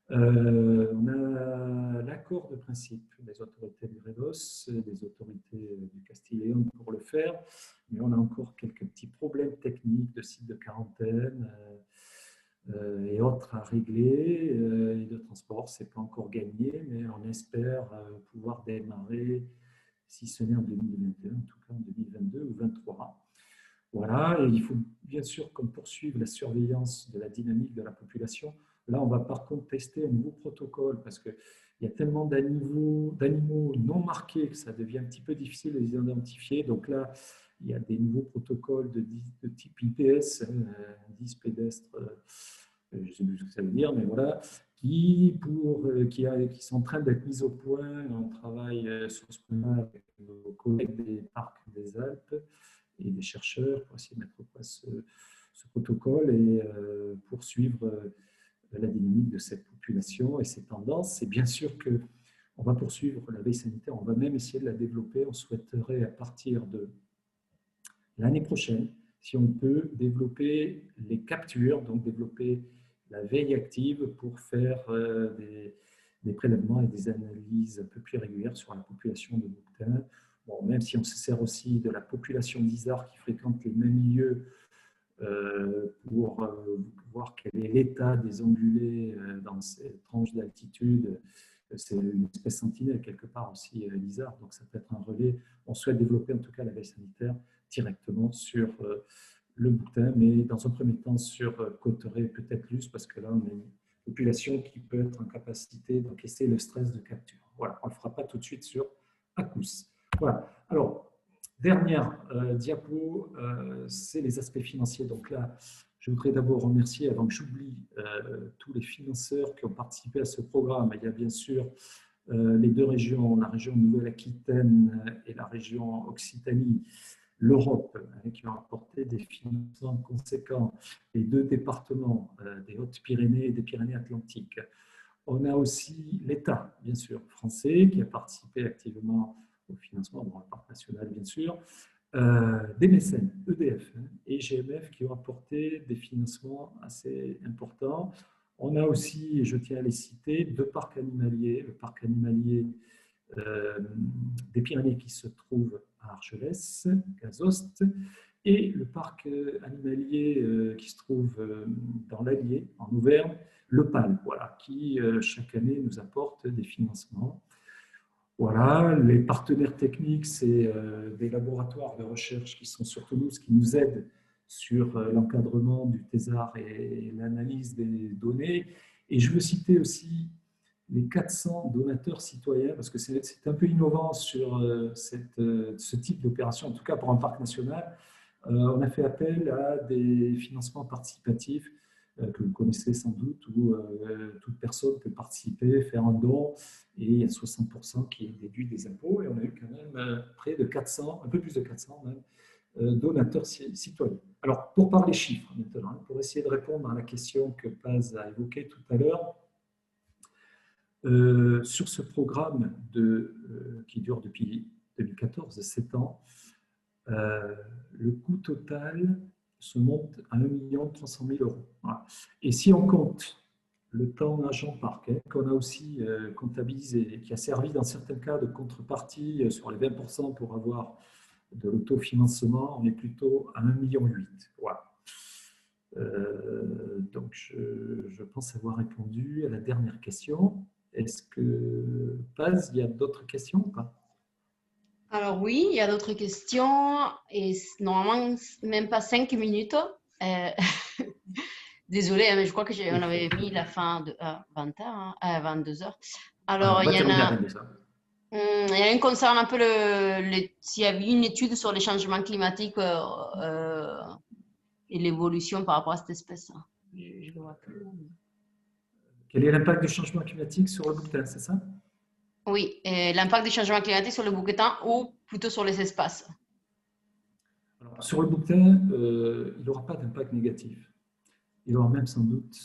On a l'accord de principe des autorités du Gredos, des autorités du Castille et Léon pour le faire, mais on a encore quelques petits problèmes techniques de sites de quarantaine et autres à régler, et de transport. Ce n'est pas encore gagné, mais on espère pouvoir démarrer, si ce n'est en 2021, en tout cas en 2022 ou 2023. Voilà, et il faut bien sûr qu'on poursuive la surveillance de la dynamique de la population. Là, on va par contre tester un nouveau protocole parce qu'il y a tellement d'animaux non marqués que ça devient un petit peu difficile de les identifier. Donc là, il y a des nouveaux protocoles de type IPS, indice pédestre, je ne sais plus ce que ça veut dire, mais voilà, qui sont en train d'être mis au point. On travaille sur ce point-là avec nos collègues des parcs des Alpes et des chercheurs pour essayer de mettre au point ce protocole et poursuivre la dynamique de cette population et ses tendances. Et bien sûr qu'on va poursuivre la veille sanitaire, on va même essayer de la développer. On souhaiterait à partir de l'année prochaine, si on peut, développer les captures, donc développer la veille active pour faire des prélèvements et des analyses un peu plus régulières sur la population de bouquetins. Bon, même si on se sert aussi de la population d'isards qui fréquente les mêmes milieux pour voir quel est l'état des ongulés dans ces tranches d'altitude. C'est une espèce sentinelle quelque part aussi, l'isard, donc ça peut être un relais. On souhaite développer en tout cas la veille sanitaire directement sur le bouquetin, mais dans un premier temps sur Cauterets, peut-être Luce, parce que là on a une population qui peut être en capacité d'encaisser le stress de capture. Voilà, on ne le fera pas tout de suite sur Accous. Voilà, alors dernière diapo, c'est les aspects financiers. Donc là, je voudrais d'abord remercier, avant que j'oublie, tous les financeurs qui ont participé à ce programme. Il y a bien sûr les 2 régions, la région Nouvelle-Aquitaine et la région Occitanie, l'Europe, qui ont apporté des financements conséquents, les 2 départements des Hautes-Pyrénées et des Pyrénées-Atlantiques. On a aussi l'État, bien sûr, français, qui a participé activement au financement, le parc national, bien sûr, des mécènes, EDF et GMF, qui ont apporté des financements assez importants. On a aussi, et je tiens à les citer, 2 parcs animaliers, le parc animalier des Pyrénées qui se trouve à Argelès, Gazost, et le parc animalier qui se trouve dans l'Allier, en Auvergne, le PAL, voilà, qui chaque année nous apporte des financements. Voilà, les partenaires techniques, c'est des laboratoires de recherche qui sont sur Toulouse, qui nous aident sur l'encadrement du thésard et l'analyse des données. Et je veux citer aussi les 400 donateurs citoyens, parce que c'est un peu innovant sur ce type d'opération, en tout cas pour un parc national. On a fait appel à des financements participatifs que vous connaissez sans doute, où toute personne peut participer, faire un don, et il y a 60% qui est déduit des impôts, et on a eu quand même près de 400, un peu plus de 400 même, donateurs citoyens. Alors, pour parler chiffres maintenant, pour essayer de répondre à la question que Paz a évoquée tout à l'heure, sur ce programme qui dure depuis 2014, 7 ans, le coût total se monte à 1 300 000 €. Voilà. Et si on compte le temps agent parc, qu'on a aussi comptabilisé, qui a servi dans certains cas de contrepartie sur les 20% pour avoir de l'autofinancement, on est plutôt à 1,8 million. Voilà. Donc, je pense avoir répondu à la dernière question. Est-ce que, Paz, il y a d'autres questions ou pas? Alors oui, il y a d'autres questions et normalement même pas 5 minutes. Désolée, mais je crois que on avait mis la fin à 20h, à 22h. Alors, Alors, on va terminer à 22 heures. Il y a une concerne un peu s'il y a eu une étude sur les changements climatiques et l'évolution par rapport à cette espèce. Je le vois plus. Quel est l'impact du changement climatique sur le bouquetin, c'est ça? Oui, et l'impact des changements climatiques sur le bouquetin ou plutôt sur les espaces. Alors, sur le bouquetin, il n'aura pas d'impact négatif. Il aura même sans doute,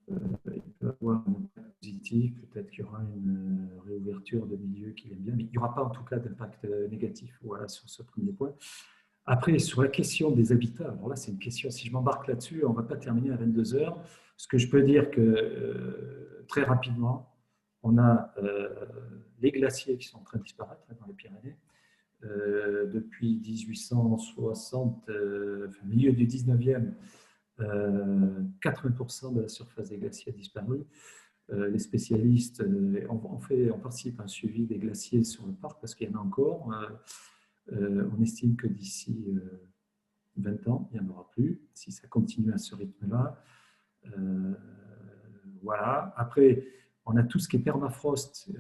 il peut avoir un impact positif, peut-être qu'il y aura une réouverture de milieux qu'il aime bien, mais il n'y aura pas en tout cas d'impact négatif. Voilà, sur ce premier point. Après, sur la question des habitats, alors là, c'est une question, si je m'embarque là-dessus, on ne va pas terminer à 22 heures. Ce que je peux dire que très rapidement, on a les glaciers qui sont en train de disparaître dans les Pyrénées. Depuis 1860, milieu du 19e, 80% de la surface des glaciers a disparu. Les spécialistes, on participe à un suivi des glaciers sur le parc parce qu'il y en a encore. On estime que d'ici 20 ans, il n'y en aura plus, si ça continue à ce rythme-là. Voilà. Après, on a tout ce qui est permafrost.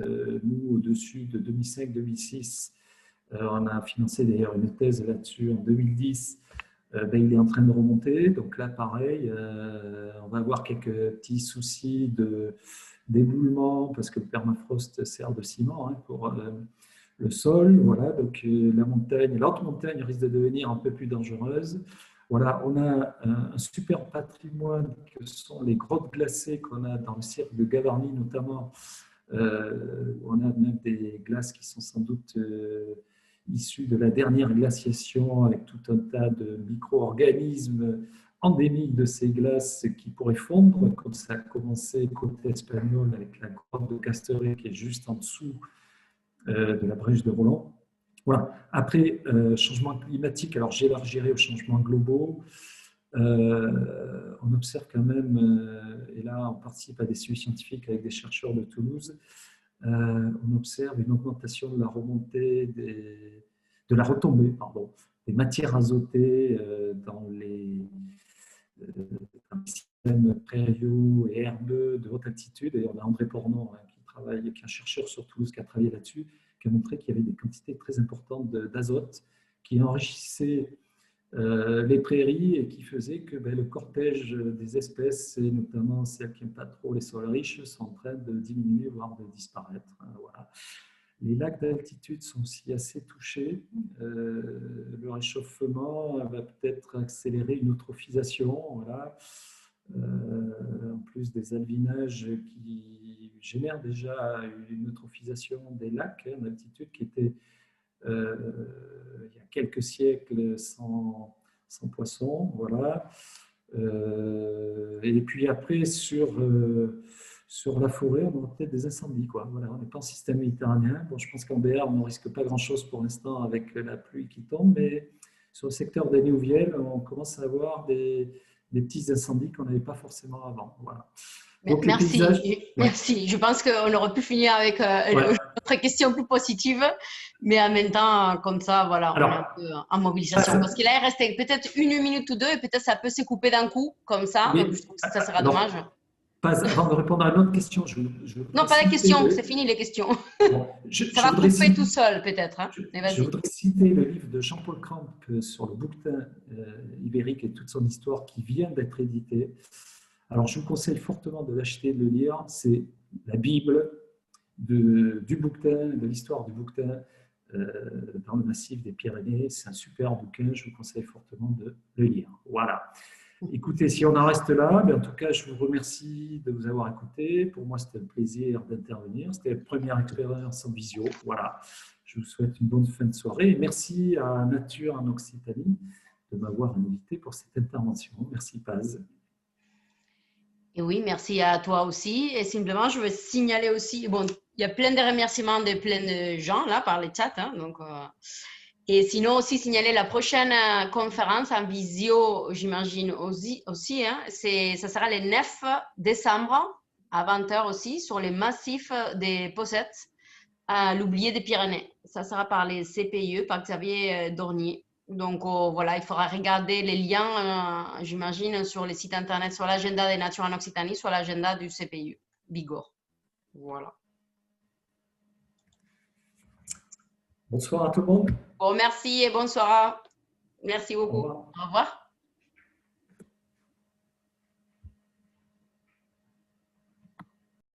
Nous, au-dessus de 2005-2006, on a financé d'ailleurs une thèse là-dessus en 2010. Il est en train de remonter. Donc là, pareil, on va avoir quelques petits soucis d'éboulement parce que le permafrost sert de ciment pour le sol. Voilà, donc la montagne, l'autre montagne risque de devenir un peu plus dangereuse. Voilà, on a un super patrimoine que sont les grottes glacées qu'on a dans le cirque de Gavarnie notamment. On a même des glaces qui sont sans doute issus de la dernière glaciation avec tout un tas de micro-organismes endémiques de ces glaces qui pourraient fondre, comme ça a commencé côté espagnol avec la grotte de Casteré qui est juste en dessous de la brèche de Roland. Voilà. Après, changement climatique, alors j'élargirai aux changements globaux. On observe quand même, et là on participe à des suivis scientifiques avec des chercheurs de Toulouse, on observe une augmentation de la remontée de la retombée des matières azotées dans les systèmes prairiaux et herbeux de haute altitude. Et on a André Pornon qui est un chercheur sur Toulouse qui a travaillé là-dessus, qui a montré qu'il y avait des quantités très importantes d'azote qui enrichissaient les prairies et qui faisait que le cortège des espèces, et notamment celles qui n'aiment pas trop les sols riches, sont en train de diminuer, voire de disparaître. Voilà. Les lacs d'altitude sont aussi assez touchés. Le réchauffement va peut-être accélérer une eutrophisation. Voilà. En plus des alvinages qui génèrent déjà une eutrophisation des lacs en altitude qui était il y a quelques siècles sans poissons, voilà. Et puis après, sur la forêt, on aura peut-être des incendies, quoi. Voilà, on n'est pas en système méditerranéen. Bon, je pense qu'en BR, on ne risque pas grand-chose pour l'instant avec la pluie qui tombe, mais sur le secteur des Néouvielles, on commence à avoir des petits incendies qu'on n'avait pas forcément avant. Voilà. Donc, merci. Merci. Je pense qu'on aurait pu finir avec notre question plus positive, mais en même temps, comme ça, voilà, on est un peu en mobilisation. Parce que là, il restait peut-être 1 minute ou 2 et peut-être ça peut se couper d'un coup, comme ça. Donc, je trouve que ça sera dommage. Avant de répondre à l'autre question, non, pas la question, c'est fini les questions. Bon, ça va couper tout seul, peut-être. Hein. Je voudrais citer le livre de Jean-Paul Cramp sur le bouquetin ibérique et toute son histoire qui vient d'être édité. Alors, je vous conseille fortement de l'acheter, de le lire. C'est la Bible du bouquetin, de l'histoire du bouquetin dans le massif des Pyrénées. C'est un super bouquin, je vous conseille fortement de le lire. Voilà. Écoutez, si on en reste là, en tout cas, je vous remercie de vous avoir écouté. Pour moi, c'était un plaisir d'intervenir. C'était la première expérience en visio. Voilà. Je vous souhaite une bonne fin de soirée. Et merci à Nature en Occitanie de m'avoir invité pour cette intervention. Merci, Paz. Et oui, merci à toi aussi. Et simplement, je veux signaler aussi, bon, il y a plein de remerciements de plein de gens là par les chats. Hein, donc, et sinon aussi signaler la prochaine conférence en visio, j'imagine aussi hein, ça sera le 9 décembre à 20h aussi sur les massifs des Possettes à l'oublié des Pyrénées. Ça sera par les CPIE, par Xavier Dornier. Donc, voilà, il faudra regarder les liens, j'imagine, sur les sites internet, sur l'agenda des natures en Occitanie, sur l'agenda du CPU, Bigorre. Voilà. Bonsoir à tout le monde. Bon, merci et bonsoir. Merci Au beaucoup. revoir. Au revoir.